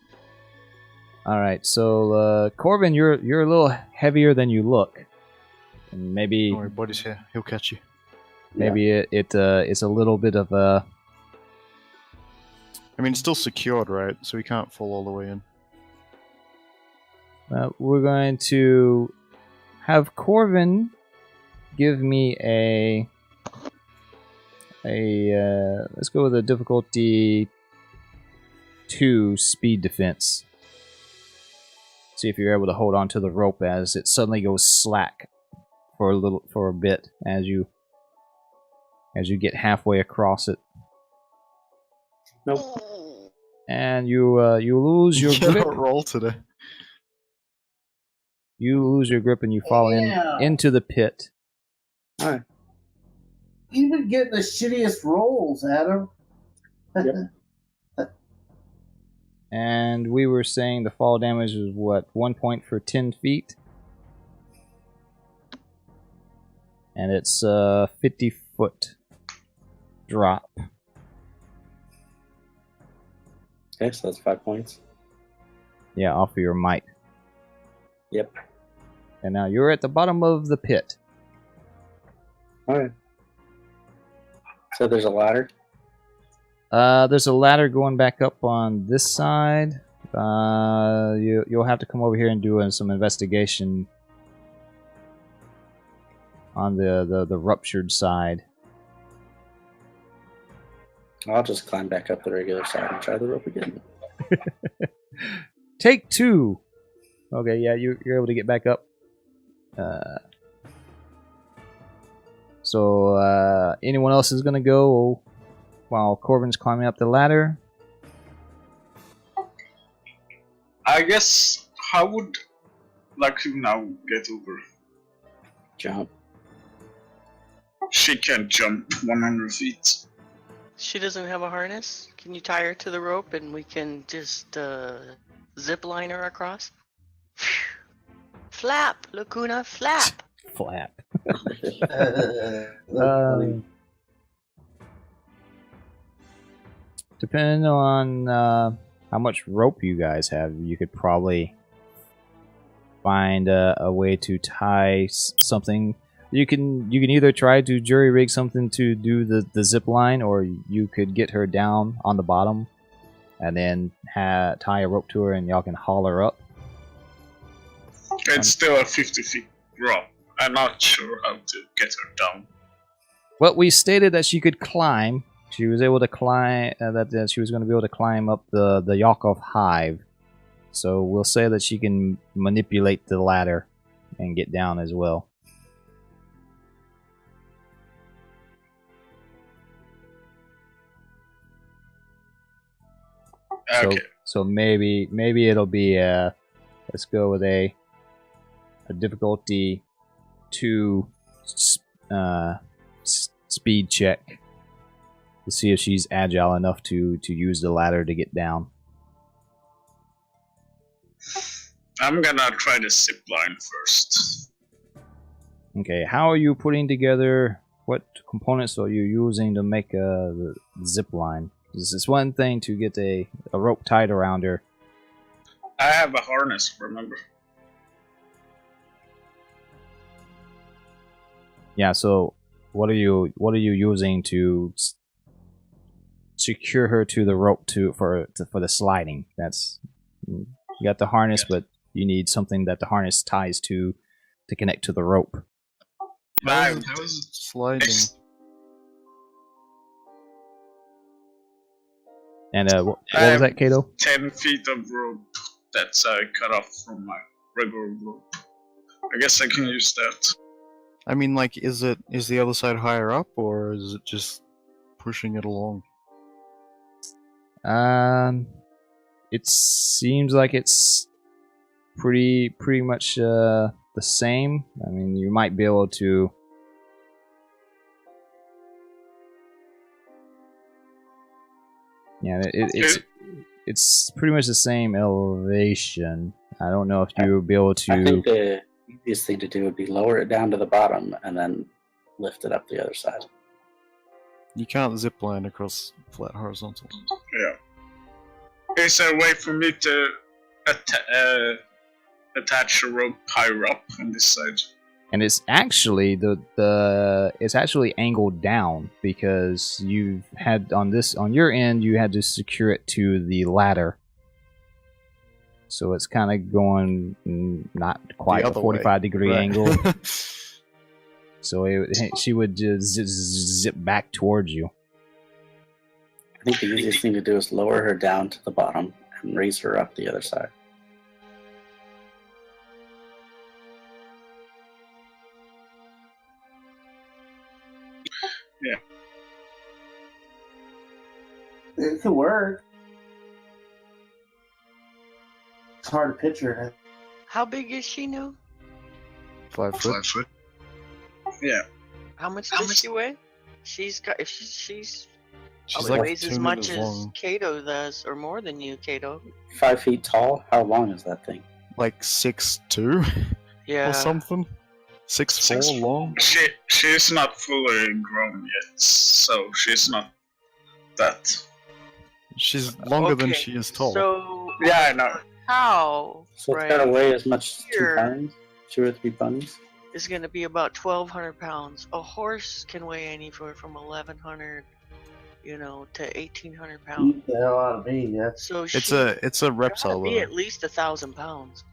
All right. So Corbin, you're a little heavier than you look, and maybe Don't worry, buddy's here. He'll catch you. maybe it's a little bit of a. I mean, it's still secured, right? So he can't fall all the way in. We're going to have Corvin give me a let's go with a difficulty 2 speed defense. See if you're able to hold on to the rope as it suddenly goes slack for a bit as you get halfway across it. Nope. And you lose your grip. Roll today. You lose your grip and you fall into the pit. All right. You've been getting the shittiest rolls, Adam. Yep. And we were saying the fall damage is what, 1 point for 10 feet? And it's a 50-foot drop. Okay, so that's 5 points. Yeah, off of your might. Yep. And now you're at the bottom of the pit. All right. So there's a ladder. There's a ladder going back up on this side. You'll have to come over here and do some investigation on the ruptured side. I'll just climb back up the regular side and try the rope again. Take 2. Okay, yeah, you're able to get back up. So anyone else is gonna go while Corbin's climbing up the ladder? I guess how would Lucky now get over? Jump. She can't jump 100 feet. She doesn't have a harness. Can you tie her to the rope and we can just zip line her across? Flap, Lacuna, flap. Flap. Depending on how much rope you guys have, you could probably find a way to tie something. You can either try to jury rig something to do the zip line, or you could get her down on the bottom and then tie a rope to her and y'all can haul her up. It's still a 50 feet drop. I'm not sure how to get her down. Well, we stated that she could climb. She was able to climb. That she was going to be able to climb up the Yakov hive. So we'll say that she can manipulate the ladder and get down as well. Okay. So maybe it'll be let's go with a difficulty 2 speed check to see if she's agile enough to use the ladder to get down. I'm gonna try the zip line first. Okay, how are you putting together? What components are you using to make the zip line? It's one thing to get a rope tied around her. I have a harness, remember? Yeah. So what are you using to secure her to the rope for the sliding? You got the harness, but you need something that the harness ties to connect to the rope. How is it sliding? And what was that, Kato? 10 feet of rope that's cut off from my regular rope. I guess I can use that. I mean, like, is the other side higher up, or is it just pushing it along? It seems like it's pretty much the same. I mean, you might be able to Yeah, it's pretty much the same elevation. I don't know if you will be able I think to. the easiest thing to do would be lower it down to the bottom and then lift it up the other side. You can't zip line across flat horizontal. Yeah. Is there a way for me to attach a rope higher up on this side? And it's actually it's actually angled down because you've had on your end you had to secure it to the ladder. So it's kind of going not quite a 45-degree angle. So she would just zip back towards you. I think the easiest thing to do is lower her down to the bottom and raise her up the other side. Yeah. It could work. It's hard to picture. How big is she now? 5 foot. 5 foot. Yeah. How much does she weigh? She's got if she's She's probably like weighs 2 as much meters as long. Kato does, or more than you, Kato. 5 feet tall? How long is that thing? Like 6'2" Yeah. or something. 6'4" long. She's not fully grown yet, so she's not that. She's longer than Okay, she is tall. So Yeah, I know. how So it's gotta weigh as much as 2 Here. ponies? 2 or 3 ponies? is going to be about 1,200 pounds. A horse can weigh anywhere from 1,100, to 1,800 pounds. Eat the hell out of me. That's So It's she a reptile gotta be though. at least 1,000 pounds.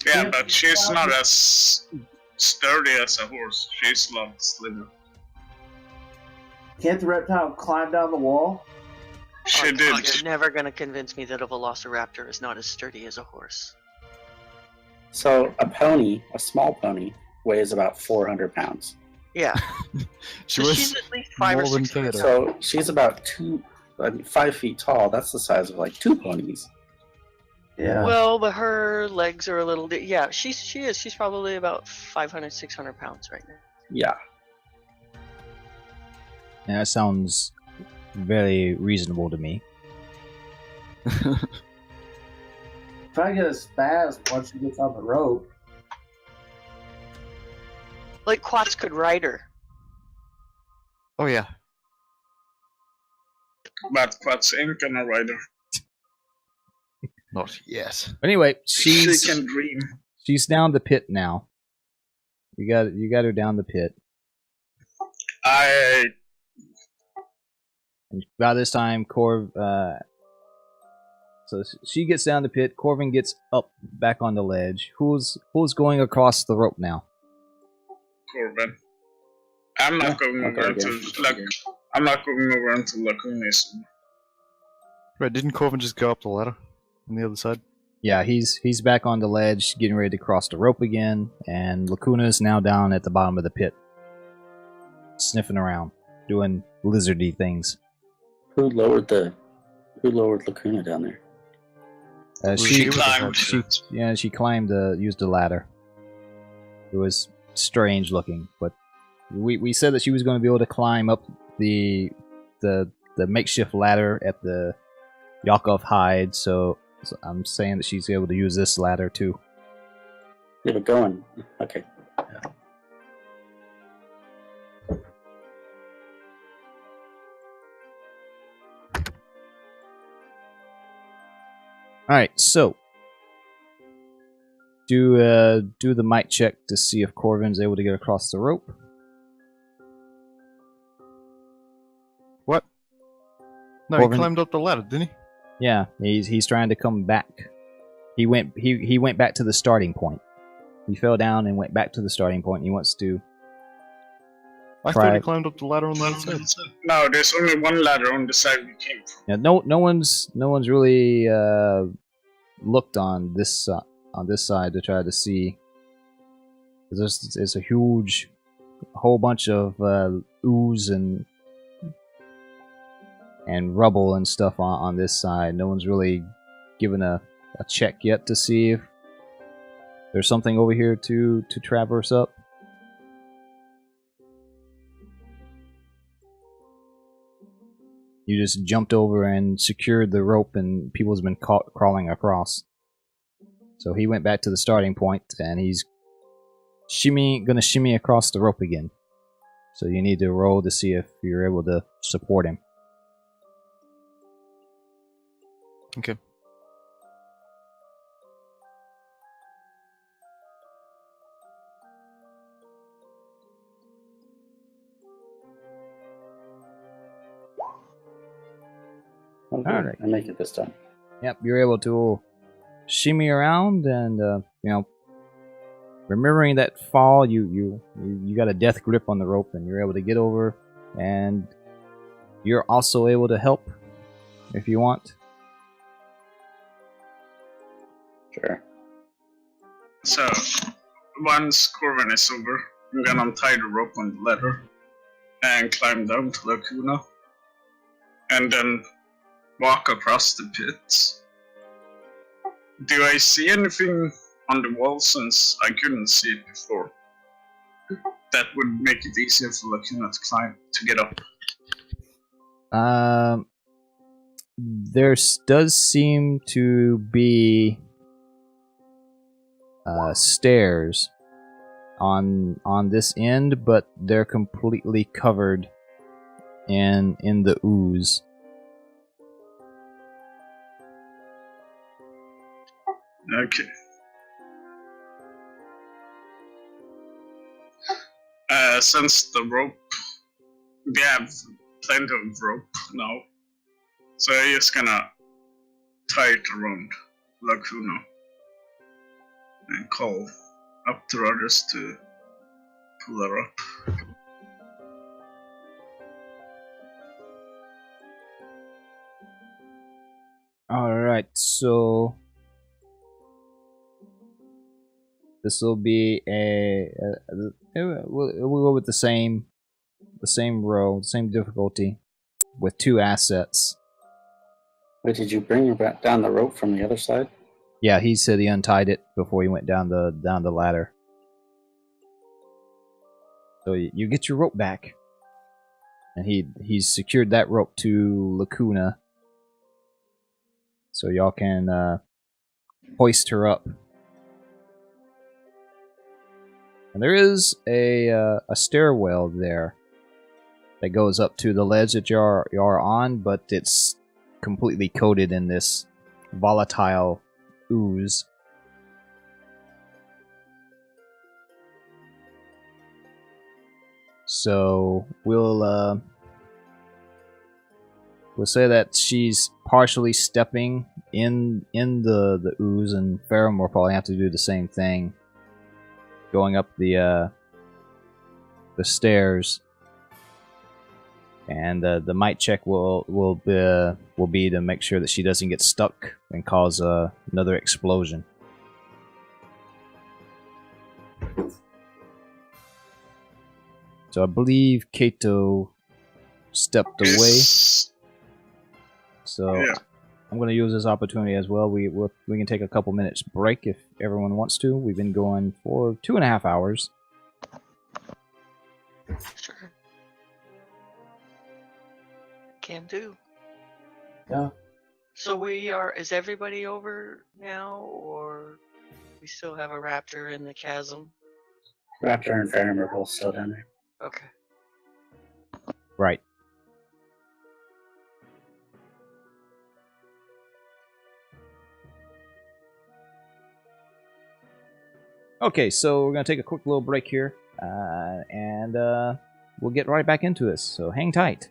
Yeah, but she's not as sturdy as a horse. She's a lot slimmer. can't the reptile climb down the wall? She Oh, did. You're never going to convince me that a velociraptor is not as sturdy as a horse. So a pony, a small pony, weighs about 400 pounds. Yeah. She So was she's at least 5 or more than 6 feet Kato. tall. So she's about 5 feet tall. That's the size of like 2 ponies. Yeah. Well, but her legs are a little. Yeah, she is. She's probably about 500, 600 pounds right now. Yeah. And that sounds very reasonable to me. If I get a spasm once she gets on the rope, Like Quats could ride her. Oh yeah. But Quats ain't gonna ride her. Not yet. Anyway, She she's can dream. she's down the pit now. You got her down the pit. And by this time, so she gets down the pit. Corvin gets up back on the ledge. Who's going across the rope now? Corbin. I'm not going okay, over yeah. to I'm not going over into Lacunas. Right, didn't Corvin just go up the ladder on the other side? Yeah, he's back on the ledge, getting ready to cross the rope again, and Lacuna's now down at the bottom of the pit, sniffing around, doing lizardy things. Who lowered Lacuna down there? She climbed. she climbed, used a ladder. It was strange looking, but we said that she was going to be able to climb up the makeshift ladder at the Yakov hide, so I'm saying that she's able to use this ladder too. Yeah, but going. Okay. Alright, so do the mic check to see if Corvin's able to get across the rope. What? No, Corvin- he climbed up the ladder, didn't he? Yeah, he's trying to come back. He went back to the starting point. He fell down and went back to the starting point. He wants to. I Try thought he it. climbed up the ladder on the other side. No, there's only one ladder on the side we came from. Yeah, no one's really looked on this side to try to see. There's a huge, whole bunch of ooze and rubble and stuff on this side. No one's really given a check yet to see if there's something over here to traverse up. You just jumped over and secured the rope, and people's been crawling across. So he went back to the starting point, and he's gonna shimmy across the rope again. So you need to roll to see if you're able to support him. Okay. Okay, All right. I make it this time. Yep, you're able to shimmy around, and remembering that fall, you got a death grip on the rope, and you're able to get over, and you're also able to help if you want. Sure. So, once Corvin is over, I'm gonna untie the rope on the ladder and climb down to Lacuna, and then walk across the pits. Do I see anything on the wall since I couldn't see it before? That would make it easier for Lacuna to get up. There does seem to be stairs on this end, but they're completely covered in the ooze. Okay. Since the rope, we have plenty of rope now, so I'm just gonna tie it around Lacuna and call up to others to pull her up. Alright, so this will be we'll go with the same row, the same difficulty, with 2 assets. Wait, did you bring her back down the rope from the other side? Yeah, he said he untied it before he went down the ladder. So you get your rope back, and he's secured that rope to Lacuna, so y'all can hoist her up. And there is a stairwell there that goes up to the ledge that you are on, but it's completely coated in this volatile ooze. So we'll say that she's partially stepping in the ooze, and Ferrum will probably have to do the same thing, going up the stairs. And the might check will be to make sure that she doesn't get stuck and cause another explosion. So I believe Kato stepped away. So Yeah. I'm going to use this opportunity as well. We can take a couple minutes break if everyone wants to. We've been going for 2.5 hours. Sure. Can do. Yeah. So is everybody over now, or we still have a raptor in the chasm? Raptor and Ferrum are both still down there. Okay. Right. Okay, so we're going to take a quick little break here, and we'll get right back into this, so hang tight.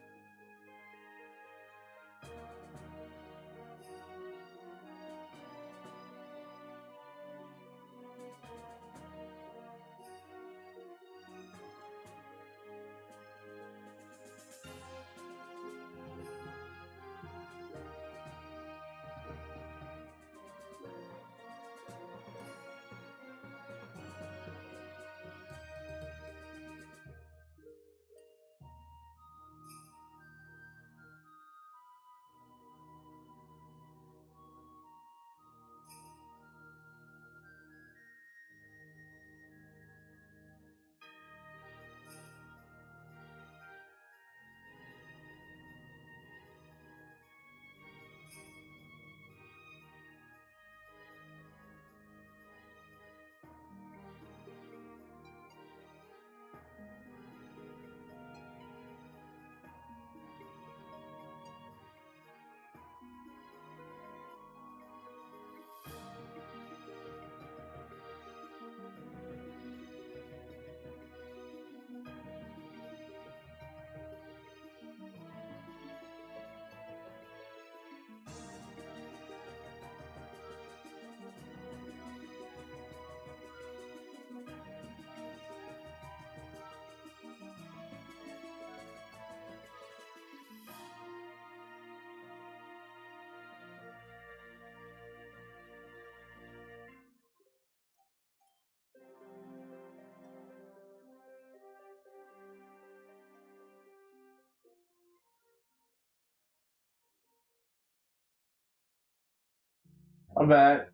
I'm back.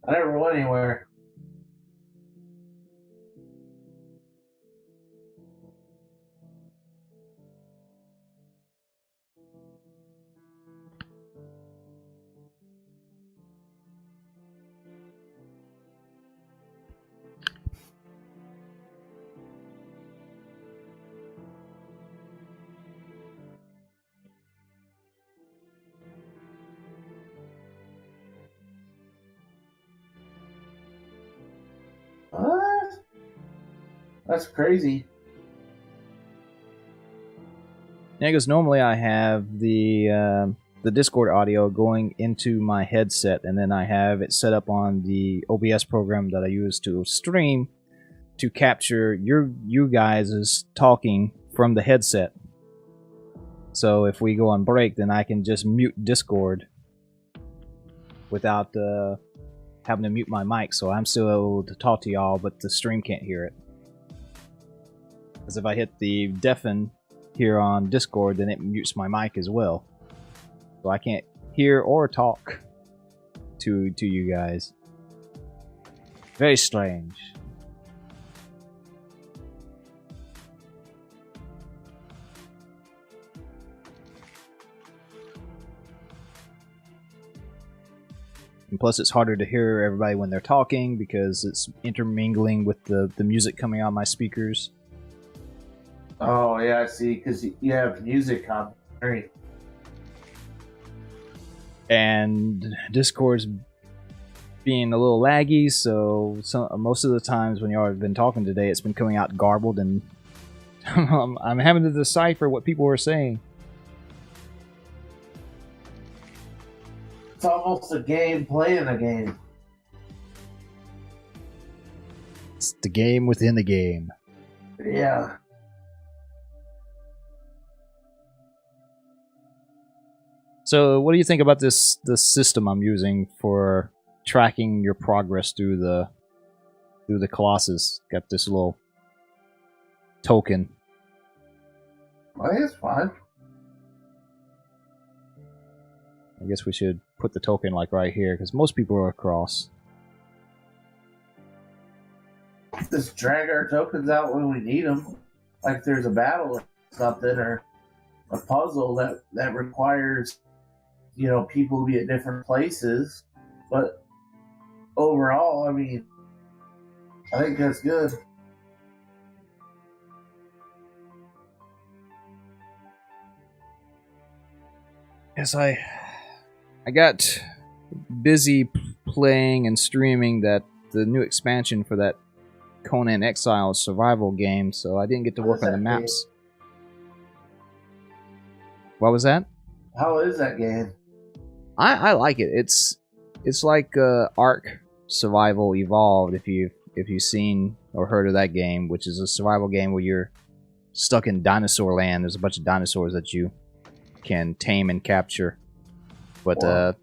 I never went anywhere. What? That's crazy. Yeah, because normally I have the Discord audio going into my headset, and then I have it set up on the OBS program that I use to stream to capture you guys' talking from the headset. So if we go on break, then I can just mute Discord without having to mute my mic, so I'm still able to talk to y'all, but the stream can't hear it. Because if I hit the deafen here on Discord, then it mutes my mic as well. So I can't hear or talk to you guys. Very strange. And plus, it's harder to hear everybody when they're talking because it's intermingling with the music coming out of my speakers. Oh, yeah, I see. Because you have music on. Right. And Discord's being a little laggy, so most of the times when y'all have been talking today, it's been coming out garbled, and I'm having to decipher what people are saying. It's almost a game playing a game. It's the game within the game. Yeah. So, what do you think about this system I'm using for tracking your progress through the Colossus? Got this little token. I think it's fine. I guess we should put the token like right here, because most people are across. Just drag our tokens out when we need them. Like if there's a battle or something, or a puzzle that requires, people to be at different places. But overall, I mean, I think that's good. Yes, I got busy playing and streaming the new expansion for that Conan Exiles survival game, so I didn't get to work on the maps. What was that? How is that game? I like it. It's like Ark Survival Evolved, if you've seen or heard of that game, which is a survival game where you're stuck in dinosaur land. There's a bunch of dinosaurs that you can tame and capture. But Wow.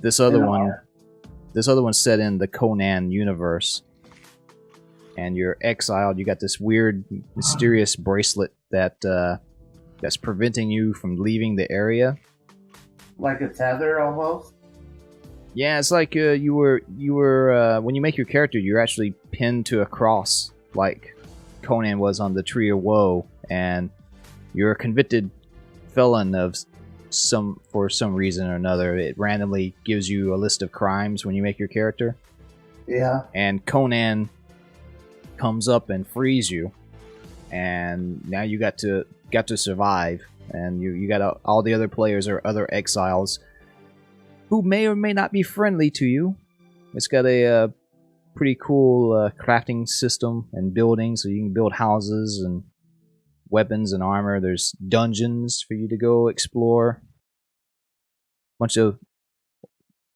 this other one's set in the Conan universe, and you're exiled. You got this weird, mysterious bracelet that's preventing you from leaving the area. Like a tether, almost. Yeah, it's like you were when you make your character, you're actually pinned to a cross, like Conan was on the Tree of Woe, and you're a convicted felon for some reason or another. It randomly gives you a list of crimes when you make your character. Yeah. And Conan comes up and frees you, and now you got to survive, and you got all the other players are other exiles who may or may not be friendly to you. It's got a pretty cool crafting system and building, so you can build houses and weapons and armor. There's dungeons for you to go explore. Bunch of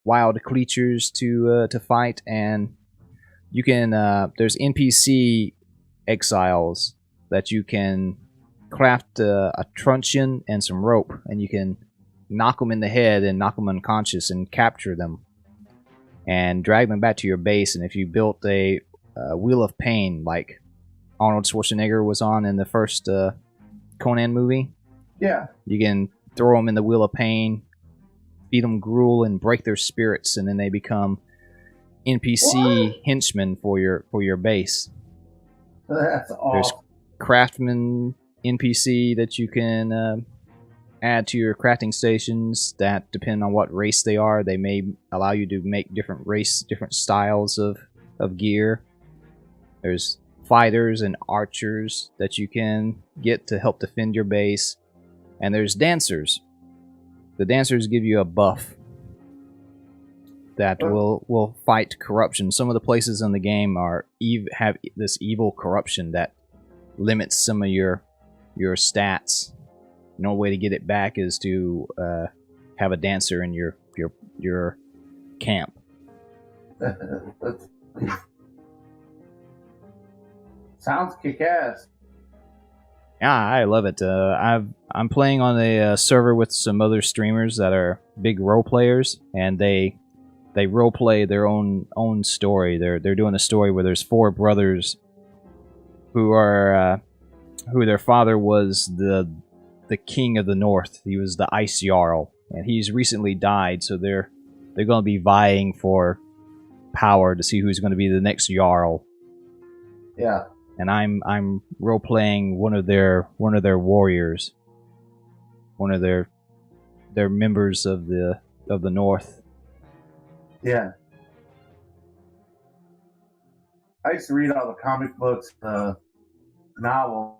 wild creatures to fight, and you can there's NPC exiles that you can craft a truncheon and some rope, and you can knock them in the head and knock them unconscious and capture them and drag them back to your base. And if you built a Wheel of Pain like Arnold Schwarzenegger was on in the first Conan movie, Yeah. you can throw them in the Wheel of Pain, feed them gruel and break their spirits, and then they become NPC henchmen for your base. That's There's awesome. craftsman NPC that you can add to your crafting stations that depend on what race they are. They may allow you to make different styles of gear. There's fighters and archers that you can get to help defend your base. And there's dancers. The dancers give you a buff that will fight corruption. Some of the places in the game have this evil corruption that limits some of your stats. No way to get it back is to have a dancer in your camp. Sounds kick-ass. Yeah, I love it. I'm playing on a server with some other streamers that are big role players, and they role play their own story. They're doing a story where there's 4 brothers who their father was the king of the north. He was the Ice Jarl, and he's recently died. So they're going to be vying for power to see who's going to be the next Jarl. Yeah. And I'm role playing one of their warriors, one of their members of the north. Yeah. I used to read all the comic books, novel.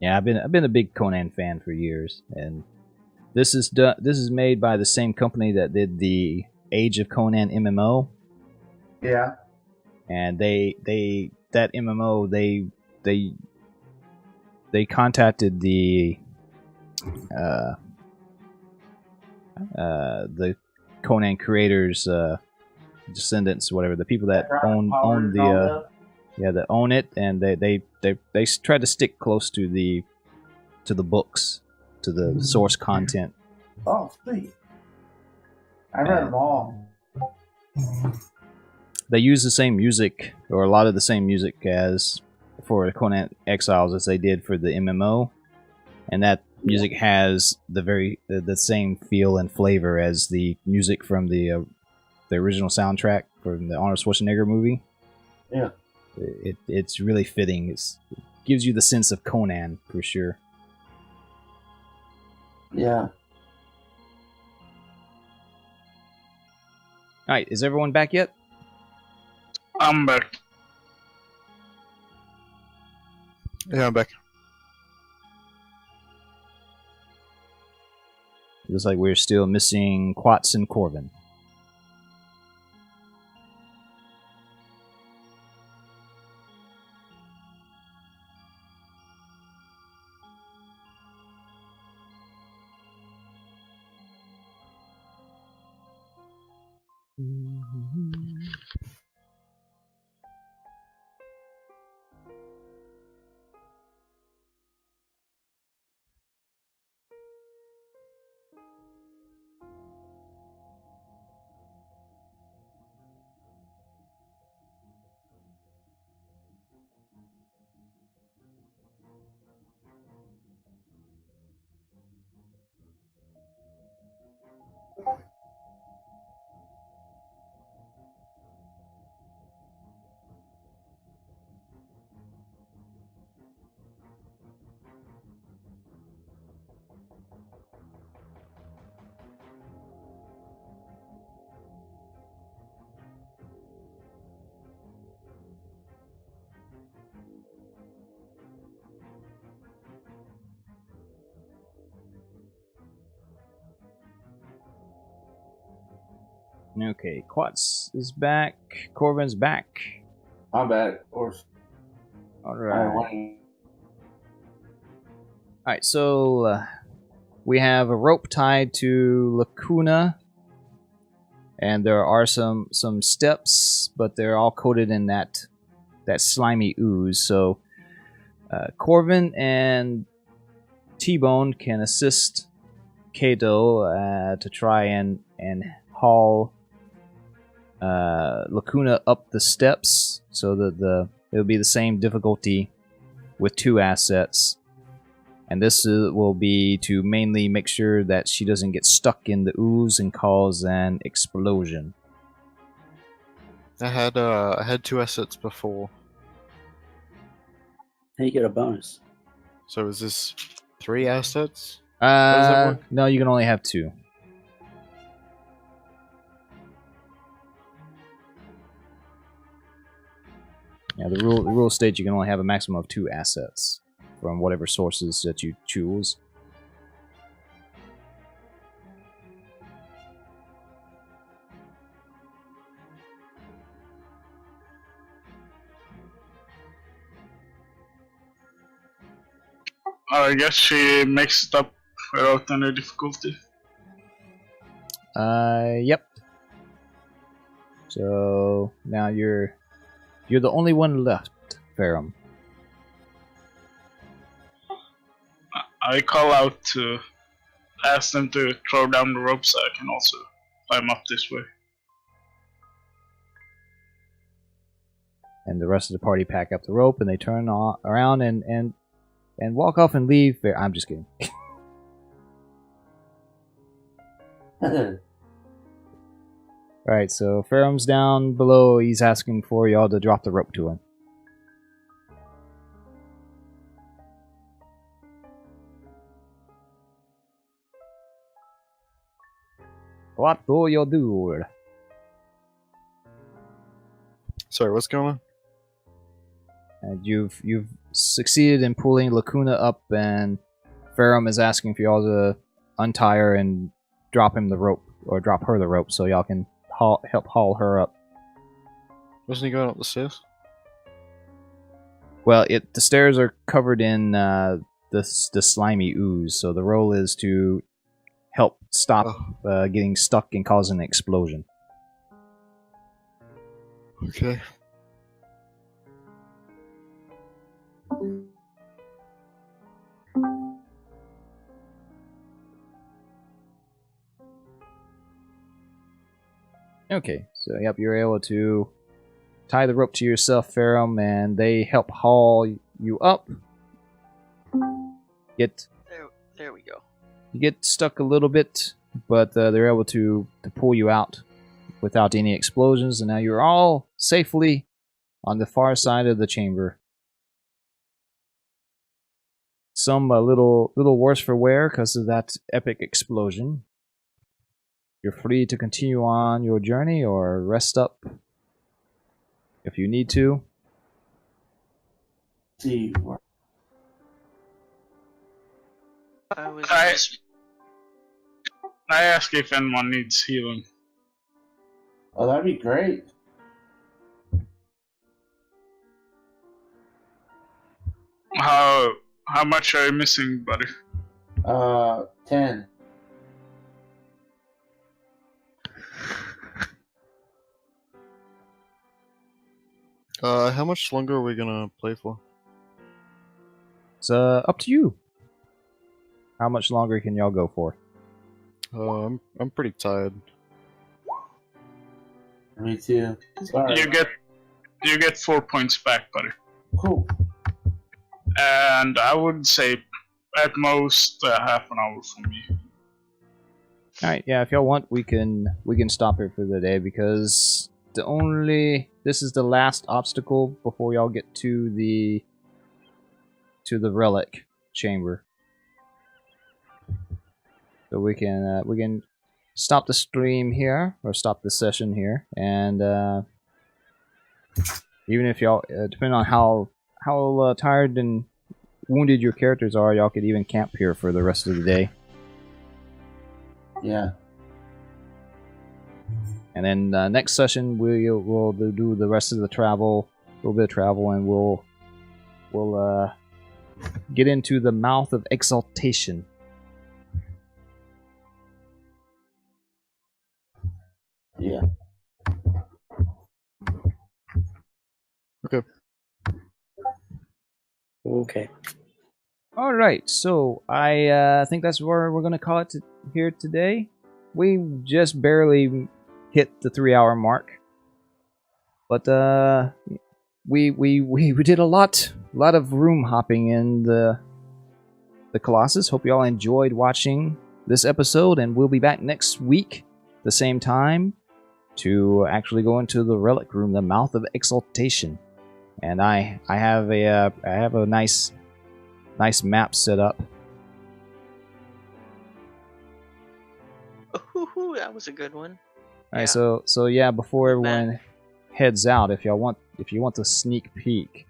Yeah, I've been a big Conan fan for years, and this is made by the same company that did the Age of Conan MMO. Yeah. And that MMO they contacted the Conan creators, descendants, whatever, the people that own that own it, and they try to stick close to the books, to the source content. Oh, sweet. I read them all. They use the same music, or a lot of the same music as for Conan Exiles as they did for the MMO, and that music has the same feel and flavor as the music from the original soundtrack from the Arnold Schwarzenegger movie. Yeah, it's really fitting. It gives you the sense of Conan for sure. Yeah. All right, is everyone back yet? I'm back. Yeah, I'm back. Looks like we're still missing Quats and Corvin. Okay, Quats is back. Corvin's back. I'm back, of course. Alright. Alright, so we have a rope tied to Lacuna, and there are some steps, but they're all coated in that slimy ooze. So Corvin and T-Bone can assist Kato to try and haul Lacuna up the steps, so that it'll be the same difficulty with 2 assets. And this will be to mainly make sure that she doesn't get stuck in the ooze and cause an explosion. I had 2 assets before. Hey, you get a bonus. So is this 3 assets? does that work? No, you can only have 2. Yeah, the rule states you can only have a maximum of 2 assets from whatever sources that you choose. I guess she makes it up without any difficulty. Yep. So now you're the only one left, Ferrum. I call out to ask them to throw down the rope so I can also climb up this way. And the rest of the party pack up the rope, and they turn around and walk off and leave. I'm just kidding. Alright, so Ferrum's down below. He's asking for y'all to drop the rope to him. What do you do? Sorry, what's going on? And you've succeeded in pulling Lacuna up, and Ferrum is asking for y'all to untie her and drop him the rope, or drop her the rope, so y'all can help haul her up. Wasn't he going up the stairs? Well, the stairs are covered in the slimy ooze, so the role is to help stop getting stuck and causing an explosion. Okay. Okay, so yep, you're able to tie the rope to yourself, Ferrum, and they help haul you up. There we go. You get stuck a little bit, but they're able to pull you out without any explosions, and now you're all safely on the far side of the chamber. Some a little worse for wear because of that epic explosion. You're free to continue on your journey or rest up if you need to. See, I ask if anyone needs healing. oh, that'd be great. How much are you missing, buddy? 10. How much longer are we gonna play for? It's up to you. How much longer can y'all go for? I'm pretty tired. Me too. Sorry. You get 4 points back, buddy. Cool. And I would say at most half an hour for me. Alright, yeah, if y'all want, we can stop here for the day, because this is the last obstacle before y'all get to the relic chamber. So we can stop the stream here, or stop the session here, and even if y'all, depending on how tired and wounded your characters are, y'all could even camp here for the rest of the day. Yeah. And then next session we'll do the rest of the travel, a little bit of travel, and we'll get into the Mouth of Exaltation. Yeah. Okay. All right, so I think that's where we're gonna call it here today. We just barely hit the 3-hour mark, but we did a lot of room hopping in the the Colossus. Hope you all enjoyed watching this episode, and we'll be back next week, the same time, to actually go into the relic room, the Mouth of Exaltation. And I have a nice map set up. Ooh, that was a good one. All right, so yeah, before everyone heads out, if you want a sneak peek,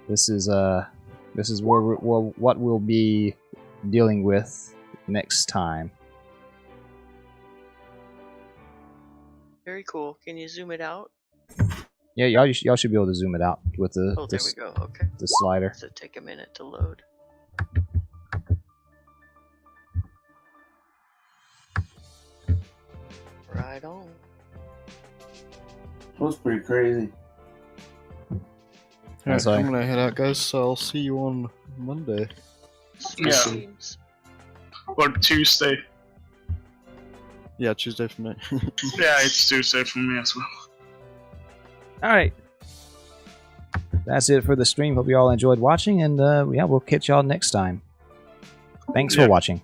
this is what we'll be dealing with next time. Very cool. Can you zoom it out? Yeah, y'all should be able to zoom it out with the Oh, there we go. Okay. the slider. Does it take a minute to load? Right on. That was pretty crazy. Alright, Sorry. I'm gonna head out, guys, so I'll see you on Monday. Yeah. Streams. Or Tuesday. Yeah, Tuesday for me. Yeah, it's Tuesday for me as well. All right, that's it for the stream. Hope you all enjoyed watching, and yeah, we'll catch y'all next time. Thanks for watching.